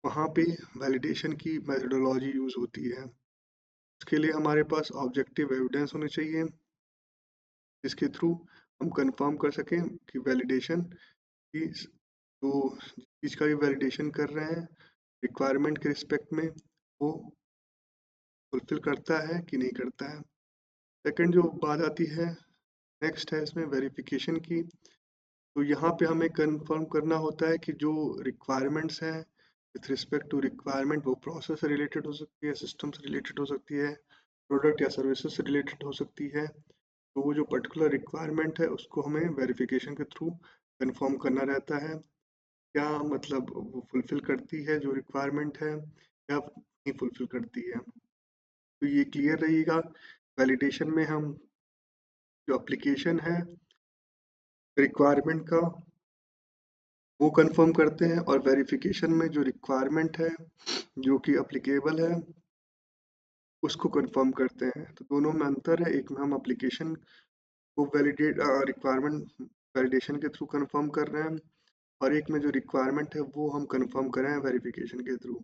Speaker 1: वहाँ पे वैलिडेशन की मेथडोलॉजी यूज़ होती है। उसके लिए हमारे पास ऑब्जेक्टिव एविडेंस होने चाहिए जिसके थ्रू हम कंफर्म कर सकें कि वैलिडेशन की जो चीज़ का भी वैलिडेशन कर रहे हैं रिक्वायरमेंट के रिस्पेक्ट में वो फुलफिल करता है कि नहीं करता है। सेकंड जो बात आती है नेक्स्ट है इसमें वेरिफिकेशन की। तो यहाँ पे हमें कंफर्म करना होता है कि जो रिक्वायरमेंट्स हैं विथ रिस्पेक्ट टू रिक्वायरमेंट, वो प्रोसेस से रिलेटेड हो सकती है, सिस्टम से रिलेटेड हो सकती है, प्रोडक्ट या सर्विसेज से रिलेटेड हो सकती है। तो वो जो पर्टिकुलर रिक्वायरमेंट है उसको हमें वेरिफिकेशन के थ्रू कंफर्म करना रहता है, क्या मतलब वो फुलफिल करती है जो रिक्वायरमेंट है या नहीं फुलफिल करती है। तो ये क्लियर रहिएगा। वैलिडेशन में हम जो एप्लीकेशन है रिक्वायरमेंट का वो कंफर्म करते हैं, और वेरिफिकेशन में जो रिक्वायरमेंट है जो कि एप्लीकेबल है उसको कंफर्म करते हैं। तो दोनों में अंतर है, एक में हम एप्लीकेशन को वैलिडेट रिक्वायरमेंट वैलिडेशन के थ्रू कंफर्म कर रहे हैं, और एक में जो रिक्वायरमेंट है वो हम कंफर्म कर रहे हैं वेरिफिकेशन के थ्रू।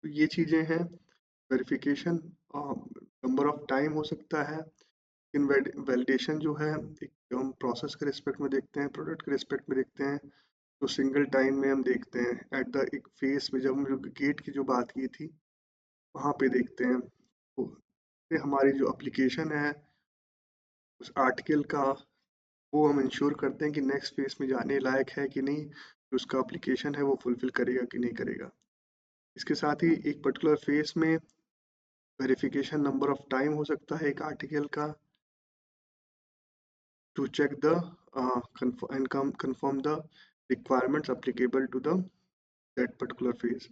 Speaker 1: तो ये चीज़ें हैं। वेरिफिकेशन नंबर ऑफ टाइम हो सकता है, इन वैलिडेशन जो है एक हम प्रोसेस के रिस्पेक्ट में देखते हैं, प्रोडक्ट के रिस्पेक्ट में देखते हैं। तो सिंगल टाइम में हम देखते हैं एट द एक फेस में, जब हम जो गेट की जो बात की थी वहाँ पे देखते हैं। तो ये हमारी जो एप्लीकेशन है उस आर्टिकल का, वो हम इंश्योर करते हैं कि नेक्स्ट फेस में जाने लायक है कि नहीं, जो उसका एप्लीकेशन है वो फुलफिल करेगा कि नहीं करेगा। इसके साथ ही एक पर्टिकुलर फेस में वेरिफिकेशन नंबर ऑफ टाइम हो सकता है एक आर्टिकल का, to check the confirm the requirements applicable to the that particular phase।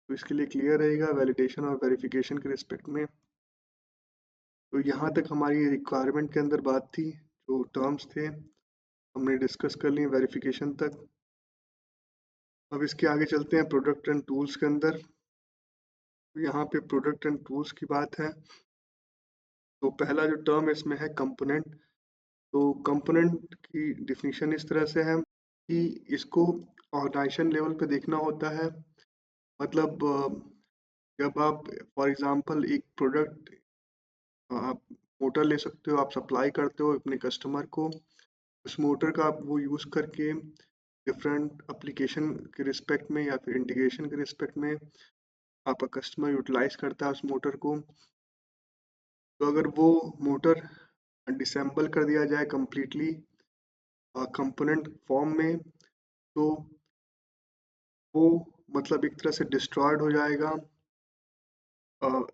Speaker 1: तो इसके लिए क्लियर रहेगा वैलिडेशन और वेरिफिकेशन के रिस्पेक्ट में। तो यहाँ तक हमारी रिक्वायरमेंट के अंदर बात थी, जो टर्म्स थे हमने डिस्कस कर लिए वेरिफिकेशन तक। अब इसके आगे चलते हैं प्रोडक्ट एंड टूल्स के अंदर। तो यहाँ पे प्रोडक्ट एंड टूल्स की बात है, तो पहला जो टर्म इसमें है कंपोनेंट। तो कंपोनेंट की डिफिनीशन इस तरह से है कि इसको ऑर्गेनाइजेशन लेवल पे देखना होता है। मतलब जब आप फॉर एग्जांपल एक प्रोडक्ट, आप मोटर ले सकते हो, आप सप्लाई करते हो अपने कस्टमर को, उस मोटर का आप वो यूज़ करके डिफरेंट एप्लीकेशन के रिस्पेक्ट में या फिर इंटीग्रेशन के रिस्पेक्ट में आपका कस्टमर यूटिलाइज करता है उस मोटर को। तो अगर वो मोटर डिसेंबल कर दिया जाए कम्प्लीटली कंपोनेंट फॉर्म में, तो वो मतलब एक तरह से डिस्ट्रॉयड हो जाएगा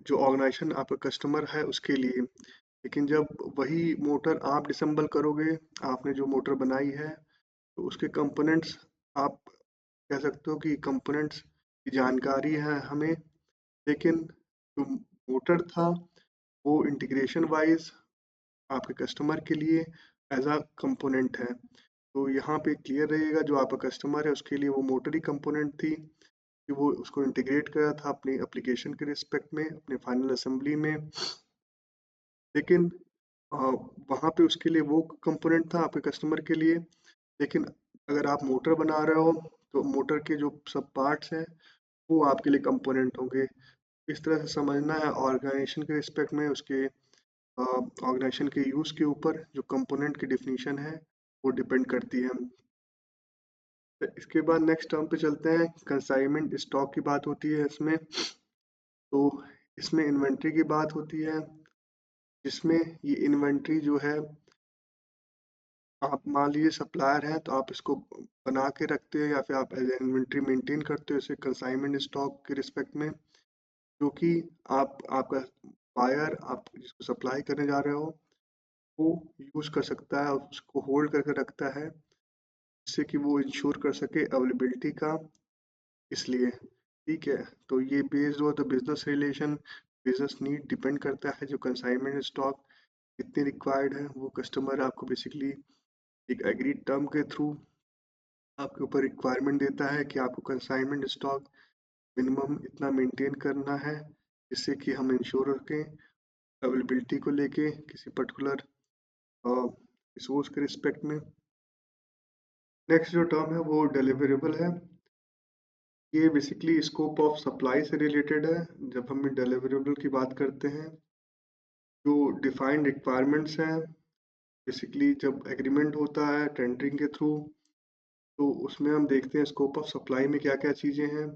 Speaker 1: जो ऑर्गेनाइजेशन आपका कस्टमर है उसके लिए। लेकिन जब वही मोटर आप डिसेंबल करोगे, आपने जो मोटर बनाई है, तो उसके कंपोनेंट्स, आप कह सकते हो कि कंपोनेंट्स की जानकारी है हमें, लेकिन जो मोटर था वो इंटीग्रेशन वाइज आपके कस्टमर के लिए एज अ कंपोनेंट है। तो यहाँ पे क्लियर रहेगा जो आपका कस्टमर है उसके लिए वो मोटर ही कंपोनेंट थी, कि वो उसको इंटीग्रेट करा था अपनी एप्लीकेशन के रिस्पेक्ट में, अपने फाइनल असेंबली में। लेकिन अ, वहाँ पे उसके लिए वो कंपोनेंट था आपके कस्टमर के लिए। लेकिन अगर आप मोटर बना रहे हो तो मोटर के जो सब पार्ट्स हैं वो आपके लिए कंपोनेंट होंगे। इस तरह से समझना है ऑर्गेनाइजेशन के रिस्पेक्ट में, उसके ऑर्गेनाइजेशन के यूज़ के ऊपर जो कंपोनेंट की डिफिनीशन है वो डिपेंड करती है। तो इसके बाद नेक्स्ट टर्म पे चलते हैं, कंसाइनमेंट स्टॉक की बात होती है इसमें। तो इसमें इन्वेंट्री की बात होती है, जिसमें ये इन्वेंट्री जो है, आप मान लीजिए सप्लायर हैं तो आप इसको बना के रखते हैं या फिर आप एज इन्वेंट्री मेंटेन करते हो इसे कंसाइनमेंट स्टॉक के रिस्पेक्ट में, जो कि आप आपका बायर, आप जिसको सप्लाई करने जा रहे हो, वो यूज़ कर सकता है, उसको होल्ड करके रखता है जिससे कि वो इंश्योर कर सके अवेलेबिलिटी का। इसलिए ठीक है, तो ये बेस्ड हो तो business relation, business need depend करता है, जो कंसाइनमेंट स्टॉक कितनी रिक्वायर्ड है वो कस्टमर आपको बेसिकली एक एग्रीड टर्म के थ्रू आपके ऊपर रिक्वायरमेंट देता है कि आपको कंसाइनमेंट स्टॉक मिनिमम इतना मेंटेन करना है, जिससे कि हम इंश्योर रखें अवेलेबिलिटी को लेके किसी पर्टिकुलर रिसोर्स के रिस्पेक्ट में। नेक्स्ट जो टर्म है वो डिलीवरेबल है। ये बेसिकली स्कोप ऑफ सप्लाई से रिलेटेड है। जब हम डिलीवरेबल की बात करते हैं, जो डिफाइंड रिक्वायरमेंट्स हैं, बेसिकली जब एग्रीमेंट होता है टेंडरिंग के थ्रू, तो उसमें हम देखते हैं स्कोप ऑफ सप्लाई में क्या क्या चीज़ें हैं,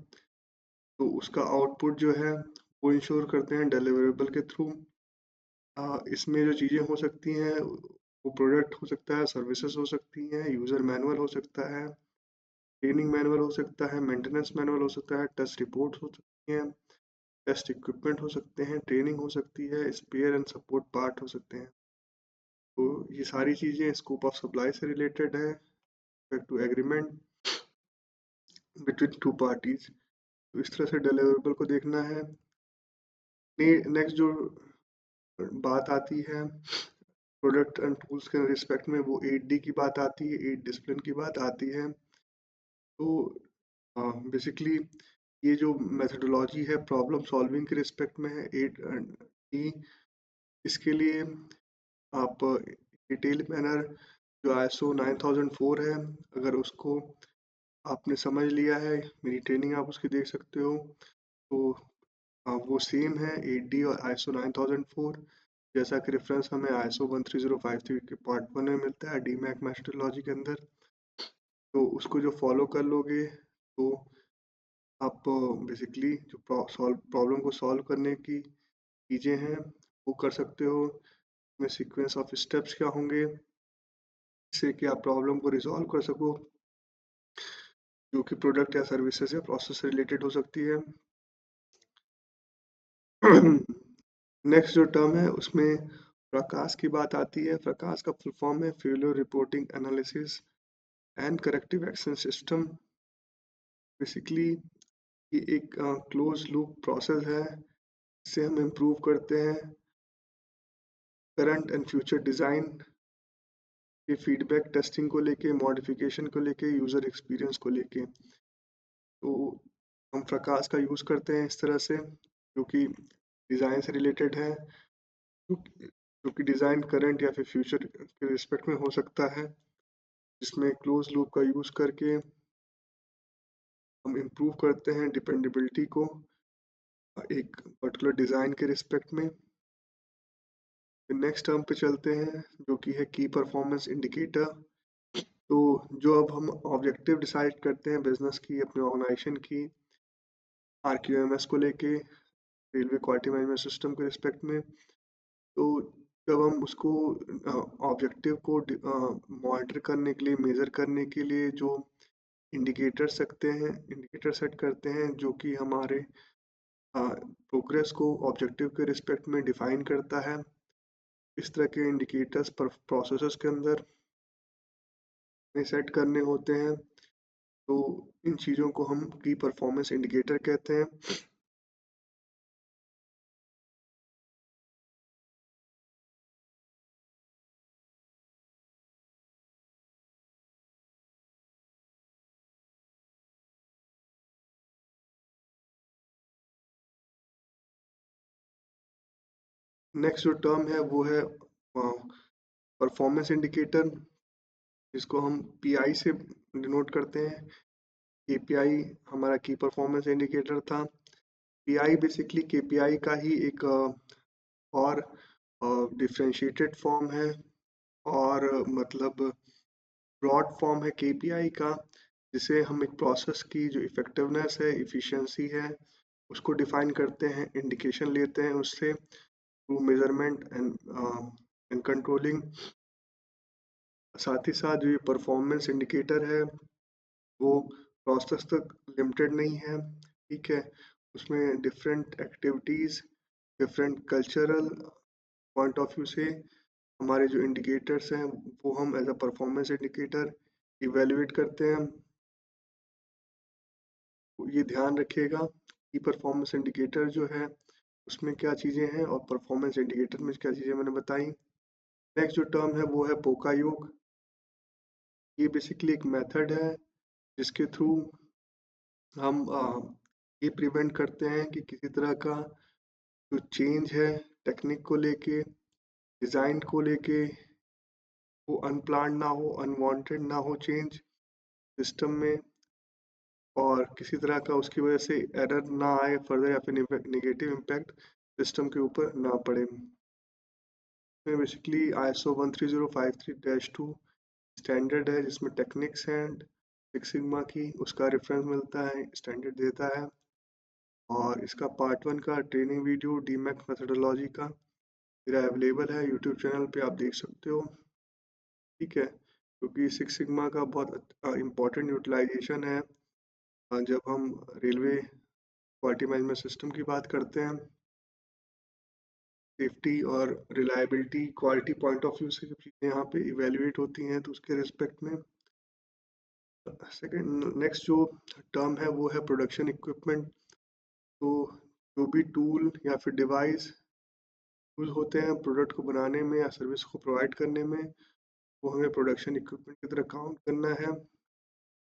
Speaker 1: तो उसका आउटपुट जो है वो इंश्योर करते हैं डिलीवरेबल के थ्रू। इसमें जो चीज़ें हो सकती हैं वो प्रोडक्ट हो सकता है, सर्विसेज हो सकती हैं, यूजर मैनुअल हो सकता है, ट्रेनिंग मैनुअल हो सकता है, मेंटेनेंस मैनुअल हो सकता है, टेस्ट रिपोर्ट हो सकती हैं, टेस्ट इक्विपमेंट हो सकते हैं, ट्रेनिंग हो सकती है, स्पेयर एंड सपोर्ट पार्ट हो सकते हैं। तो ये सारी चीज़ें स्कोप ऑफ सप्लाई से रिलेटेड है, to agreement between two parties. तो इस तरह से डिलीवरेबल को देखना है। नेक्स्ट जो बात आती है प्रोडक्ट एंड टूल्स के रिस्पेक्ट में, वो 8D की बात आती है, 8 डिसिप्लिन की बात आती है। तो बेसिकली ये जो मेथोडोलॉजी है प्रॉब्लम सॉल्विंग के रिस्पेक्ट में है 8D। इसके लिए आप डिटेल मैनर जो ISO 9004 है, अगर उसको आपने समझ लिया है, मेरी ट्रेनिंग आप उसकी देख सकते हो, तो वो सेम है 8D और ISO 9004। जैसा कि रेफरेंस हमें ISO 13053 के पार्ट 1 में मिलता है डीमैक मेथोडोलॉजी के अंदर। तो उसको जो फॉलो कर लोगे तो आप बेसिकली जो प्रॉब्लम को सॉल्व करने की चीज़ें हैं वो कर सकते हो। में सीक्वेंस ऑफ स्टेप्स क्या होंगे जिससे कि आप प्रॉब्लम को रिजॉल्व कर सको, जो कि प्रोडक्ट या सर्विसेज या प्रोसेस से रिलेटेड हो सकती है। नेक्स्ट जो टर्म है उसमें प्रकाश की बात आती है। प्रकाश का फुल फॉर्म है failure reporting analysis and corrective action system. Basically ये एक क्लोज लूप प्रोसेस है, इससे हम इम्प्रूव करते हैं करंट एंड फ्यूचर डिज़ाइन के फीडबैक टेस्टिंग को लेके, मॉडिफिकेशन को लेके, यूज़र एक्सपीरियंस को लेके। तो हम प्रकाश का यूज़ करते हैं इस तरह से, जो कि डिज़ाइन से रिलेटेड है, जो कि डिज़ाइन करंट या फिर फ्यूचर के रिस्पेक्ट में हो सकता है, जिसमें क्लोज लूप का यूज़ करके हम इम्प्रूव करते हैं डिपेंडेबिलिटी को एक पर्टिकुलर डिज़ाइन के रिस्पेक्ट में। नेक्स्ट टर्म पे चलते हैं जो कि है की परफॉर्मेंस इंडिकेटर। तो जो अब हम ऑब्जेक्टिव डिसाइड करते हैं बिजनेस की, अपने ऑर्गेनाइजेशन की RQMS को लेके, रेलवे क्वालिटी मैनेजमेंट सिस्टम के रिस्पेक्ट में, तो जब हम उसको ऑब्जेक्टिव को मॉनिटर करने के लिए, मेजर करने के लिए जो इंडिकेटर सेट करते हैं जो कि हमारे प्रोग्रेस को ऑब्जेक्टिव के रिस्पेक्ट में डिफाइन करता है। इस तरह के इंडिकेटर्स पर प्रोसेसेस के अंदर में सेट करने होते हैं। तो इन चीज़ों को हम की परफॉर्मेंस इंडिकेटर कहते हैं। नेक्स्ट जो टर्म है वो है परफॉर्मेंस इंडिकेटर, जिसको हम PI से डिनोट करते हैं। KPI हमारा की परफॉर्मेंस इंडिकेटर था। PI बेसिकली KPI का ही एक और डिफ्रेंशिएटेड फॉर्म है, और मतलब ब्रॉड फॉर्म है KPI का, जिसे हम एक प्रोसेस की जो इफेक्टिवनेस है, इफिशिएंसी है, उसको डिफाइन करते हैं, इंडिकेशन लेते हैं उससे थ्रू मेजरमेंट एंड कंट्रोलिंग। साथ ही साथ जो ये परफॉर्मेंस इंडिकेटर है वो प्रोसेस तक लिमिटेड नहीं है, ठीक है। उसमें different activities, different cultural point of view से हमारे जो इंडिकेटर्स हैं वो हम as a performance indicator evaluate करते हैं। तो ये ध्यान रखिएगा कि परफॉर्मेंस इंडिकेटर जो है उसमें क्या चीज़ें हैं और परफॉर्मेंस इंडिकेटर में क्या चीज़ें मैंने बताई। नेक्स्ट जो टर्म है वो है पोका योग। ये बेसिकली एक मेथड है जिसके थ्रू हम ये प्रिवेंट करते हैं कि किसी तरह का जो चेंज है टेक्निक को लेके, डिज़ाइन को लेके, वो अनप्लान्ड ना हो, अनवांटेड ना हो चेंज सिस्टम में, और किसी तरह का उसकी वजह से एरर ना आए फर्दर, या फिर नेगेटिव इम्पैक्ट सिस्टम के ऊपर ना पड़े। इसमें बेसिकली ISO 13053-2 स्टैंडर्ड है जिसमें टेक्निक्स हैं सिक्स सिग्मा की, उसका रेफरेंस मिलता है, स्टैंडर्ड देता है। और इसका पार्ट 1 का ट्रेनिंग वीडियो डीमैक मेथोडोलॉजी का मेरा अवेलेबल है यूट्यूब चैनल पे, आप देख सकते हो। ठीक है, क्योंकि सिक्स सिग्मा का बहुत इम्पोर्टेंट यूटिलाइजेशन है जब हम रेलवे क्वालिटी मैनेजमेंट सिस्टम की बात करते हैं। सेफ्टी और reliability quality point of view से जब चीज़ें यहाँ पे इवेल्युएट होती हैं तो उसके रिस्पेक्ट में सेकंड नेक्स्ट जो टर्म है वो है प्रोडक्शन इक्विपमेंट। तो जो भी टूल या फिर डिवाइस यूज होते हैं प्रोडक्ट को बनाने में या सर्विस को प्रोवाइड करने में, वो हमें प्रोडक्शन इक्विपमेंट की तरह काउंट करना है।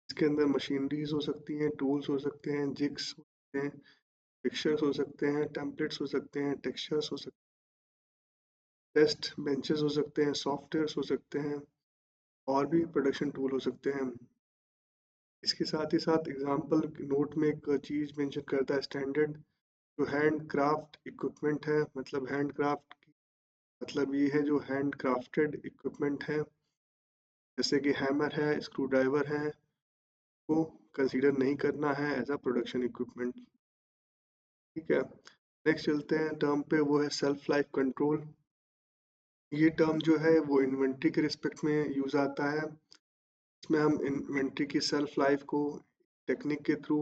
Speaker 1: इसके अंदर मशीनरीज हो सकती हैं, टूल्स हो सकते हैं, जिग्स हो सकते हैं, फिक्चर्स हो सकते हैं, टेम्पलेट्स हो सकते हैं, टेक्सचर्स हो सकते हैं, टेस्ट बेंचेस हो सकते हैं, सॉफ्टवेयर्स हो सकते हैं, और भी प्रोडक्शन टूल हो सकते हैं। इसके साथ ही साथ एग्जाम्पल नोट में एक चीज़ मेंशन करता है स्टैंडर्ड। जो हैंड क्राफ्ट इक्विपमेंट है, मतलब हैंड क्राफ्ट मतलब ये है जो हैंड क्राफ्टेड इक्विपमेंट है, जैसे कि हैमर है, स्क्रू ड्राइवर है, को कंसीडर नहीं करना है एज अ प्रोडक्शन इक्विपमेंट। ठीक है, नेक्स्ट चलते हैं टर्म पे, वो है सेल्फ लाइफ कंट्रोल। ये टर्म जो है वो इन्वेंट्री के रिस्पेक्ट में यूज आता है। इसमें हम इन्वेंट्री की सेल्फ लाइफ को टेक्निक के थ्रू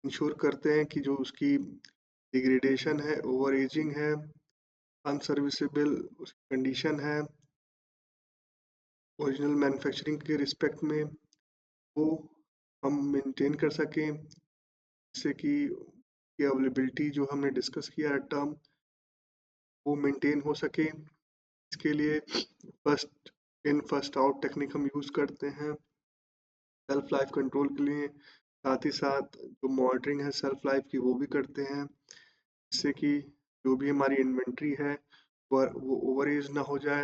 Speaker 1: इंश्योर करते हैं कि जो उसकी डिग्रेडेशन है, ओवर एजिंग है, अनसर्विसेबल उसकी कंडीशन है, ओरिजिनल मैन्युफैक्चरिंग के रिस्पेक्ट में वो हम मेंटेन कर सकें, जिससे कि अवेलेबिलिटी जो हमने डिस्कस किया है टर्म वो मेंटेन हो सके। इसके लिए first in first out technique हम यूज़ करते हैं सेल्फ लाइफ कंट्रोल के लिए। साथ ही साथ जो मॉनिटरिंग है सेल्फ लाइफ की वो भी करते हैं, जिससे कि जो भी हमारी इन्वेंट्री है वो ओवर एज ना हो जाए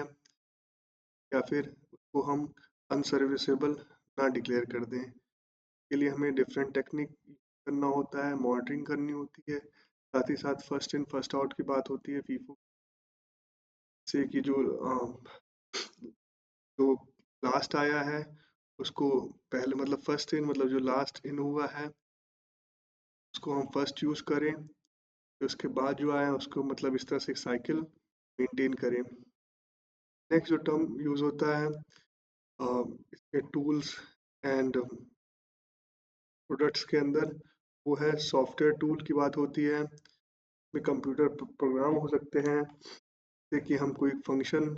Speaker 1: या फिर उसको हम अनसर्विसेबल ना डिक्लेयर कर दें। के लिए हमें डिफरेंट टेक्निक करना होता है, मॉनिटरिंग करनी होती है, साथ ही साथ फर्स्ट इन फर्स्ट आउट की बात होती है फीफो से कि जो लास्ट आया है उसको पहले, मतलब फर्स्ट इन मतलब जो लास्ट इन हुआ है उसको हम फर्स्ट यूज़ करें, फिर उसके बाद जो आया उसको मतलब इस तरह से एक साइकिल मेंटेन करें। नेक्स्ट जो टर्म यूज़ होता है इसके टूल्स एंड प्रोडक्ट्स के अंदर, वो है सॉफ्टवेयर टूल की बात होती है। में कंप्यूटर प्रोग्राम हो सकते हैं, जैसे कि हम कोई फंक्शन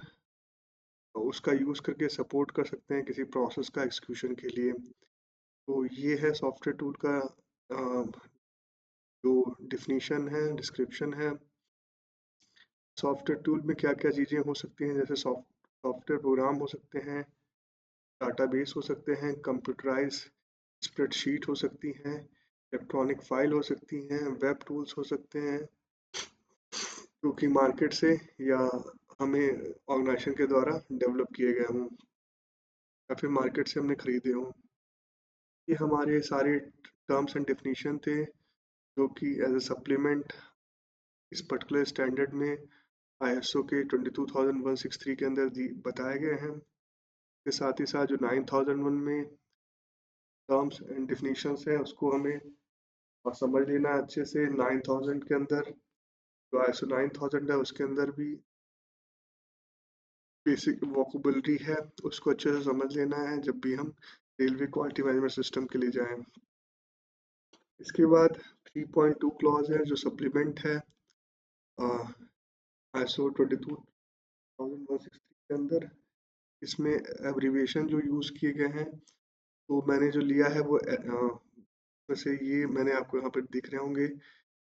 Speaker 1: उसका यूज़ करके सपोर्ट कर सकते हैं किसी प्रोसेस का एग्जीक्यूशन के लिए। तो ये है सॉफ्टवेयर टूल का जो डिफिनीशन है, डिस्क्रिप्शन है। सॉफ्टवेयर टूल में क्या क्या चीज़ें हो सकती हैं, जैसे सॉफ्टवेयर प्रोग्राम हो सकते हैं, डाटाबेस हो सकते हैं, कंप्यूटराइज स्प्रेडशीट हो सकती हैं, इलेक्ट्रॉनिक फाइल हो सकती हैं, वेब टूल्स हो सकते हैं जो कि मार्केट से या हमें ऑर्गेनाइजेशन के द्वारा डेवलप किए गए हों या फिर मार्केट से हमने खरीदे हों। ये हमारे सारे टर्म्स एंड डेफिनेशन थे जो कि एज अ सप्लीमेंट इस पर्टिकुलर स्टैंडर्ड में आईएसओ के 22163 के अंदर बताए गए हैं। इसके साथ ही साथ जो 9001 में टर्म्स एंड डेफिनेशंस हैं उसको हमें समझ लेना है अच्छे से। 9000 के अंदर जो आईएसओ 9000 है उसके अंदर भी बेसिक वोकेबलरी है, उसको अच्छे से समझ लेना है जब भी हम रेलवे क्वालिटी मैनेजमेंट सिस्टम के लिए जाएं। इसके बाद 3.2 क्लॉज है जो सप्लीमेंट है आईएसओ 22163 के अंदर। इसमें एब्रीविएशन जो यूज़ किए गए हैं तो मैंने जो लिया है वो वैसे ये मैंने आपको यहाँ पर दिख रहे होंगे,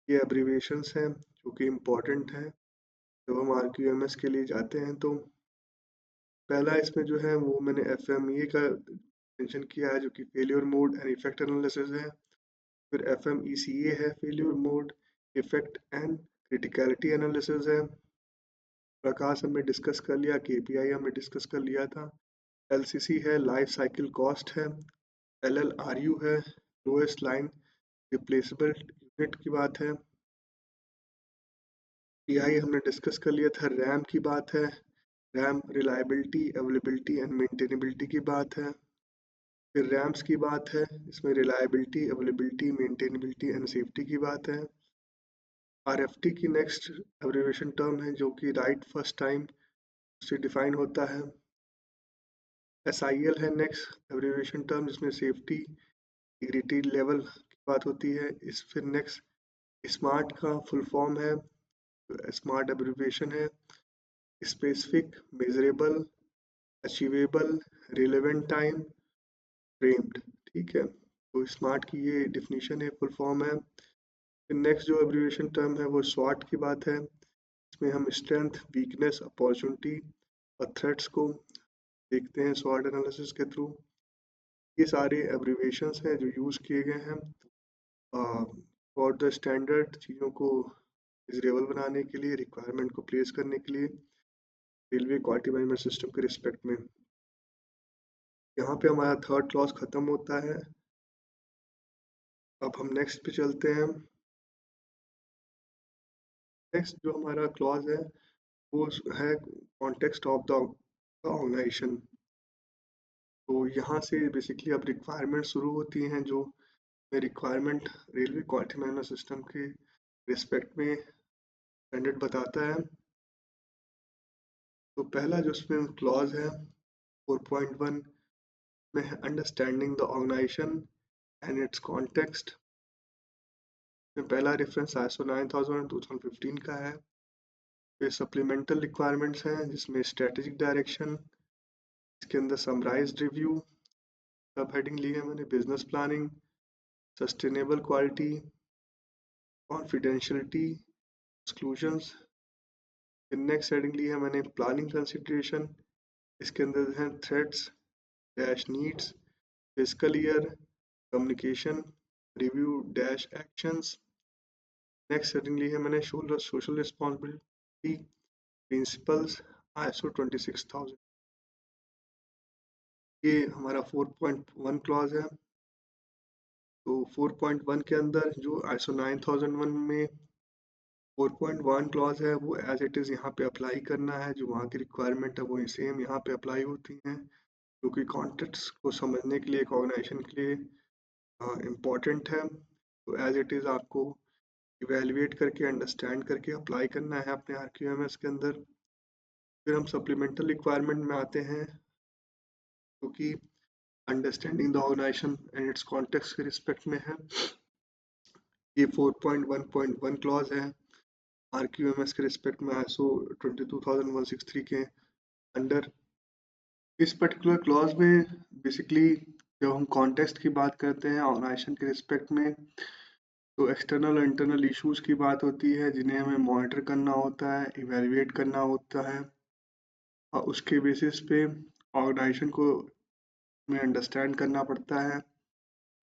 Speaker 1: ये एब्रीविएशंस हैं जो कि इम्पोर्टेंट हैं जब हम आरक्यूएमएस के लिए जाते हैं। तो पहला इसमें जो है वो मैंने एफएमईए का मेंशन किया है जो कि failure mode and effect analysis है। फिर एफएमईसीए है, failure mode effect and criticality analysis है। प्रकाश हमने डिस्कस कर लिया, केपीआई हमने डिस्कस कर लिया था। एलसीसी है, लाइफ साइकिल कॉस्ट है। एलएलआरयू है, लोएस्ट लाइन रिप्लेसेबल यूनिट की बात है। पीआई हमने डिस्कस कर लिया था, रैम की बात है। RAM reliability, availability and maintainability की बात है। फिर रैम्स की बात है, इसमें reliability, availability, maintainability and safety की बात है। आरएफटी की नेक्स्ट एब्रिविएशन टर्म है जो कि राइट फर्स्ट टाइम उससे डिफाइन होता है। SIL है नेक्स्ट एब्रिविएशन टर्म, जिसमें सेफ्टी इंटीग्रिटी लेवल की बात होती है। इस फिर नेक्स्ट स्मार्ट का फुल फॉर्म है, स्मार्ट एब्रिविएशन है, specific, measurable, achievable, relevant time, framed. ठीक है, तो स्मार्ट की ये डिफिनीशन है, फुल फॉर्म है। फिर नेक्स्ट जो एब्रिविएशन टर्म है वो स्वॉट की बात है। इसमें हम स्ट्रेंथ, वीकनेस, अपॉर्चुनिटी और थ्रेट्स को देखते हैं स्वॉट एनालिसिस के थ्रू। ये सारे एब्रिविएशंस हैं जो यूज़ किए गए हैं फॉर द स्टैंडर्ड, चीज़ों को मेजरेबल बनाने के लिए, रिक्वायरमेंट को प्लेस करने के लिए रेलवे क्वालिटी मैनेजमेंट सिस्टम के रिस्पेक्ट में। यहाँ पे हमारा थर्ड क्लॉज खत्म होता है। अब हम नेक्स्ट पे चलते हैं। नेक्स्ट जो हमारा क्लॉज है वो है कॉन्टेक्स्ट ऑफ द ऑर्गेनाइजेशन। तो यहाँ से बेसिकली अब रिक्वायरमेंट शुरू होती हैं, जो requirement railway quality management system के रिस्पेक्ट में स्टैंडर्ड बताता है। तो पहला जो इसमें क्लॉज है 4.1 में है understanding the organisation and its context. में पहला रेफरेंस ISO 9000 2015 का है। फिर सप्लीमेंटल रिक्वायरमेंट्स हैं जिसमें स्ट्रेटेजिक डायरेक्शन, इसके अंदर समराइज्ड रिव्यू, सब हेडिंग ली है मैंने, business planning, sustainable quality, confidentiality, exclusions. फिर नेक्स्ट हेडिंग ली है मैंने प्लानिंग कंसिडरेशन, इसके अंदर हैं threats dash needs, physical year, communication, review dash actions. Next heading ली है मैंने सोशल रिस्पॉन्सिबिलिटी प्रिंसिपल्स ISO 26000। ये हमारा 4.1 क्लॉज है। तो 4.1 के अंदर जो ISO 9001 में 4.1 क्लॉज है वो एज इट इज़ यहाँ पे अप्लाई करना है। जो वहाँ की रिक्वायरमेंट है वो सेम यहाँ पे अप्लाई होती हैं, क्योंकि कॉन्टेक्स्ट को समझने के लिए एक ऑर्गेनाइजेशन के लिए इम्पॉर्टेंट है। तो एज इट इज़ आपको इवेल्युएट करके, अंडरस्टैंड करके अप्लाई करना है अपने RQMS के अंदर। फिर हम सप्लीमेंटल रिक्वायरमेंट में आते हैं, क्योंकि understanding the organisation and its context के रिस्पेक्ट में है। ये 4.1.1 क्लॉज है RQMS के रिस्पेक्ट में ISO 22163 के अंडर। इस पर्टिकुलर क्लॉज में बेसिकली जब हम कॉन्टेक्स्ट की बात करते हैं ऑर्गेनाइजेशन के रिस्पेक्ट में, तो एक्सटर्नल और इंटरनल इश्यूज की बात होती है जिन्हें हमें मॉनिटर करना होता है, इवेल्युएट करना होता है, और उसके बेसिस पे ऑर्गेनाइजेशन को हमें अंडरस्टैंड करना पड़ता है।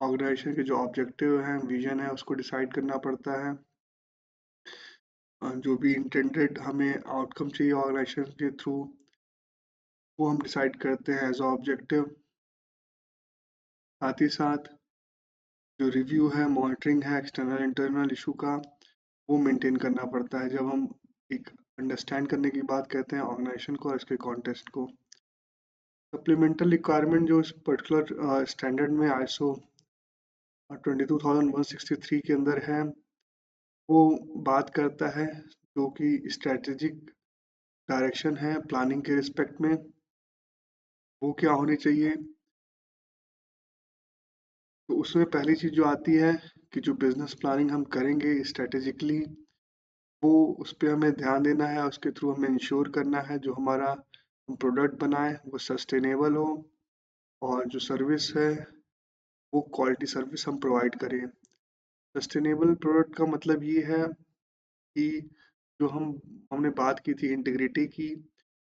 Speaker 1: ऑर्गेनाइजेशन के जो ऑब्जेक्टिव हैं, विजन है, उसको डिसाइड करना पड़ता है। जो भी इंटेंडेड हमें आउटकम चाहिए ऑर्गेनाइजेशन के थ्रू, वो हम डिसाइड करते हैं एज ऑब्जेक्टिव। साथ ही साथ जो रिव्यू है, मॉनिटरिंग है एक्सटर्नल इंटरनल इशू का, वो मेंटेन करना पड़ता है जब हम एक अंडरस्टैंड करने की बात कहते हैं ऑर्गेनाइजेशन को और इसके कॉन्टेक्स्ट को। सप्लीमेंटल रिक्वायरमेंट जो इस पर्टिकुलर स्टैंडर्ड में ISO 22163 के अंदर है, वो बात करता है जो कि स्ट्रेटेजिक डायरेक्शन है प्लानिंग के रिस्पेक्ट में, वो क्या होनी चाहिए। तो उसमें पहली चीज़ जो आती है कि जो बिजनेस प्लानिंग हम करेंगे स्ट्रेटेजिकली, वो उस पर हमें ध्यान देना है, उसके थ्रू हमें इंश्योर करना है जो हमारा हम प्रोडक्ट बनाए वो सस्टेनेबल हो, और जो सर्विस है वो क्वालिटी सर्विस हम प्रोवाइड करें। सस्टेनेबल प्रोडक्ट का मतलब ये है कि जो हमने बात की थी इंटीग्रिटी की,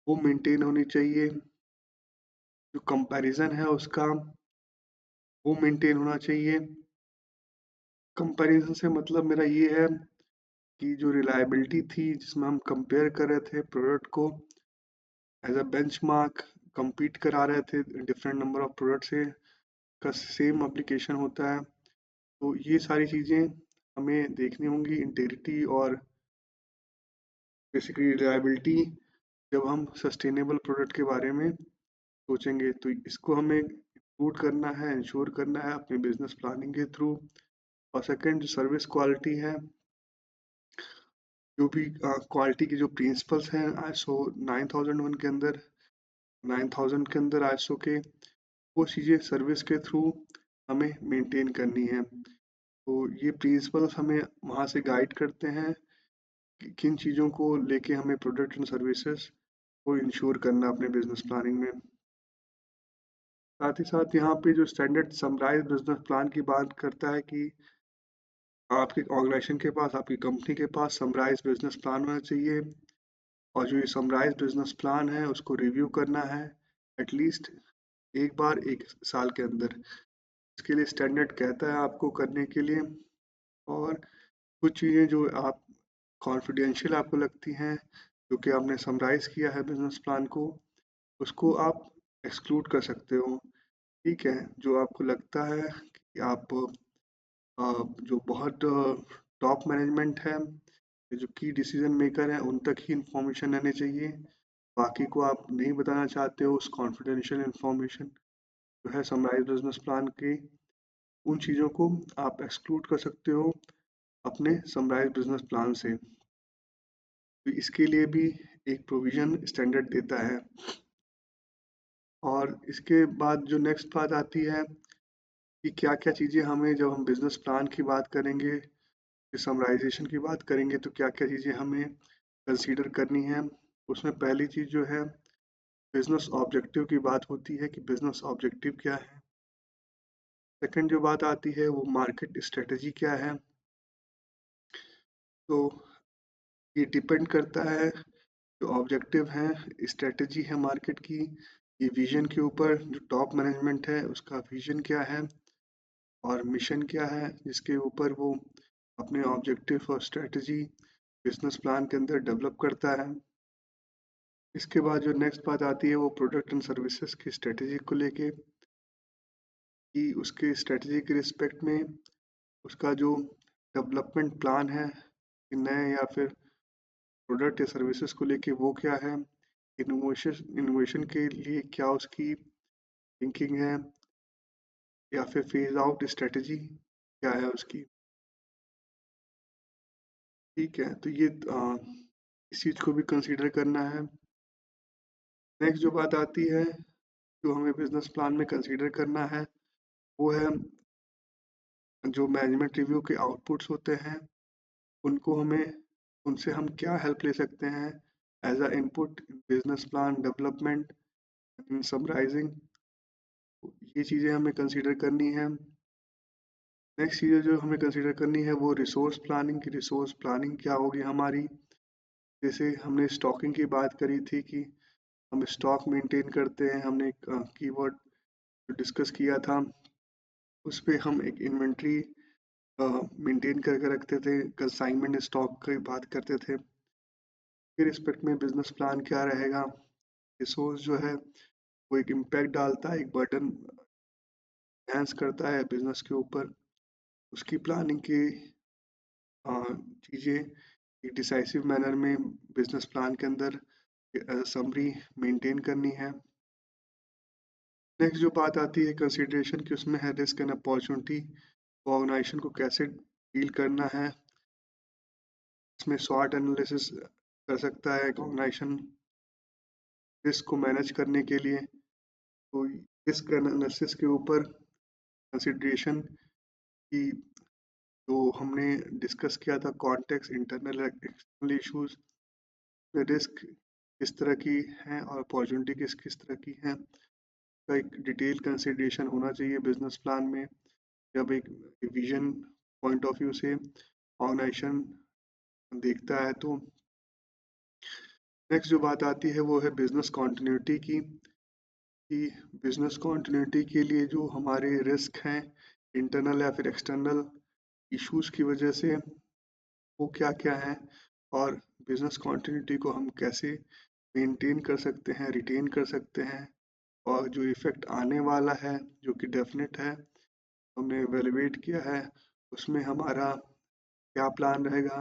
Speaker 1: वो मेंटेन होनी चाहिए। जो कंपैरिजन है उसका, वो मेंटेन होना चाहिए। कंपैरिजन से मतलब मेरा ये है कि जो रिलायबिलिटी थी जिसमें हम कंपेयर कर रहे थे प्रोडक्ट को एज अ बेंचमार्क, compete करा रहे थे डिफरेंट नंबर ऑफ प्रोडक्ट से, का सेम एप्लीकेशन होता है। तो ये सारी चीज़ें हमें देखनी होंगी, इंटीग्रिटी और बेसिकली रिलायबिलिटी, जब हम सस्टेनेबल प्रोडक्ट के बारे में सोचेंगे। तो इसको हमें इंक्लूड करना है, इंश्योर करना है अपनी बिजनेस प्लानिंग के थ्रू। और सेकंड जो सर्विस क्वालिटी है, जो भी क्वालिटी के जो प्रिंसिपल्स हैं आईएसओ 9001 के अंदर 9000 के अंदर आईएसओ के, वो चीज़ें सर्विस के थ्रू हमें मेंटेन करनी है। तो ये प्रिंसिपल्स हमें वहाँ से गाइड करते हैं कि किन चीज़ों को लेके हमें प्रोडक्ट एंड सर्विसेज को इंश्योर करना अपने बिजनेस प्लानिंग में। साथ ही साथ यहाँ पे जो स्टैंडर्ड समराइज बिजनेस प्लान की बात करता है कि आपके ऑर्गेनाइजेशन के पास, आपकी कंपनी के पास समराइज बिजनेस प्लान होना चाहिए, और जो ये समराइज बिजनेस प्लान है उसको रिव्यू करना है एटलीस्ट एक बार 1 साल के अंदर। इसके लिए स्टैंडर्ड कहता है आपको करने के लिए। और कुछ चीज़ें जो आप कॉन्फिडेंशियल आपको लगती हैं, जो कि आपने समराइज किया है बिजनेस प्लान को, उसको आप एक्सक्लूड कर सकते हो। ठीक है, जो आपको लगता है कि आप जो बहुत टॉप मैनेजमेंट है, जो की डिसीजन मेकर है, उन तक ही इंफॉर्मेशन रहनी चाहिए। बाकी को आप नहीं बताना चाहते हो उस कॉन्फिडेंशियल इंफॉर्मेशन जो है समराइज बिजनेस प्लान की, उन चीज़ों को आप एक्सक्लूड कर सकते हो अपने समराइज बिजनेस प्लान से। तो इसके लिए भी एक प्रोविजन स्टैंडर्ड देता है। और इसके बाद जो नेक्स्ट बात आती है कि क्या क्या चीज़ें हमें, जब हम बिजनेस प्लान की बात करेंगे, समराइजेशन की बात करेंगे, तो क्या क्या चीज़ें हमें कंसीडर करनी है। उसमें पहली चीज़ जो है बिजनेस ऑब्जेक्टिव की बात होती है कि बिजनेस ऑब्जेक्टिव क्या है। सेकंड जो बात आती है वो मार्केट स्ट्रेटजी क्या है। तो ये डिपेंड करता है, जो ऑब्जेक्टिव है, स्ट्रेटजी है मार्केट की, ये विजन के ऊपर, जो टॉप मैनेजमेंट है उसका विजन क्या है और मिशन क्या है, जिसके ऊपर वो अपने ऑब्जेक्टिव और स्ट्रेटजी बिजनेस प्लान के अंदर डेवलप करता है। इसके बाद जो नेक्स्ट बात आती है वो प्रोडक्ट एंड सर्विसेज की स्ट्रेटजी को लेके, कि उसके स्ट्रेटजी के रिस्पेक्ट में उसका जो डेवलपमेंट प्लान है कि नए या फिर प्रोडक्ट या सर्विसेज को लेके वो क्या है, इनोवेशन इनोवेशन के लिए क्या उसकी थिंकिंग है, या फिर फेज आउट स्ट्रेटजी क्या है उसकी। ठीक है, तो ये इस चीज़ को भी कंसीडर करना है। नेक्स्ट जो बात आती है जो हमें बिजनेस प्लान में कंसीडर करना है वो है जो मैनेजमेंट रिव्यू के आउटपुट्स होते हैं, उनको हमें, उनसे हम क्या हेल्प ले सकते हैं as a input business plan development in summarising. ये चीज़ें हमें कंसीडर करनी है। नेक्स्ट चीज़ जो हमें कंसीडर करनी है वो रिसोर्स प्लानिंग की, रिसोर्स प्लानिंग क्या होगी हमारी। जैसे हमने स्टॉकिंग की बात करी थी कि हम स्टॉक मेंटेन करते हैं, हमने एक कीवर्ड डिस्कस किया था, उस पे हम एक इन्वेंट्री मेंटेन करके रखते थे, कंसाइनमेंट स्टॉक की बात करते थे। के रिस्पेक्ट में बिजनेस प्लान क्या रहेगा, रिसोर्स जो है वो एक इम्पैक्ट डालता है, एक बर्डन एनहांस करता है बिजनेस के ऊपर, उसकी प्लानिंग की चीज़ें एक डिसाइसिव मैनर में बिजनेस प्लान के अंदर समरी मेंटेन करनी है। नेक्स्ट जो बात आती है कंसिडरेशन की, उसमें है रिस्क एंड अपॉर्चुनिटी, ऑर्गेनाइजेशन को कैसे डील करना है। इसमें शॉर्ट एनालिसिस कर सकता है ऑर्गेनाइजेशन रिस्क को मैनेज करने के लिए। तो रिस्क एनालिसिस के ऊपर कंसिडरेशन की जो हमने डिस्कस किया था, context, internal external issues, risk किस तरह की हैं और अपॉर्चुनिटी किस किस तरह की हैं, का एक डिटेल कंसिडरेशन होना चाहिए बिजनेस प्लान में। जब एक विजन पॉइंट ऑफ व्यू से ऑर्गेनाइजेशन देखता है तो। नेक्स्ट जो बात आती है वो है बिजनेस कॉन्टिन्यूटी की, कि बिजनेस कॉन्टिन्यूटी के लिए जो हमारे रिस्क हैं इंटरनल या फिर एक्सटर्नल इश्यूज की वजह से, वो क्या क्या हैं, और बिजनेस कॉन्टिन्यूटी को हम कैसे मेंटेन कर सकते हैं, रिटेन कर सकते हैं। और जो इफ़ेक्ट आने वाला है जो कि डेफिनेट है, हमने एवेलुएट किया है, उसमें हमारा क्या प्लान रहेगा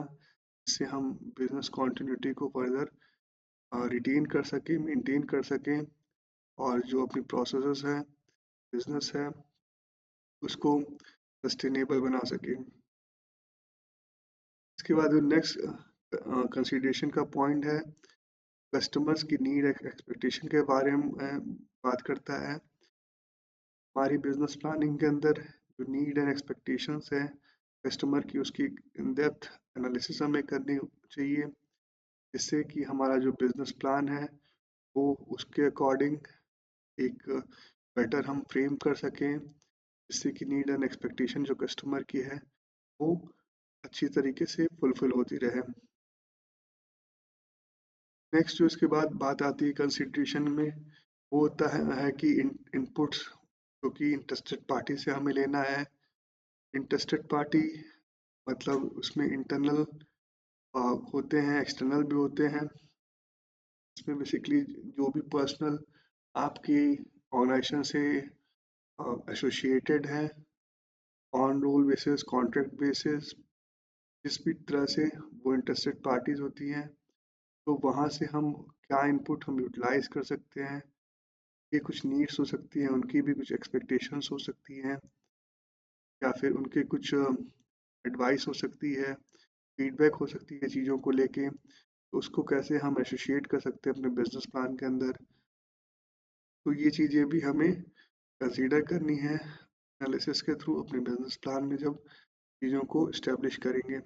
Speaker 1: जिससे हम बिजनेस कॉन्टिन्यूटी को फर्दर रिटेन कर सकें, मेंटेन कर सकें, और जो अपनी प्रोसेसेस हैं, बिजनेस है, उसको सस्टेनेबल बना सकें। इसके बाद नेक्स्ट कंसिडरेशन का पॉइंट है कस्टमर्स की नीड एक्सपेक्टेशन के बारे में बात करता है। हमारी बिजनेस प्लानिंग के अंदर जो नीड एंड एक्सपेक्टेशंस है कस्टमर की, उसकी इन डेप्थ एनालिसिस हमें करनी चाहिए, जिससे कि हमारा जो बिजनेस प्लान है वो उसके अकॉर्डिंग एक बेटर हम फ्रेम कर सकें, जिससे कि नीड एंड एक्सपेक्टेशन जो कस्टमर की है वो अच्छी तरीके से फुलफिल होती रहे। नेक्स्ट जो इसके बाद बात आती है कंसिडरेशन में, वो होता है कि इनपुट्स जो कि इंटरेस्टेड पार्टी से हमें लेना है। इंटरेस्टेड पार्टी मतलब उसमें इंटरनल होते हैं, एक्सटर्नल भी होते हैं। इसमें बेसिकली जो भी पर्सनल आपकी ऑर्गेनाइजेशन से एसोसिएटेड हैं on roll basis, contract basis, जिस भी तरह से वो इंटरेस्टेड पार्टीज होती हैं, तो वहाँ से हम क्या इनपुट हम यूटिलाइज कर सकते हैं। ये कुछ नीड्स हो सकती हैं, उनकी भी कुछ एक्सपेक्टेशंस हो सकती हैं, या फिर उनके कुछ एडवाइस हो सकती है, फीडबैक हो सकती है चीज़ों को लेके। तो उसको कैसे हम एसोसिएट कर सकते हैं अपने बिजनेस प्लान के अंदर। तो ये चीज़ें भी हमें कंसीडर करनी है एनालिसिस के थ्रू अपने बिजनेस प्लान में जब चीज़ों को इस्टेब्लिश करेंगे।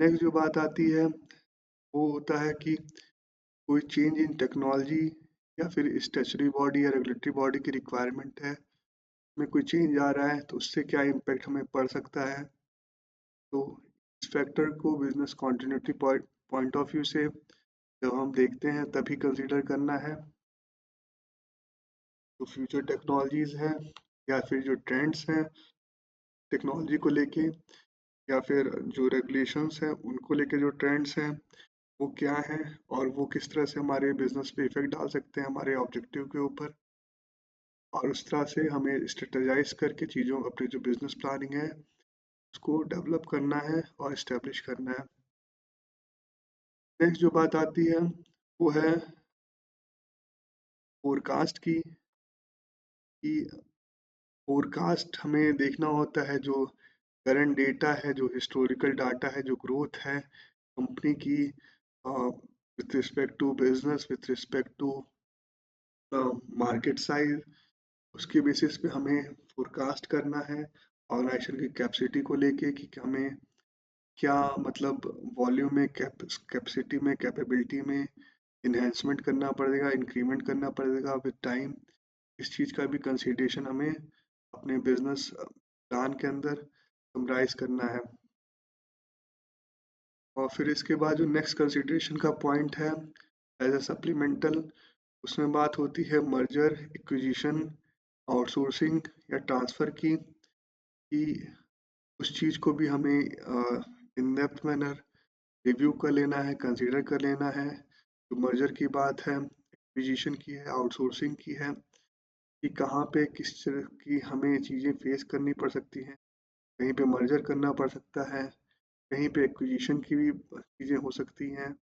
Speaker 1: नेक्स्ट जो बात आती है वो होता है कि कोई चेंज इन टेक्नोलॉजी या फिर स्टैच्यूटरी बॉडी या रेगुलेटरी बॉडी की रिक्वायरमेंट है, में कोई चेंज आ रहा है तो उससे क्या इम्पैक्ट हमें पड़ सकता है। तो इस फैक्टर को business continuity point of view से जब हम देखते हैं तभी कंसीडर करना है। जो फ्यूचर टेक्नोलॉजीज हैं या फिर जो ट्रेंड्स हैं टेक्नोलॉजी को लेके, या फिर जो रेगुलेशंस हैं उनको लेके जो ट्रेंड्स हैं वो क्या हैं, और वो किस तरह से हमारे बिजनेस पे इफेक्ट डाल सकते हैं हमारे ऑब्जेक्टिव के ऊपर। और उस तरह से हमें स्ट्रेटेजाइज करके चीज़ों अपनी जो बिजनेस प्लानिंग है उसको डेवलप करना है और इस्टेब्लिश करना है। नेक्स्ट जो बात आती है वो है फोरकास्ट की, कि फोरकास्ट हमें देखना होता है जो करंट डेटा है, जो हिस्टोरिकल डाटा है, जो ग्रोथ है कंपनी की with respect to business, with respect to market size, उसके बेसिस पे हमें फोरकास्ट करना है ऑर्गेनाइजेशन की कैपेसिटी को लेके कि हमें क्या मतलब वॉल्यूम में, कैपेसिटी में, कैपेबिलिटी में इन्हेंसमेंट करना पड़ेगा, इंक्रीमेंट करना पड़ेगा विद टाइम। इस चीज़ का भी कंसिडरेशन हमें अपने बिजनेस प्लान के अंदर समराइज करना है। और फिर इसके बाद जो नेक्स्ट कंसिडरेशन का पॉइंट है एज ए सप्लीमेंटल, उसमें बात होती है मर्जर, एक्विजिशन, आउटसोर्सिंग या ट्रांसफ़र की, कि उस चीज़ को भी हमें इन डेप्थ मैनर रिव्यू कर लेना है, कंसीडर कर लेना है। जो मर्जर की बात है, एक्विजिशन की है, आउटसोर्सिंग की है, कि कहाँ पे किस तरह की हमें चीज़ें फेस करनी पड़ सकती हैं। कहीं पे मर्जर करना पड़ सकता है, कहीं पे एक्विजिशन की भी चीज़ें हो सकती हैं,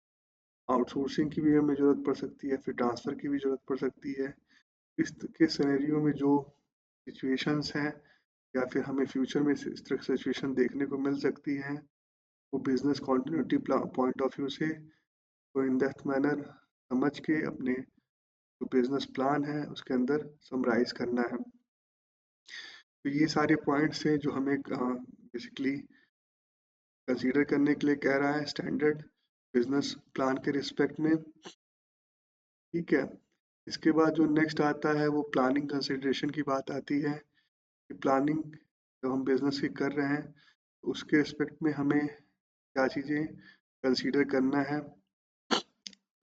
Speaker 1: आउटसोर्सिंग की भी हमें ज़रूरत पड़ सकती है, फिर ट्रांसफ़र की भी ज़रूरत पड़ सकती है। इस के सिनेरियो में जो सिचुएशंस हैं या फिर हमें फ्यूचर में इस तरह की सिचुएशन देखने को मिल सकती हैं, वो business continuity point of view से तो इन डेप्थ मैनर समझ के अपने जो बिजनेस प्लान है उसके अंदर समराइज करना है। तो ये सारे पॉइंट्स हैं जो हमें बेसिकली कंसीडर करने के लिए कह रहा है स्टैंडर्ड बिजनेस प्लान के रिस्पेक्ट में। ठीक है, इसके बाद जो नेक्स्ट आता है वो प्लानिंग कंसिडरेशन की बात आती है, कि प्लानिंग जब हम बिजनेस की कर रहे हैं तो उसके रिस्पेक्ट में हमें क्या चीज़ें कंसीडर करना है।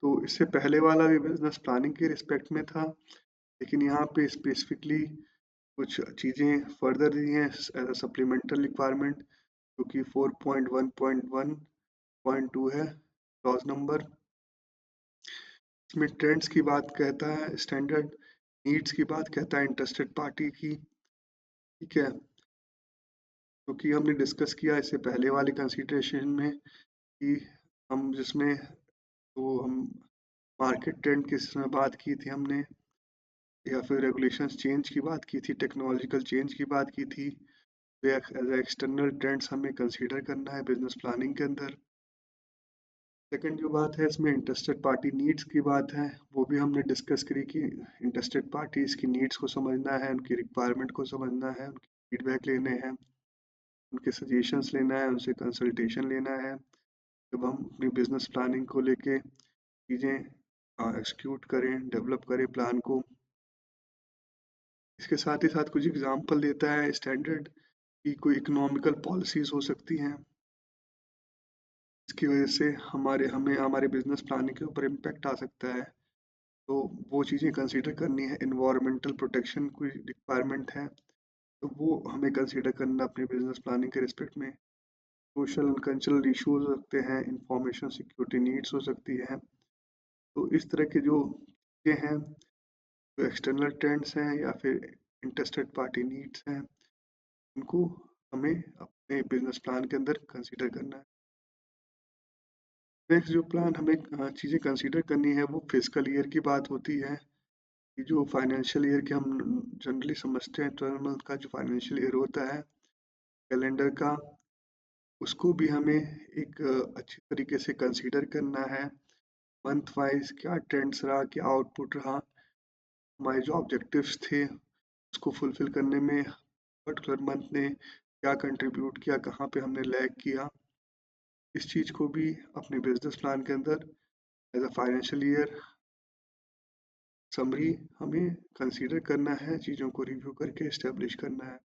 Speaker 1: तो इससे पहले वाला भी बिजनेस प्लानिंग के रिस्पेक्ट में था, लेकिन यहाँ पे स्पेसिफिकली कुछ चीज़ें फर्दर दी हैं एज अ सप्लीमेंटल रिक्वायरमेंट, जो कि 4.1.1.2 है क्लॉज नंबर। इसमें ट्रेंड्स की बात कहता है, स्टैंडर्ड नीड्स की बात कहता है इंटरेस्टेड पार्टी की। ठीक है, क्योंकि हमने डिस्कस किया इससे पहले वाली कंसिडरेशन में कि हम जिसमें तो हम मार्केट ट्रेंड की इसमें बात की थी हमने, या फिर रेगुलेशंस चेंज की बात की थी, टेक्नोलॉजिकल चेंज की बात की थी। तो एज एक्सटर्नल ट्रेंड्स हमें कंसीडर करना है बिजनेस प्लानिंग के अंदर। सेकंड जो बात है इसमें इंटरेस्टेड पार्टी नीड्स की बात है, वो भी हमने डिस्कस करी कि इंटरेस्टेड पार्टीज की नीड्स को समझना है, उनकी रिक्वायरमेंट को समझना है, उनकी फीडबैक लेने हैं, उनके सजेशंस लेना है, उनसे कंसल्टेशन लेना है जब हम अपनी बिजनेस प्लानिंग को लेके चीज़ें एक्सिक्यूट करें, डेवलप करें प्लान को। इसके साथ ही साथ कुछ एग्जांपल देता है स्टैंडर्ड की कोई इकोनॉमिकल पॉलिसीज हो सकती हैं, इसकी वजह से हमें हमारे बिजनेस प्लानिंग के ऊपर इम्पैक्ट आ सकता है। तो वो चीज़ें कंसीडर करनी है। इन्वायरमेंटल प्रोटेक्शन कोई रिक्वायरमेंट है तो वो हमें कंसीडर करना अपने बिजनेस प्लानिंग के रिस्पेक्ट में। सोशल एंड कल्चरल इश्यूज हो सकते हैं, इंफॉर्मेशन सिक्योरिटी नीड्स हो सकती हैं। तो इस तरह के जो चीज़ें हैं, जो एक्सटर्नल ट्रेंड्स हैं या फिर इंटरेस्टेड पार्टी नीड्स हैं, उनको हमें अपने बिजनेस प्लान के अंदर कंसीडर करना है। नेक्स्ट जो प्लान हमें चीज़ें कंसीडर करनी है वो फिजिकल ईयर की बात होती है कि जो फाइनेंशियल ईयर के हम जनरली समझते हैं 12 मंथ का जो फाइनेंशियल ईयर होता है कैलेंडर का, उसको भी हमें एक अच्छी तरीके से कंसीडर करना है। मंथ वाइज क्या ट्रेंड्स रहा, क्या आउटपुट रहा, हमारे जो ऑब्जेक्टिव्स थे उसको फुलफिल करने में पर्टिकुलर मंथ ने क्या कंट्रीब्यूट किया, कहाँ पे हमने लैग किया, इस चीज़ को भी अपने बिजनेस प्लान के अंदर as a financial year summary हमें कंसीडर करना है, चीज़ों को रिव्यू करके इस्टेब्लिश करना है।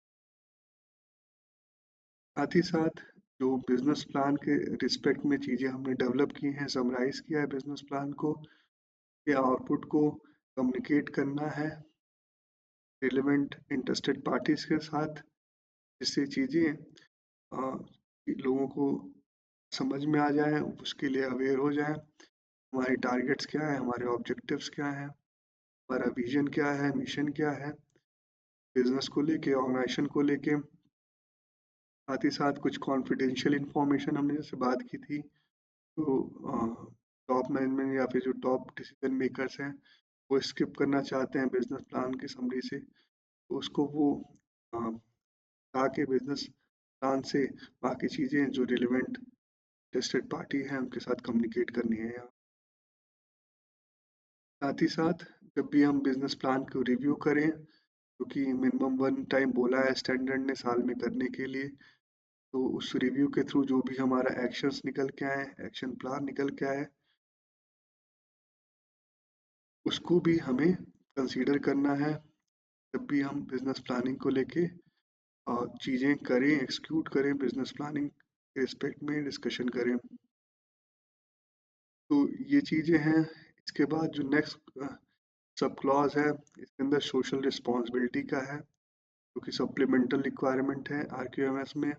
Speaker 1: साथ ही साथ जो बिजनेस प्लान के रिस्पेक्ट में चीज़ें हमने डेवलप की हैं, समराइज किया है बिजनेस प्लान को, के आउटपुट को कम्युनिकेट करना है रिलेवेंट इंटरेस्टेड पार्टीज के साथ, जिससे चीज़ें लोगों को समझ में आ जाए, उसके लिए अवेयर हो जाए हमारे टारगेट्स क्या है, हमारे ऑब्जेक्टिव्स क्या हैं, हमारा विजन क्या है, मिशन क्या है बिजनेस को लेके, ऑर्गेनाइजेशन को लेके। साथ ही साथ कुछ कॉन्फिडेंशियल इंफॉर्मेशन हमने जैसे बात की थी, तो टॉप मैनेजमेंट या फिर जो टॉप डिसीजन मेकर्स हैं वो स्किप करना चाहते हैं बिजनेस प्लान की समरी से, तो उसको वो ताकि बिजनेस प्लान से बाकी चीज़ें जो रिलेवेंट इंटरेस्टेड पार्टी हैं उनके साथ कम्युनिकेट करनी है यहाँ। साथ ही साथ जब भी हम बिजनेस प्लान को रिव्यू करें, क्योंकि मिनिमम 1 टाइम बोला है स्टैंडर्ड ने साल में करने के लिए, तो उस रिव्यू के थ्रू जो भी हमारा एक्शंस निकल के आए, एक्शन प्लान निकल के आए, उसको भी हमें कंसीडर करना है जब भी हम बिजनेस प्लानिंग को लेके चीज़ें करें, एक्सिक्यूट करें, बिजनेस प्लानिंग के रिस्पेक्ट में डिस्कशन करें। तो ये चीज़ें हैं। इसके बाद जो नेक्स्ट सब क्लॉज है इसके अंदर सोशल रिस्पॉन्सिबिलिटी का है, क्योंकि सप्लीमेंटल रिक्वायरमेंट है आरक्यूएमएस में।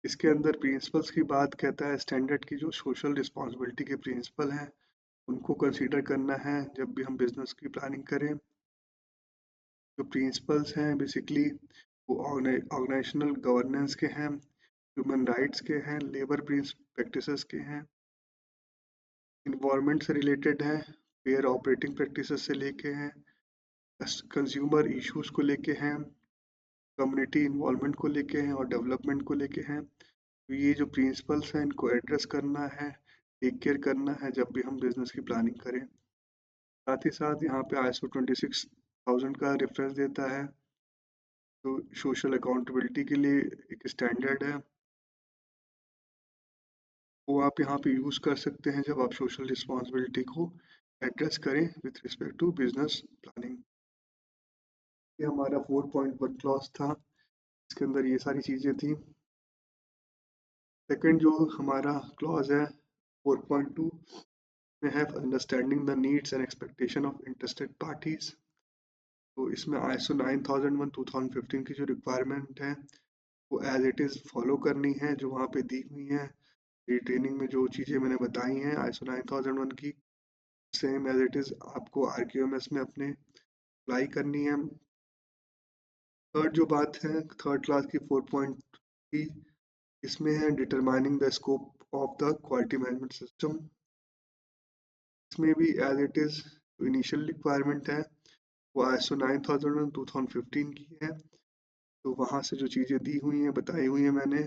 Speaker 1: इसके अंदर प्रिंसिपल्स की बात कहता है, स्टैंडर्ड की जो सोशल रिस्पॉन्सिबिलिटी के प्रिंसिपल हैं उनको कंसीडर करना है जब भी हम बिजनेस की प्लानिंग करें। जो प्रिंसिपल्स हैं बेसिकली वो ऑर्गेनाइजेशनल गवर्नेंस के हैं, ह्यूमन राइट्स के हैं, लेबर प्रैक्टिसेस के हैं, इन्वायरमेंट से रिलेटेड हैं, फेयर ऑपरेटिंग प्रैक्टिसेस से लेके हैं, कंज्यूमर इश्यूज को लेके हैं, कम्युनिटी इन्वॉल्वमेंट को लेके हैं और डेवलपमेंट को लेके हैं। तो ये जो प्रिंसिपल्स हैं इनको एड्रेस करना है, टेक केयर करना है जब भी हम बिजनेस की प्लानिंग करें। साथ ही साथ यहाँ पे ISO 26000 का रेफरेंस देता है, तो सोशल अकाउंटेबिलिटी के लिए एक स्टैंडर्ड है, वो आप यहाँ पे यूज़ कर सकते हैं जब आप सोशल रिस्पॉन्सिबिलिटी को एड्रेस करें with respect to business planning. ये हमारा 4.1 क्लॉज था, इसके अंदर ये सारी चीज़ें थी। सेकंड जो हमारा क्लॉज है 4.2 में है understanding the needs and expectation of interested parties. तो इसमें ISO 9001 2015 की जो रिक्वायरमेंट है वो एज इट इज़ फॉलो करनी है, जो वहाँ पे दी हुई है। ये ट्रेनिंग में जो चीज़ें मैंने बताई हैं ISO 9001 की, सेम एज इट इज़ आपको RQMS में अपने अप्लाई करनी है। थर्ड जो बात है थर्ड क्लास की 4.3, इसमें है determining the scope of the quality management system. इसमें भी as it is initial requirement है वो ISO 9001 2015 की है, तो वहाँ से जो चीज़ें दी हुई हैं बताई हुई हैं मैंने,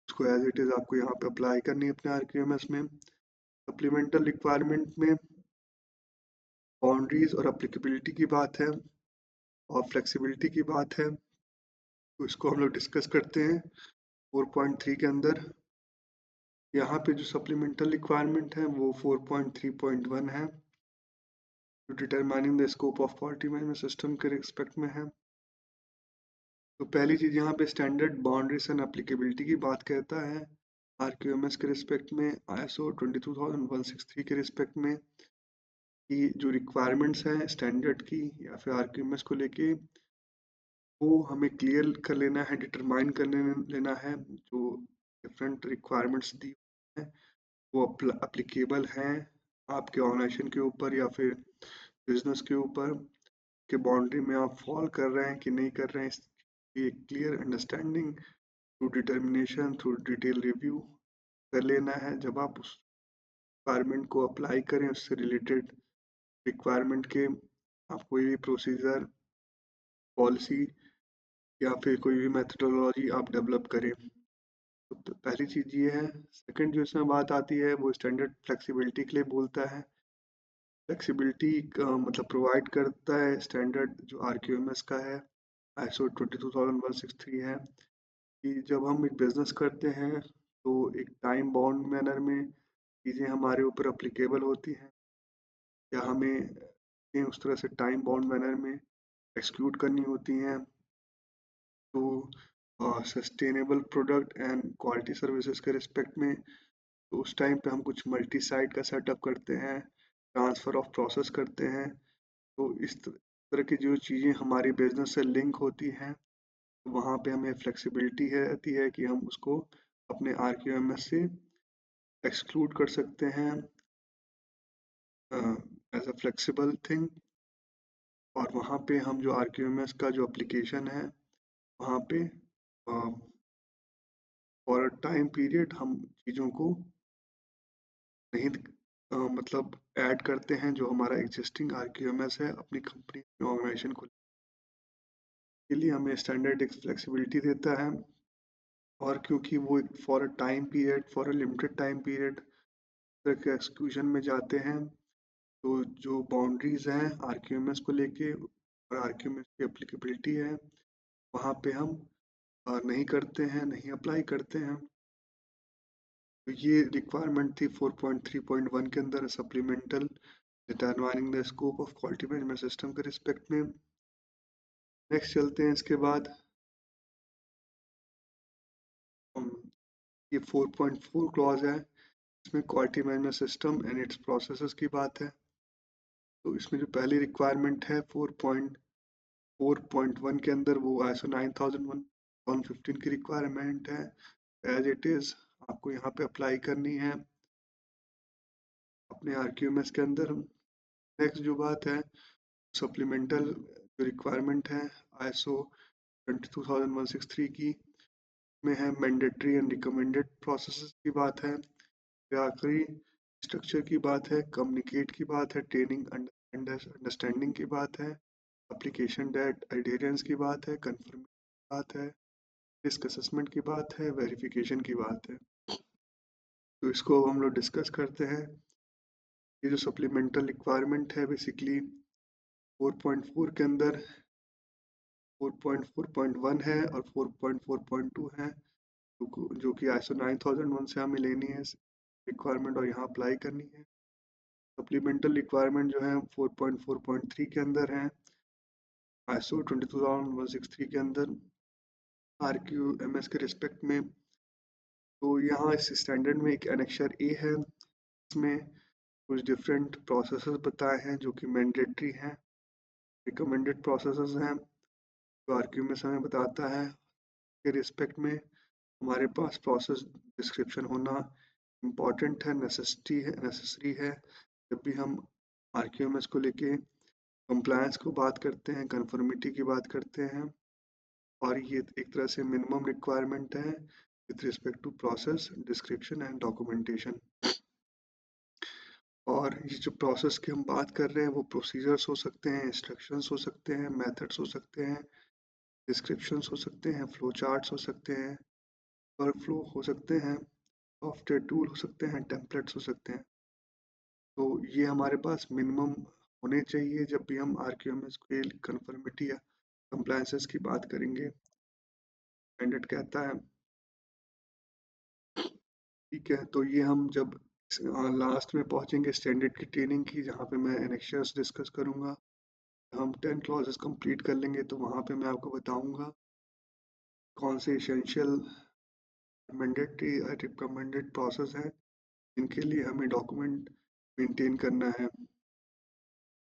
Speaker 1: उसको एज इट इज़ आपको यहाँ पे अप्लाई करनी है अपने RQMS में। सप्लीमेंटल रिक्वायरमेंट में बाउंड्रीज और अप्लीकेबिलिटी की बात है और फ्लेक्सिबिलिटी की बात है, तो इसको हम लोग डिस्कस करते हैं 4.3 के अंदर। यहाँ पे जो सप्लीमेंटल रिक्वायरमेंट है वो 4.3.1 है, जो determining the scope of quality management system के रिस्पेक्ट में है। तो पहली चीज यहाँ पे स्टैंडर्ड बाउंड्रीज एंड एप्लीकेबिलिटी की बात करता है आरक्यूएमएस के रिस्पेक्ट में, आईएसओ 22163 के रिस्पेक्ट में, कि जो रिक्वायरमेंट्स हैं स्टैंडर्ड की या फिर आरक्यूएमएस को लेके वो हमें क्लियर कर लेना है, डिटरमाइन कर लेना है जो डिफरेंट रिक्वायरमेंट्स दी हैं वो अप्लीकेबल हैं आपके ऑर्गेनाइजेशन के ऊपर या फिर बिजनेस के ऊपर, के बाउंड्री में आप फॉल कर रहे हैं कि नहीं कर रहे हैं, इसकी clear understanding through determination through detail review कर लेना है। जब आप उस रिक्वायरमेंट को अप्लाई करें, उससे रिलेटेड रिक्वायरमेंट के आप कोई भी प्रोसीजर, पॉलिसी या फिर कोई भी मेथडोलॉजी आप डेवलप करें, तो पहली चीज़ ये है। सेकंड जो इसमें बात आती है वो स्टैंडर्ड फ्लेक्सिबिलिटी के लिए बोलता है। फ्लेक्सिबिलिटी मतलब प्रोवाइड करता है स्टैंडर्ड जो आरक्यूएमएस का है, आईएसओ 22163 है, कि जब हम एक बिजनेस करते हैं तो एक टाइम बाउंड मैनर में चीज़ें हमारे ऊपर अप्लीकेबल होती हैं या हमें उस तरह से टाइम बाउंड मैनर में एक्सक्लूड करनी होती हैं। तो sustainable product and quality services के रिस्पेक्ट में, तो उस टाइम पे हम कुछ मल्टी साइट का सेटअप करते हैं, ट्रांसफ़र ऑफ प्रोसेस करते हैं। तो इस तरह की जो चीज़ें हमारी बिजनेस से लिंक होती हैं, तो वहाँ पे हमें फ्लेक्सिबिलिटी रहती है कि हम उसको अपने आरक्यूएमएस से एक्सक्लूड कर सकते हैं एज अ फ्लेक्सिबल थिंग। और वहाँ पे हम जो आरक्यूएमएस का जो एप्लीकेशन है वहाँ पे फॉर अ टाइम पीरियड हम चीज़ों को नहीं मतलब ऐड करते हैं जो हमारा एग्जिस्टिंग आरक्यूएमएस है अपनी कंपनी ऑर्गेनाइजेशन को, के लिए हमें स्टैंडर्ड फ्लेक्सिबिलिटी देता है। और क्योंकि वो एक for a time period, for a limited time period तक एक्सक्लूजन में जाते हैं, तो जो बाउंड्रीज हैं आरक्यूएमएस को लेके और आरक्यूएमएस की एप्लीकेबिलिटी है वहाँ पे हम नहीं करते हैं, नहीं अप्लाई करते हैं। तो ये रिक्वायरमेंट थी 4.3.1 के अंदर supplemental determining the scope of quality management system के रिस्पेक्ट में। नेक्स्ट चलते हैं इसके बाद हम, ये 4.4 क्लॉज है, इसमें quality management system and it's processes की बात है। तो इसमें जो पहली रिक्वायरमेंट है 4.4.1 के अंदर वो ISO 9001:15 की रिक्वायरमेंट है, एज इट इज़ आपको यहाँ पे अप्लाई करनी है अपने आरक्यूएमएस के अंदर। नेक्स्ट जो बात है सप्लीमेंटल जो रिक्वायरमेंट है ISO 22163 की, में है मैंडेटरी एंड रिकमेंडेड प्रोसेसेस की बात है, फिर आखिरी स्ट्रक्चर की बात है, कम्युनिकेट की बात है, ट्रेनिंग अंडरस्टैंडिंग की बात है, एप्लीकेशन डेट एडहेरेंस की बात है, कंफर्मेशन की बात है, रिस्क असेसमेंट की बात है, वेरिफिकेशन की बात है। तो इसको हम लोग डिस्कस करते हैं। ये जो सप्लीमेंटल रिक्वायरमेंट है बेसिकली 4.4 के अंदर 4.4.1 है और 4.4.2 है, जो कि ISO 9001 से हमें लेनी है रिक्वायरमेंट और यहाँ अप्लाई करनी है। सप्लीमेंटल रिक्वायरमेंट जो है 4.4.3 के अंदर है, ISO 22163 के अंदर RQMS के रिस्पेक्ट में। तो यहाँ इस स्टैंडर्ड में एक एनेक्चर ए है, इसमें कुछ डिफरेंट प्रोसेसेस बताए हैं जो कि मैंडेटरी हैं, रिकमेंडेड प्रोसेसेस हैं जो RQMS हमें बताता है। के रिस्पेक्ट में हमारे पास प्रोसेस डिस्क्रिप्शन होना इम्पॉर्टेंट है, नेसेसरी है जब भी हम आरक्यूएमएस को लेके कंप्लायंस को बात करते हैं, कंफर्मिटी की बात करते हैं। और ये एक तरह से मिनिमम रिक्वायरमेंट है with respect to process description and documentation. और ये जो प्रोसेस की हम बात कर रहे हैं वो प्रोसीजर्स हो सकते हैं, इंस्ट्रक्शंस हो सकते हैं, मेथड्स हो सकते हैं, डिस्क्रिप्शंस हो सकते हैं, फ्लो चार्ट्स हो सकते हैं, वर्क फ्लो हो सकते हैं, सॉफ्टवेयर टूल हो सकते हैं, टेम्पलेट्स हो सकते हैं। तो ये हमारे पास मिनिमम होने चाहिए जब भी हम आरक्यूएमएस के कन्फर्मिटी या कंप्लायंसेस की बात करेंगे। स्टैंडर्ड कहता है, ठीक है, तो ये हम जब लास्ट में पहुंचेंगे स्टैंडर्ड की ट्रेनिंग की, जहाँ पे मैं एनेक्सर्स डिस्कस करूंगा, हम 10 क्लॉजेस कंप्लीट कर लेंगे तो वहाँ पे मैं आपको बताऊंगा कौन से एसेंशियल मैंडेटरी रिकमेंडेड प्रोसेस है इनके लिए हमें डॉक्यूमेंट मेंटेन करना है।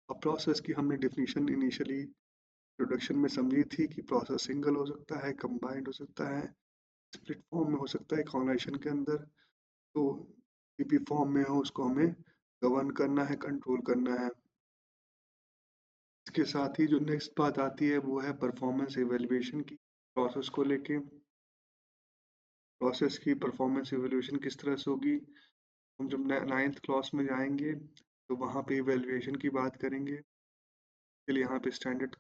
Speaker 1: अब प्रोसेस की हमने डेफिनेशन इनिशियली इंट्रोडक्शन में समझी थी कि प्रोसेस सिंगल हो सकता है, कंबाइंड हो सकता है, स्प्लिट फॉर्म में हो सकता है कॉन्वर्जेशन के अंदर। तो सीपी फॉर्म में हो उसको हमें गवर्न करना है, कंट्रोल करना है। इसके साथ ही जो नेक्स्ट बात आती है वो है परफॉर्मेंस एवेल्युएशन की। प्रोसेस को लेके प्रोसेस की परफॉर्मेंस एवेल्युएशन किस तरह से होगी, हम जब 9th क्लास में जाएंगे तो वहाँ पे इवेल्युएशन की बात करेंगे। के लिए यहाँ पे स्टैंडर्ड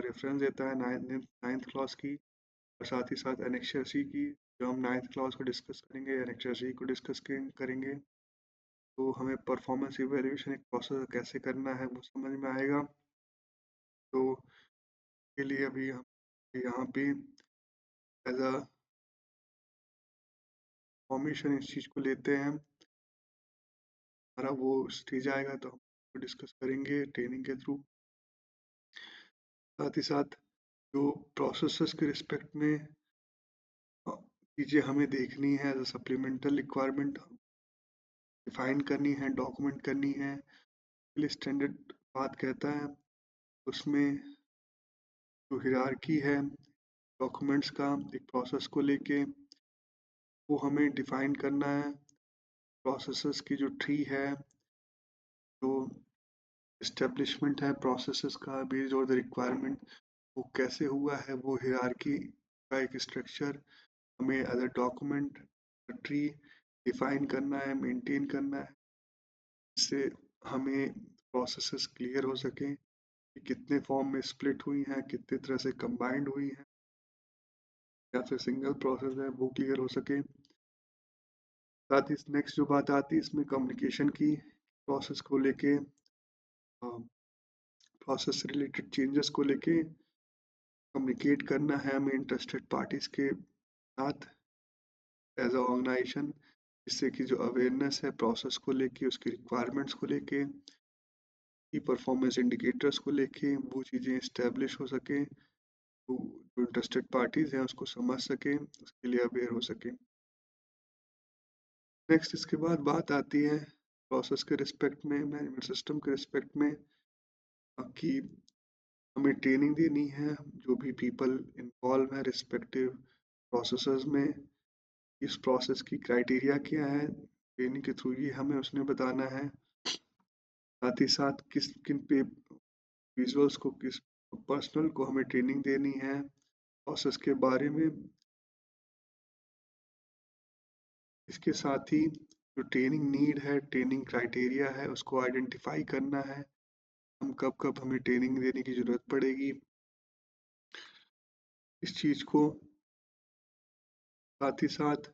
Speaker 1: रेफरेंस देता है 9th क्लास की, और साथ ही साथ एनेक्सर सी की। जो हम 9th क्लास को डिस्कस करेंगे, एनेक्सर सी को डिस्कस करेंगे, तो हमें परफॉर्मेंस इवेल्युएशन एक प्रोसेस कैसे करना है वो समझ में आएगा। तो के लिए अभी हम यहाँ पे एज अ फॉर्मेशन इस चीज़ को लेते हैं, हमारा वो स्टेज आएगा तो हम डिस्कस करेंगे ट्रेनिंग के थ्रू। साथ ही साथ जो प्रोसेसेस के रिस्पेक्ट में चीज़ें हमें देखनी है, as a supplemental requirement define करनी है, डॉक्यूमेंट करनी है, स्टैंडर्ड बात कहता है। उसमें जो हिरार्की है डॉक्यूमेंट्स का एक प्रोसेस को लेके, वो हमें डिफाइन करना है। प्रोसेसेस की जो ट्री है, जो एस्टेब्लिशमेंट है प्रोसेसेस का बेस्ड ऑन द रिक्वायरमेंट, वो कैसे हुआ है, वो हिरार्की का एक स्ट्रक्चर हमें as a document tree define करना है, मेंटेन करना है, जिससे हमें प्रोसेसेस क्लियर हो सकें कि कितने फॉर्म में स्प्लिट हुई हैं, कितने तरह से कंबाइंड हुई हैं, या फिर सिंगल प्रोसेस है वो क्लियर हो सके। साथ ही नेक्स्ट जो बात आती है इसमें कम्युनिकेशन की, प्रोसेस को लेके, प्रोसेस रिलेटेड चेंजेस को लेके कम्युनिकेट करना है हमें इंटरेस्टेड पार्टीज के साथ एज अ ऑर्गेनाइजेशन, जिससे कि जो अवेयरनेस है प्रोसेस को लेके, उसकी रिक्वायरमेंट्स को लेके, की परफॉर्मेंस इंडिकेटर्स को लेके वो चीज़ें इस्टेब्लिश हो सके, तो जो इंटरेस्टेड पार्टीज हैं उसको समझ सके, उसके लिए अवेयर हो सके। नेक्स्ट इसके बाद बात आती है प्रोसेस के रिस्पेक्ट में, मैनेजमेंट सिस्टम के रिस्पेक्ट में, कि हमें ट्रेनिंग देनी है जो भी पीपल इन्वॉल्व है रिस्पेक्टिव प्रोसेसेस में, इस प्रोसेस की क्राइटेरिया क्या है, ट्रेनिंग के थ्रू ये हमें उसने बताना है। साथ ही साथ किस किन पे विजुअल्स को, किस पर्सनल को हमें ट्रेनिंग देनी है प्रोसेस के बारे में। इसके साथ ही जो ट्रेनिंग नीड है, ट्रेनिंग क्राइटेरिया है, उसको आइडेंटिफाई करना है, हम कब कब हमें ट्रेनिंग देने की ज़रूरत पड़ेगी इस चीज़ को। साथ ही साथ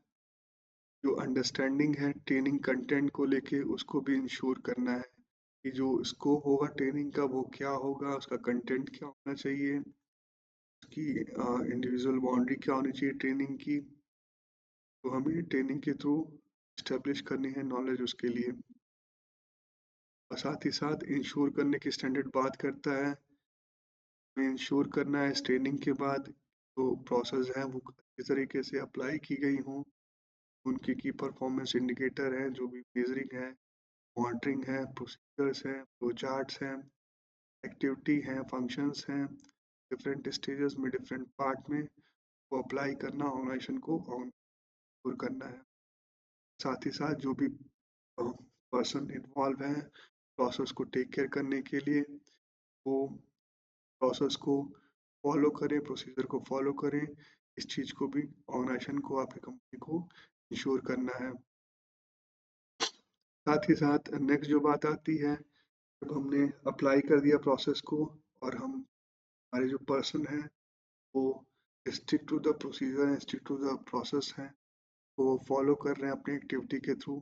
Speaker 1: जो अंडरस्टैंडिंग है ट्रेनिंग कंटेंट को लेके, उसको भी इंश्योर करना है कि जो स्कोप होगा ट्रेनिंग का वो क्या होगा, उसका कंटेंट क्या होना चाहिए, उसकी इंडिविजुअल बाउंड्री क्या होनी चाहिए ट्रेनिंग की, तो हमें ट्रेनिंग के थ्रू इस्टेब्लिश करनी है नॉलेज उसके लिए। और साथ ही साथ इंश्योर करने की स्टैंडर्ड बात करता है, हमें इंश्योर करना है इस ट्रेनिंग के बाद जो प्रोसेस है वो अच्छी तरीके से अप्लाई की गई हों, उनकी की परफॉर्मेंस इंडिकेटर हैं, जो भी मेजरिंग है, मॉनिटरिंग है, प्रोसीजर्स हैं, फ्लो चार्ट्स हैं, एक्टिविटी हैं, फंक्शंस हैं, डिफरेंट स्टेजेस में, डिफरेंट पार्ट में वो अप्लाई करना, ऑर्गेनाइजेशन को और करना है। साथ ही साथ जो भी पर्सन इन्वॉल्व हैं प्रोसेस को टेक केयर करने के लिए, वो प्रोसेस को फॉलो करें, प्रोसीजर को फॉलो करें, इस चीज़ को भी ऑर्गेनाइजेशन को, आपकी कंपनी को इंश्योर करना है। साथ ही साथ नेक्स्ट जो बात आती है, जब हमने अप्लाई कर दिया प्रोसेस को और हम, हमारे जो पर्सन है वो स्टिक टू द प्रोसीजर है, स्टिक टू द प्रोसेस है, वो फॉलो कर रहे हैं अपनी एक्टिविटी के थ्रू,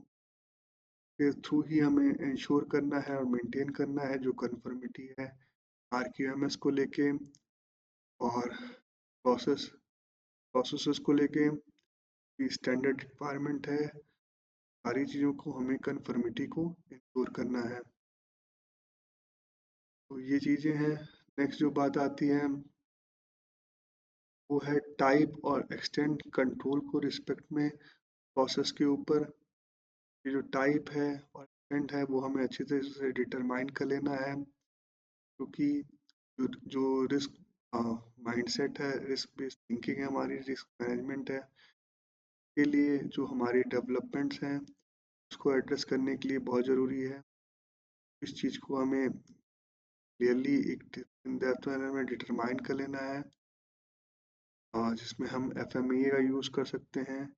Speaker 1: के थ्रू ही हमें इंश्योर करना है और मेंटेन करना है जो कन्फर्मिटी है आरक्यूएमएस को लेके और प्रोसेसेस को लेके स्टैंडर्ड रिक्वायरमेंट है। सारी चीज़ों को हमें कन्फर्मिटी को इंश्योर करना है। तो ये चीज़ें हैं। नेक्स्ट जो बात आती है वो है टाइप और एक्सटेंड कंट्रोल को रिस्पेक्ट में प्रोसेस के ऊपर। ये जो टाइप है और एक्सटेंड है वो हमें अच्छी तरह से डिटरमाइन कर लेना है, क्योंकि जो रिस्क माइंडसेट है, रिस्क बेस्ड थिंकिंग है, हमारी रिस्क मैनेजमेंट है के लिए जो हमारी डेवलपमेंट्स हैं उसको एड्रेस करने के लिए बहुत ज़रूरी है। इस चीज़ को हमें क्लियरली एक इन डेप्थ मैनर में डिटरमाइन कर लेना है, जिसमें हम एफएमईए का यूज़ कर सकते हैं,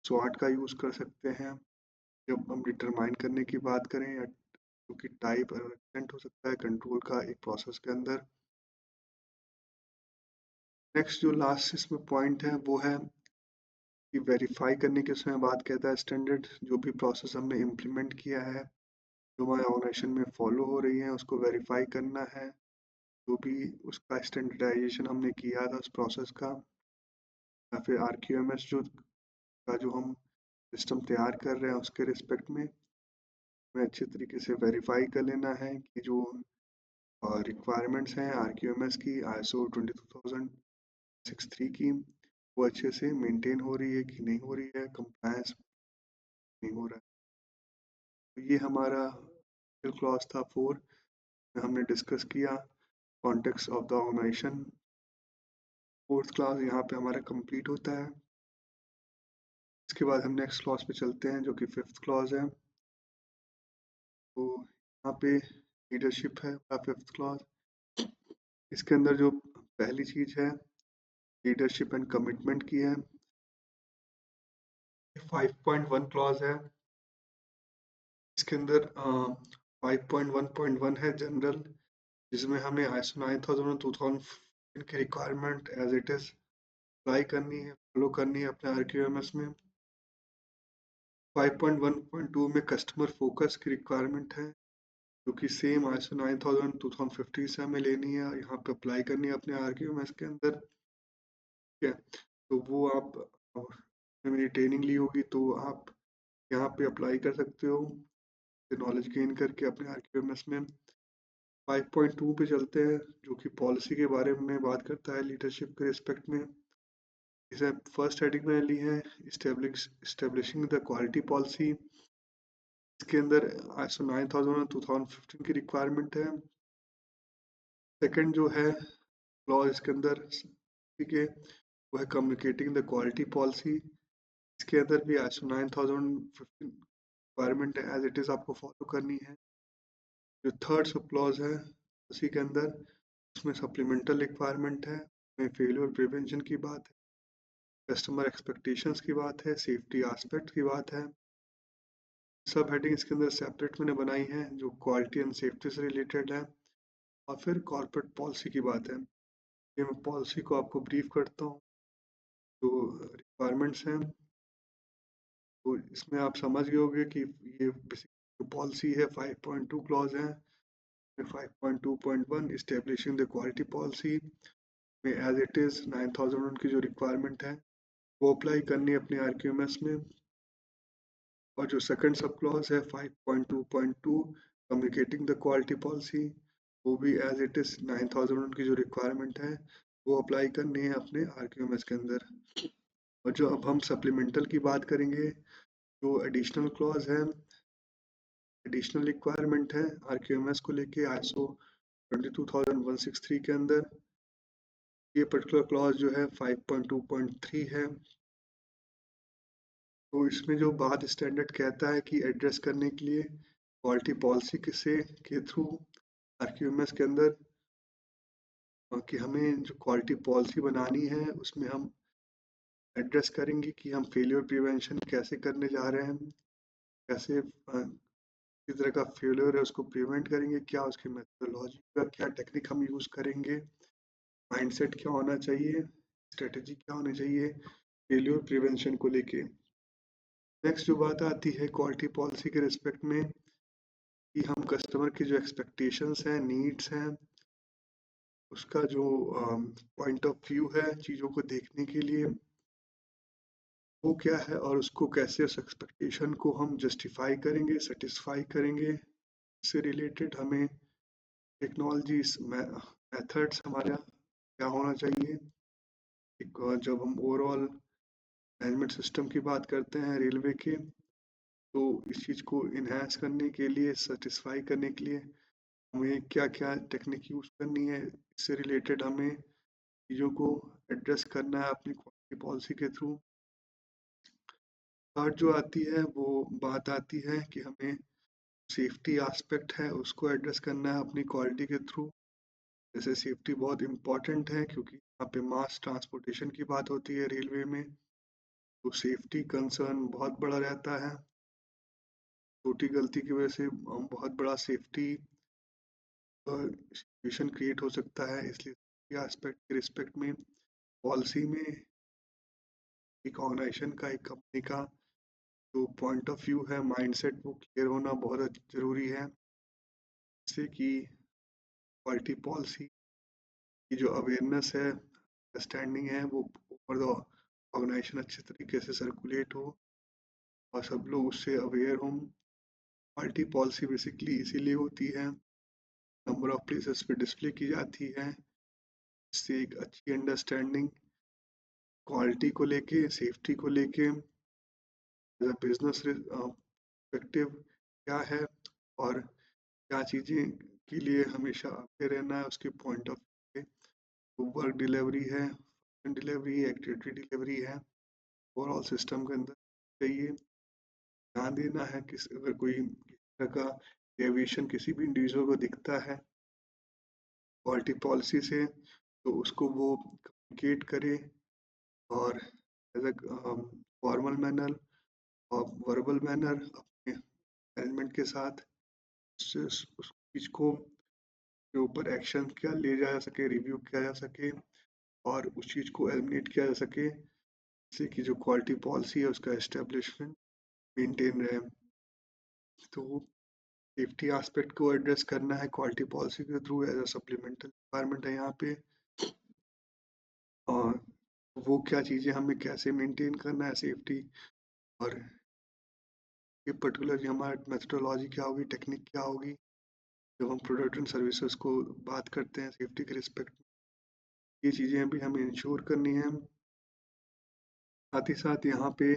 Speaker 1: स्वाट का यूज़ कर सकते हैं जब हम डिटरमाइन करने की बात करें, या क्योंकि टाइप और एक्सटेंट हो सकता है कंट्रोल का एक प्रोसेस के अंदर। नेक्स्ट जो लास्ट इसमें पॉइंट है वो है कि वेरीफाई करने के उसमें बात कहता है स्टैंडर्ड जो भी प्रोसेस हमने इम्प्लीमेंट किया है, जो हमारे ऑर्गेनाइजेशन में फॉलो हो रही है उसको वेरीफाई करना है। जो भी उसका स्टैंडर्डाइजेशन हमने किया था उस प्रोसेस का, या फिर आरक्यूएमएस जो हम सिस्टम तैयार कर रहे हैं उसके रिस्पेक्ट में हमें अच्छे तरीके से वेरीफाई कर लेना है कि जो रिक्वायरमेंट्स हैं आरक्यूएमएस की आईएसओ 22063 की वो अच्छे से मेंटेन हो रही है कि नहीं हो रही है, कंप्लायंस नहीं हो रहा है। तो ये हमारा क्लॉज था 4 में हमने डिस्कस किया context of the organisation. Fourth class यहाँ पे हमारा कंप्लीट होता है। इसके बाद हम नेक्स्ट क्लॉज पे चलते हैं जो कि फिफ्थ क्लॉज है। तो यहाँ पे लीडरशिप है फिफ्थ क्लॉज। इसके अंदर जो पहली चीज है लीडरशिप एंड कमिटमेंट की है। 5.1 क्लॉज है। इसके अंदर 5.1.1 है जनरल, जिसमें हमें आईएसओ 9000 और 2015 की requirement as it is apply करनी है, फॉलो करनी है अपने आरक्यूएमएस में। 5.1.2 में कस्टमर फोकस की रिक्वायरमेंट है, जो कि सेम आईएसओ 9000 2015 से हमें लेनी है, यहाँ पे अप्लाई करनी है अपने आरक्यूएमएस के अंदर। ठीक है, तो वो आप मेरी ट्रेनिंग ली होगी तो आप यहाँ पे अप्लाई कर सकते हो नॉलेज गेन करके अपने आरक्यूएमएस में। 5.2 पे चलते हैं जो कि पॉलिसी के बारे में बात करता है लीडरशिप के रिस्पेक्ट में। इसे फर्स्ट हेडिंग में ली है इस्टेब्लिशिंग द क्वालिटी पॉलिसी। इसके अंदर आईएसओ 9000 और 2015 की रिक्वायरमेंट है। सेकंड जो है क्लॉज इसके अंदर, ठीक है, वो है कम्युनिकेटिंग द क्वालिटी पॉलिसी। इसके अंदर भी आईएसओ 9015 रिक्वायरमेंट है एज इट इज आपको फॉलो करनी है। जो थर्ड सब क्लॉज है उसी के अंदर उसमें सप्लीमेंटल रिक्वायरमेंट है, उसमें फेलियर प्रिवेंशन की बात है, कस्टमर एक्सपेक्टेशंस की बात है, सेफ्टी एस्पेक्ट की बात है। सब हेडिंग इसके अंदर सेपरेट मैंने बनाई है जो क्वालिटी एंड सेफ्टी से रिलेटेड है। और फिर कॉर्पोरेट पॉलिसी की बात है। ये मैं पॉलिसी को आपको ब्रीफ करता हूँ। जो रिक्वायरमेंट्स हैं तो इसमें आप समझ गए होंगे कि ये बेसिक जो पॉलिसी है 5.2 क्लॉज है। 5.2.1 इस्टेब्लिशिंग द क्वालिटी पॉलिसी में एज इट इज 9000 उनकी जो रिक्वायरमेंट है वो अप्लाई करनी है अपने आरक्यूएमएस में। और जो सेकंड सब क्लॉज है 5.2.2 कम्युनिकेटिंग द क्वालिटी पॉलिसी, वो भी एज इट इज 9000 उनकी जो रिक्वायरमेंट है वो अप्लाई करनी है अपने आरक्यूएमएस के अंदर। और जो अब हम सप्लीमेंटल की बात करेंगे, जो एडिशनल क्लॉज है, एडिशनल रिक्वायरमेंट है आरक्यूएमएस को लेके आईएसओ 22163 के अंदर। ये पर्टिकुलर क्लॉज जो है 5.2.3 है। तो इसमें जो बात स्टैंडर्ड कहता है कि एड्रेस करने के लिए क्वालिटी पॉलिसी के थ्रू आरक्यूएमएस के अंदर कि हमें जो क्वालिटी पॉलिसी बनानी है उसमें हम एड्रेस करेंगे कि हम फेलियर प्रिवेंशन कैसे करने जा रहे हैं, कैसे किस तरह का फेलियर है उसको प्रिवेंट करेंगे, क्या उसकी मेथोडोलॉजी का क्या टेक्निक हम यूज़ करेंगे, माइंडसेट क्या होना चाहिए, स्ट्रेटजी क्या होनी चाहिए फेलियर प्रिवेंशन को लेके। नेक्स्ट जो बात आती है क्वालिटी पॉलिसी के रिस्पेक्ट में कि हम कस्टमर की जो एक्सपेक्टेशंस हैं, नीड्स हैं, उसका जो पॉइंट ऑफ व्यू है चीज़ों को देखने के लिए, वो क्या है और उसको कैसे उस एक्सपेक्टेशन को हम जस्टिफाई करेंगे, सेटिस्फाई करेंगे। इससे रिलेटेड हमें टेक्नोलॉजीज मेथड्स हमारा क्या होना चाहिए। जब हम ओवरऑल मैनेजमेंट सिस्टम की बात करते हैं रेलवे के, तो इस चीज़ को इन्हेंस करने के लिए, सेटिस्फाई करने के लिए हमें क्या क्या टेक्निक यूज़ करनी है। इससे रिलेटेड हमें चीज़ों को एड्रेस करना है अपनी क्वालिटी पॉलिसी के थ्रू। थर्ड जो आती है वो बात आती है कि हमें सेफ्टी एस्पेक्ट है उसको एड्रेस करना है अपनी क्वालिटी के थ्रू। जैसे सेफ्टी बहुत इम्पॉर्टेंट है क्योंकि यहाँ पे मास ट्रांसपोर्टेशन की बात होती है रेलवे में, तो सेफ्टी कंसर्न बहुत बड़ा रहता है। छोटी गलती की वजह से बहुत बड़ा सेफ्टी सिचुएशन क्रिएट हो सकता है। इसलिए एस्पेक्ट के रिस्पेक्ट में पॉलिसी में एक ऑर्गेनाइजेशन का, एक कंपनी का जो पॉइंट ऑफ व्यू है, माइंडसेट, वो क्लियर होना बहुत ज़रूरी है, जिससे कि क्वालिटी पॉलिसी की जो अवेयरनेस है, अंडरस्टैंडिंग है, वो ओवर द ऑर्गेनाइजेशन अच्छे तरीके से सर्कुलेट हो और सब लोग उससे अवेयर हों। क्वालिटी पॉलिसी बेसिकली इसीलिए होती है, नंबर ऑफ प्लेसेस पे डिस्प्ले की जाती है, इससे एक अच्छी अंडरस्टैंडिंग क्वालिटी को लेके, सेफ्टी को लेके, बिजनेस पर्सपेक्टिव क्या है और क्या चीज़ें के लिए हमेशा आगे रहना है, उसके पॉइंट ऑफ व्यू पे वर्क डिलीवरी है, डिलीवरी, एक्टिविटी डिलीवरी है, ओवरऑल सिस्टम के अंदर चाहिए। ध्यान देना है कि अगर कोई किसी तरह का डेविएशन किसी भी इंडिविजुअल को दिखता है क्वालिटी पॉलिसी से, तो उसको वो कम्युनिकेट करे और एज अ फॉर्मल मैनर और वर्बल मैनर अपने मैनेजमेंट के साथ उस चीज़ को के ऊपर एक्शन क्या ले जा सके, रिव्यू किया जा सके और उस चीज़ को एलिमिनेट किया जा सके, जिससे कि जो क्वालिटी पॉलिसी है उसका एस्टेब्लिशमेंट मेंटेन रहे। तो सेफ्टी एस्पेक्ट को एड्रेस करना है क्वालिटी पॉलिसी के through as a supplemental requirement है यहाँ पे। और वो क्या चीज़ें हमें कैसे मेंटेन करना है सेफ्टी, और ये पर्टिकुलर हमारा मेथडोलॉजी क्या होगी, टेक्निक क्या होगी जब हम प्रोडक्ट एंड सर्विसेज को बात करते हैं सेफ्टी के रिस्पेक्ट में। ये चीज़ें भी हमें इंश्योर करनी है। साथ ही साथ यहाँ पे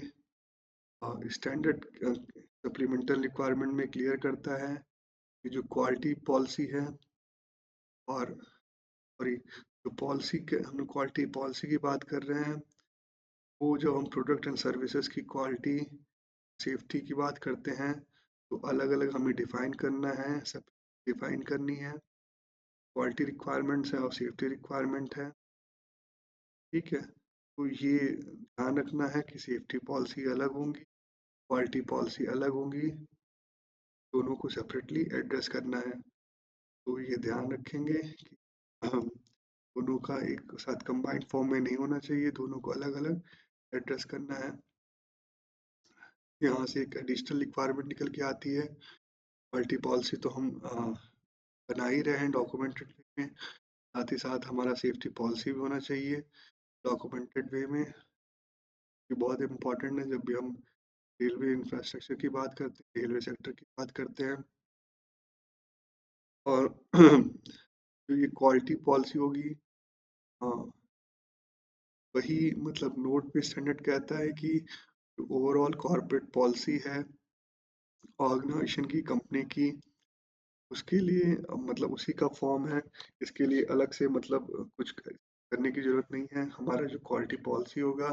Speaker 1: स्टैंडर्ड सप्लीमेंटल रिक्वायरमेंट में क्लियर करता है कि जो क्वालिटी पॉलिसी है और ये जो पॉलिसी के हम क्वालिटी पॉलिसी की बात कर रहे हैं, वो जब हम प्रोडक्ट एंड सर्विसेज की क्वालिटी सेफ्टी की बात करते हैं तो अलग अलग हमें डिफाइन करना है, सब डिफाइन करनी है। क्वालिटी रिक्वायरमेंट्स है और सेफ्टी रिक्वायरमेंट है, ठीक है। तो ये ध्यान रखना है कि सेफ्टी पॉलिसी अलग होंगी, क्वालिटी पॉलिसी अलग होंगी, दोनों को सेपरेटली एड्रेस करना है। तो ये ध्यान रखेंगे कि हम दोनों का एक साथ कंबाइंड फॉर्म में नहीं होना चाहिए, दोनों को अलग अलग एड्रेस करना है। यहाँ से एक एडिशनल रिक्वायरमेंट निकल के आती है, क्वालिटी पॉलिसी तो हम बना ही रहे हैं डॉक्यूमेंटेड में, साथ ही साथ हमारा सेफ्टी पॉलिसी भी होना चाहिए डॉक्यूमेंटेड वे में। ये बहुत इम्पोर्टेंट है जब भी हम रेलवे इंफ्रास्ट्रक्चर की बात करते हैं, रेलवे सेक्टर की बात करते हैं। और जो ये क्वालिटी पॉलिसी होगी, हाँ, वही मतलब नोट पे स्टैंडर्ड कहता है कि ओवरऑल कॉर्पोरेट पॉलिसी है ऑर्गेनाइजेशन की, कंपनी की, उसके लिए मतलब उसी का फॉर्म है। इसके लिए अलग से मतलब कुछ करने की जरूरत नहीं है। हमारा जो क्वालिटी पॉलिसी होगा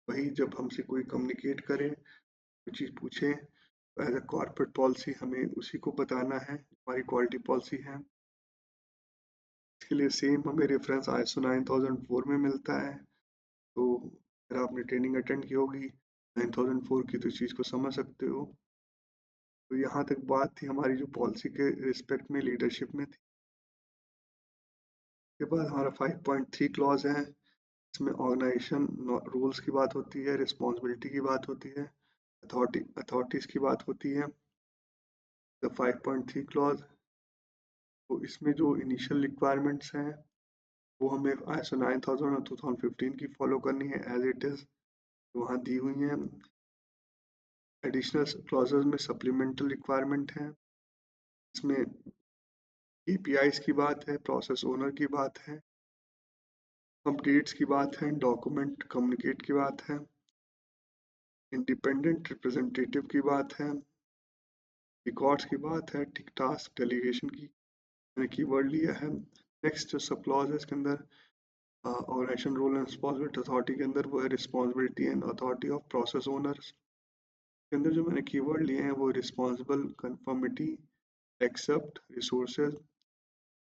Speaker 1: वही जब हमसे कोई कम्युनिकेट करे, कोई चीज़ पूछे, एज अ कॉर्पोरेट पॉलिसी हमें उसी को बताना है, हमारी क्वालिटी पॉलिसी है। इसके लिए सेम हमें रेफरेंस ISO 9004 में मिलता है। तो अगर आपने ट्रेनिंग अटेंड की होगी 9004 की तो इस चीज़ को समझ सकते हो। तो यहाँ तक बात थी हमारी जो पॉलिसी के रिस्पेक्ट में लीडरशिप में थी। उसके बाद हमारा 5.3 क्लॉज है, इसमें ऑर्गेनाइजेशन रूल्स की बात होती है, रिस्पॉन्सिबिलिटी की बात होती है, अथॉरिटीज की बात होती है, द 5.3 क्लॉज। तो इसमें जो इनिशियल रिक्वायरमेंट्स हैं वो हमें ISO 9000 और 2015 की फॉलो करनी है एज इट इज़, वहाँ दी हुई हैं। एडिशनल क्लॉजेज में सप्लीमेंटल रिक्वायरमेंट है, इसमें APIs की बात है, प्रोसेस ओनर की बात है, अपडेट्स की बात है, डॉक्यूमेंट कम्युनिकेट की बात है, इंडिपेंडेंट रिप्रेजेंटेटिव की बात है, रिकॉर्ड्स की बात है, टिक टास्क डेलीगेशन की मैंने कीवर्ड लिया है। नेक्स्ट जो सब क्लॉज है इसके अंदर organisation role and responsibility authority के अंदर वो है responsibility and authority of process owners के अंदर जो मैंने कीवर्ड लिए हैं वो रिस्पॉन्सिबल, कन्फर्मिटी, एक्सेप्ट, रिसोर्सेज।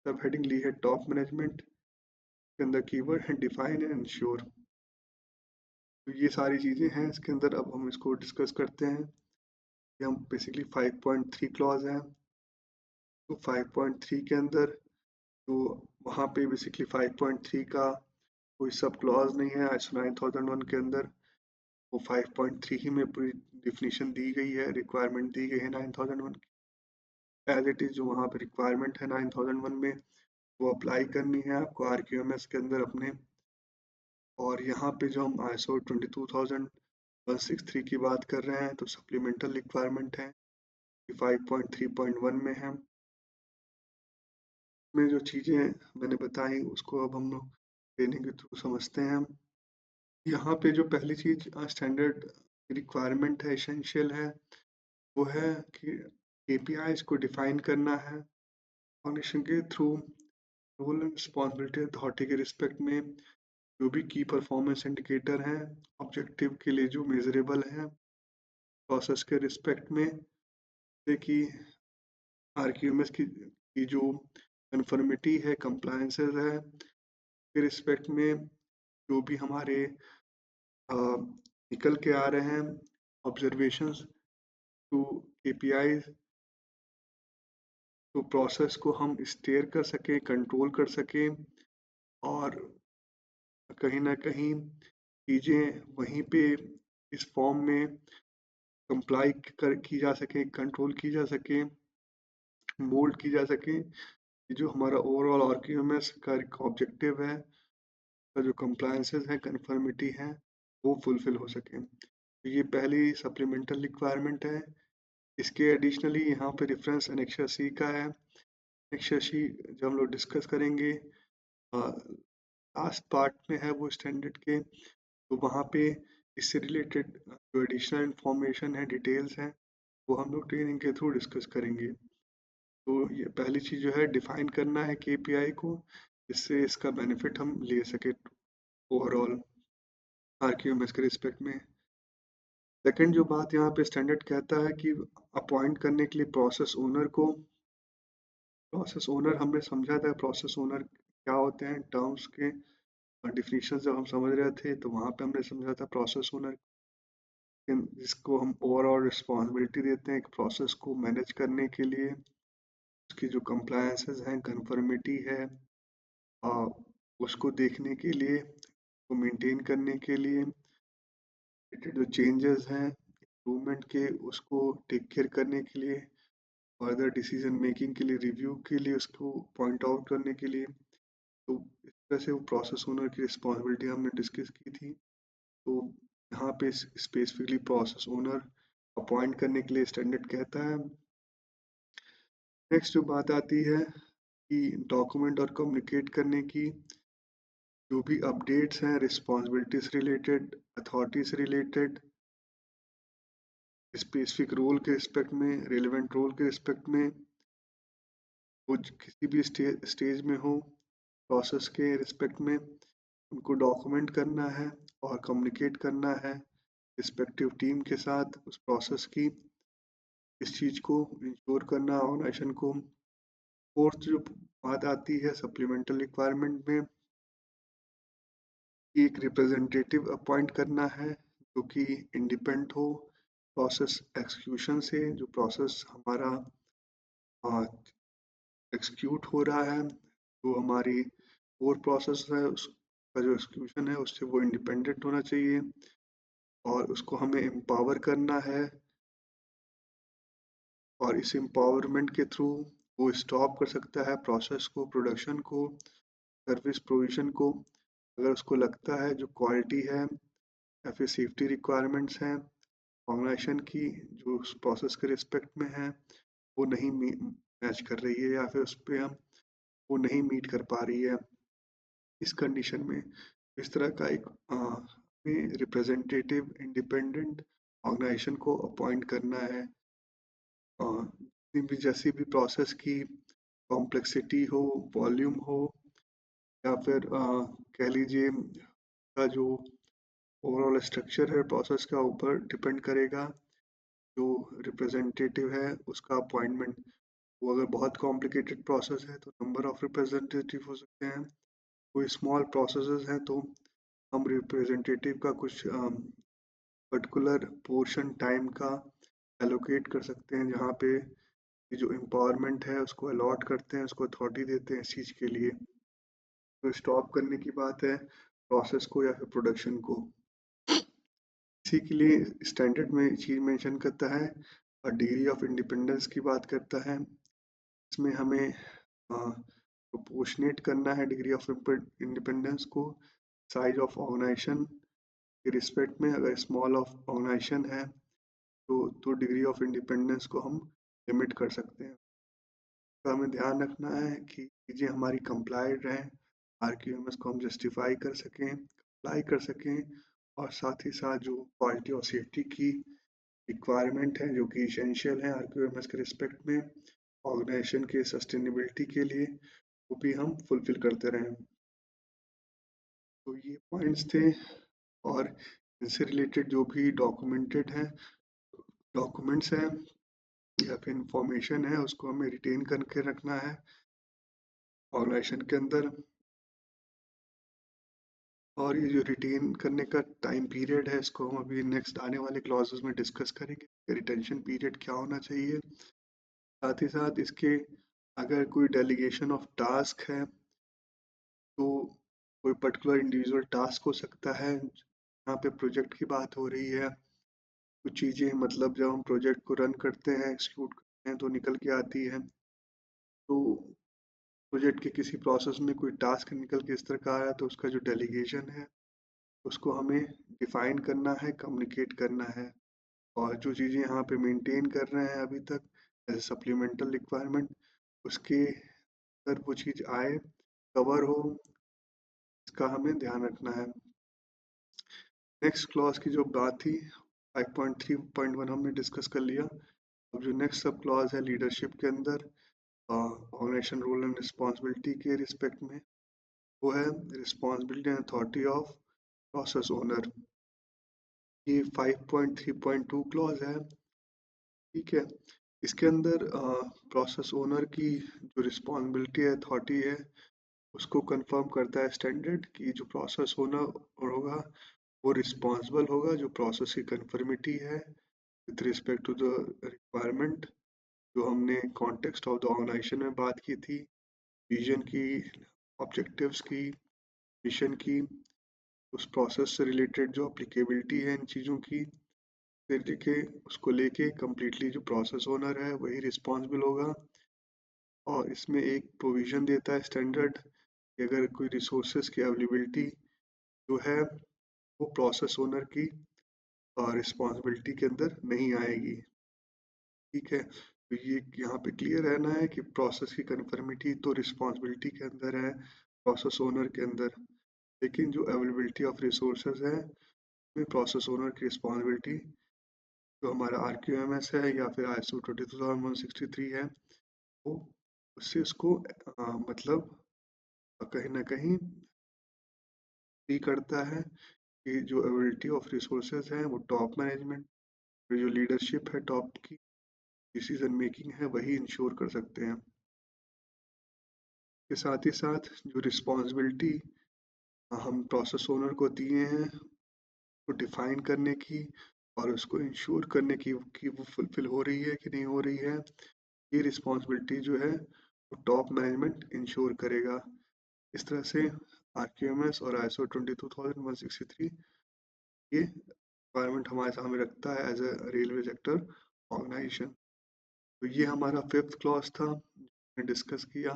Speaker 1: सब हेडिंग ली है टॉप मैनेजमेंट, के अंदर कीवर्ड है डिफाइन एंड इंश्योर। तो ये सारी चीज़ें हैं इसके अंदर। अब हम इसको डिस्कस करते हैं। ये हम बेसिकली 5.3 क्लॉज है, तो 5.3 के अंदर तो वहाँ पे बेसिकली 5.3 का कोई सब क्लॉज नहीं है ISO 9001 के अंदर। वो 5.3 ही में पूरी डिफिनीशन दी गई है, रिक्वायरमेंट दी गई है 9001 की एज इट इज़। जो वहाँ पे रिक्वायरमेंट है 9001 में वो अप्लाई करनी है आपको RQMS के अंदर अपने। और यहाँ पे जो हम ISO 22163 की बात कर रहे हैं तो सप्लीमेंटल रिक्वायरमेंट है 5.3.1 में है। में जो चीज़ें मैंने बताई उसको अब हम लोग ट्रेनिंग के थ्रू समझते हैं। यहाँ पे जो पहली चीज़ स्टैंडर्ड रिक्वायरमेंट है, एसेंशियल है, वो है कि APIs को डिफाइन करना है ऑर्गेनाइजेशन के through. Role and responsibility authority के रिस्पेक्ट में जो भी की परफॉर्मेंस इंडिकेटर हैं ऑब्जेक्टिव के लिए जो मेजरेबल हैं, प्रोसेस के रिस्पेक्ट में, जैसे कि RQMS की जो कन्फर्मिटी है, कंप्लायंसेस है के रिस्पेक्ट में, जो भी हमारे निकल के आ रहे हैं ऑब्जर्वेशंस टू KPIs, तो प्रोसेस को हम स्टेयर कर सकें, कंट्रोल कर सकें और कहीं ना कहीं चीज़ें वहीं पे इस फॉर्म में कंप्लाई कर की जा सके, कंट्रोल की जा सके, मोल्ड की जा सके कि जो हमारा ओवरऑल RQMS का ऑब्जेक्टिव है, का जो कंप्लायंसेस है, कन्फर्मिटी है, वो फुलफिल हो सके। तो ये पहली सप्लीमेंटल रिक्वायरमेंट है। इसके एडिशनली यहाँ पे रेफरेंस एनेक्सर सी का है। एनेक्सर सी जब हम लोग डिस्कस करेंगे लास्ट पार्ट में है वो स्टैंडर्ड के, तो वहाँ पे इससे रिलेटेड जो एडिशनल इंफॉर्मेशन है, डिटेल्स हैं, वो हम लोग ट्रेनिंग के थ्रू डिस्कस करेंगे। तो ये पहली चीज़ जो है डिफाइन करना है KPI को, जिससे इसका बेनिफिट हम ले सके ओवरऑल RQMS के रिस्पेक्ट में। सेकंड जो बात यहाँ पे स्टैंडर्ड कहता है कि अपॉइंट करने के लिए प्रोसेस ओनर को, प्रोसेस ओनर हमने समझा था प्रोसेस ओनर क्या होते हैं टर्म्स के डिफिनीशन जब हम समझ रहे थे, तो वहाँ पे हमने समझा था प्रोसेस ओनर जिसको हम ओवरऑल रिस्पॉन्सिबिलिटी देते हैं एक प्रोसेस को मैनेज करने के लिए, उसकी जो कंप्लायंसेस हैं, कंफर्मिटी है, उसको देखने के लिए, उसको मेंटेन करने के लिए, जो चेंजेस हैं इम्प्रूवमेंट के उसको टेक केयर करने के लिए, फर्दर डिसीजन मेकिंग के लिए, रिव्यू के लिए, उसको पॉइंट आउट करने के लिए। तो इस तरह से वो प्रोसेस ओनर की रिस्पॉन्सिबिलिटी हमने डिस्कस की थी। तो यहाँ पे स्पेसिफिकली प्रोसेस ओनर अपॉइंट करने के लिए स्टैंडर्ड कहता है। नेक्स्ट जो बात आती है कि डॉक्यूमेंट और कम्युनिकेट करने की, जो भी अपडेट्स हैं रिस्पॉन्सिबिलिटीज रिलेटेड, अथॉरिटी से रिलेटेड, स्पेसिफिक रोल के रिस्पेक्ट में, रेलिवेंट रोल के रिस्पेक्ट में, वो किसी भी स्टेज में हो प्रोसेस के रिस्पेक्ट में, उनको डॉक्यूमेंट करना है और कम्युनिकेट करना है रिस्पेक्टिव टीम के साथ उस प्रोसेस की, इस चीज़ को इंश्योर करना ऑर्गेनाइजेशन को। फोर्थ जो बात आती है सप्लीमेंटल रिक्वायरमेंट में, कि एक रिप्रेजेंटेटिव अपॉइंट करना है जो कि इंडिपेंडेंट हो प्रोसेस एक्सक्यूशन से। जो प्रोसेस हमारा एक्सक्यूट हो रहा है, जो हमारी कोर प्रोसेस है उसका जो एक्सक्यूशन है उससे वो इंडिपेंडेंट होना चाहिए। और उसको हमें एम्पावर करना है, और इस एम्पावरमेंट के थ्रू वो स्टॉप कर सकता है प्रोसेस को, प्रोडक्शन को, सर्विस प्रोविजन को, अगर उसको लगता है जो क्वालिटी है या फिर सेफ्टी रिक्वायरमेंट्स हैं ऑर्गेनाइजेशन की जो उस प्रोसेस के रिस्पेक्ट में है, वो नहीं मैच कर रही है या फिर उस पे हम वो नहीं मीट कर पा रही है। इस कंडीशन में इस तरह का एक हमें रिप्रेजेंटेटिव इंडिपेंडेंट ऑर्गेनाइजेशन को अपॉइंट करना है। भी जैसी भी प्रोसेस की कॉम्प्लेक्सिटी हो, वॉल्यूम हो, या फिर कह लीजिए का जो ओवरऑल स्ट्रक्चर है प्रोसेस का ऊपर डिपेंड करेगा। जो रिप्रेजेंटेटिव है उसका अपॉइंटमेंट, वो अगर बहुत कॉम्प्लिकेटेड प्रोसेस है तो नंबर ऑफ रिप्रेजेंटेटिव हो सकते हैं, कोई स्मॉल प्रोसेसेस हैं तो हम रिप्रेजेंटेटिव का कुछ पर्टिकुलर पोर्शन टाइम का एलोकेट कर सकते हैं, जहाँ पे ये जो एम्पावरमेंट है उसको अलॉट करते हैं, उसको अथॉरिटी देते हैं इस चीज़ के लिए। तो स्टॉप करने की बात है प्रोसेस को या फिर प्रोडक्शन को। इसी के लिए स्टैंडर्ड में चीज़ मेंशन करता है और डिग्री ऑफ इंडिपेंडेंस की बात करता है। इसमें हमें प्रोपोर्शनेट करना है डिग्री ऑफ इंडिपेंडेंस को साइज ऑफ ऑर्गेनाइजेशन के रिस्पेक्ट में। अगर स्मॉल ऑफ ऑर्गेनाइजेशन है तो डिग्री ऑफ इंडिपेंडेंस को हम लिमिट कर सकते हैं। तो हमें ध्यान रखना है कि चीज़ें हमारी कंप्लाइड रहें, आरक्यूएमएस को हम जस्टिफाई कर सकें, अप्लाई कर सकें, और साथ ही साथ जो क्वालिटी और सेफ्टी की रिक्वायरमेंट है जो कि इसेंशियल है आरक्यूएमएस के रिस्पेक्ट में ऑर्गेनाइजेशन के सस्टेनेबिलिटी के लिए, वो भी हम फुलफिल करते रहें। तो ये पॉइंट्स थे, और इनसे रिलेटेड जो भी डॉक्यूमेंट्स हैं या फिर इंफॉर्मेशन है उसको हमें रिटेन करके रखना है ऑर्गेनाइजेशन के अंदर। और ये जो रिटेन करने का टाइम पीरियड है इसको हम अभी नेक्स्ट आने वाले क्लॉजेस में डिस्कस करेंगे, रिटेंशन पीरियड क्या होना चाहिए। साथ ही साथ इसके अगर कोई डेलीगेशन ऑफ टास्क है तो कोई पर्टिकुलर इंडिविजुअल टास्क हो सकता है। यहाँ पे प्रोजेक्ट की बात हो रही है, कुछ चीज़ें मतलब जब हम प्रोजेक्ट को रन करते हैं, एक्सिक्यूट करते हैं तो निकल के आती है। तो प्रोजेक्ट के किसी प्रोसेस में कोई टास्क निकल के इस तरह का आया तो उसका जो डेलीगेशन है उसको हमें डिफाइन करना है, कम्युनिकेट करना है। और जो चीज़ें यहाँ पे मेंटेन कर रहे हैं अभी तक एज सप्लीमेंटल रिक्वायरमेंट, उसके अंदर वो चीज़ आए, कवर हो, इसका हमें ध्यान रखना है। नेक्स्ट क्लॉज की जो बात थी 5.3.1 हमने डिस्कस कर लिया। अब जो नेक्स्ट सब क्लॉज है लीडरशिप के अंदर ऑर्गेनाइजेशन रोल एंड रिस्पॉन्सिबिलिटी के रिस्पेक्ट में, वो है responsibility and authority of process owner. ये 5.3.2 क्लॉज है, ठीक है। इसके अंदर प्रोसेस ओनर की जो रिस्पॉन्सिबिलिटी है, अथॉरिटी है, उसको कंफर्म करता है स्टैंडर्ड कि जो प्रोसेस ओनर होगा वो रिस्पॉन्सिबल होगा जो प्रोसेस की कंफर्मिटी है with respect to the requirement, जो हमने कॉन्टेक्स्ट ऑफ द ऑर्गेनाइजेशन में बात की थी, विजन की, ऑब्जेक्टिव्स की, मिशन की, उस प्रोसेस से रिलेटेड जो अप्लीकेबिलिटी है इन चीज़ों की, फिर देखे उसको लेके कम्प्लीटली जो प्रोसेस ओनर है वही रिस्पॉन्सिबल होगा। और इसमें एक प्रोविज़न देता है स्टैंडर्ड कि अगर कोई रिसोर्सेज की अवेलेबिलिटी जो है वो प्रोसेस ओनर की रिस्पॉन्सिबिलिटी के अंदर नहीं आएगी, ठीक है। तो ये यहाँ पे क्लियर रहना है कि प्रोसेस की कन्फर्मिटी तो रिस्पॉन्सिबिलिटी के अंदर है, प्रोसेस ओनर के अंदर, लेकिन जो अवेलेबिलिटी ऑफ रिसोर्सेज है में प्रोसेस ओनर की रिस्पॉन्सिबिलिटी, जो हमारा RQMS है या फिर ISO 22163 है, वो उससे उसको मतलब कहीं ना कहीं भी करता है कि जो अवेलेबिलिटी ऑफ रिसोर्सेज हैं वो टॉप मैनेजमेंट, जो लीडरशिप है टॉप की, डिसीजन मेकिंग है, वही इंश्योर कर सकते हैं। के साथ ही साथ जो रिस्पॉन्सिबिलिटी हम प्रोसेस ओनर को दिए हैं को डिफाइन करने की और उसको इंश्योर करने की कि वो फुलफिल हो रही है कि नहीं हो रही है, ये रिस्पॉन्सिबिलिटी जो है वो टॉप मैनेजमेंट इंश्योर करेगा। इस तरह से RQMS और ISO 22163 ये रिक्वायरमेंट हमारे सामने रखता है as a railway sector organisation. तो ये हमारा फिफ्थ क्लॉज था, डिस्कस किया।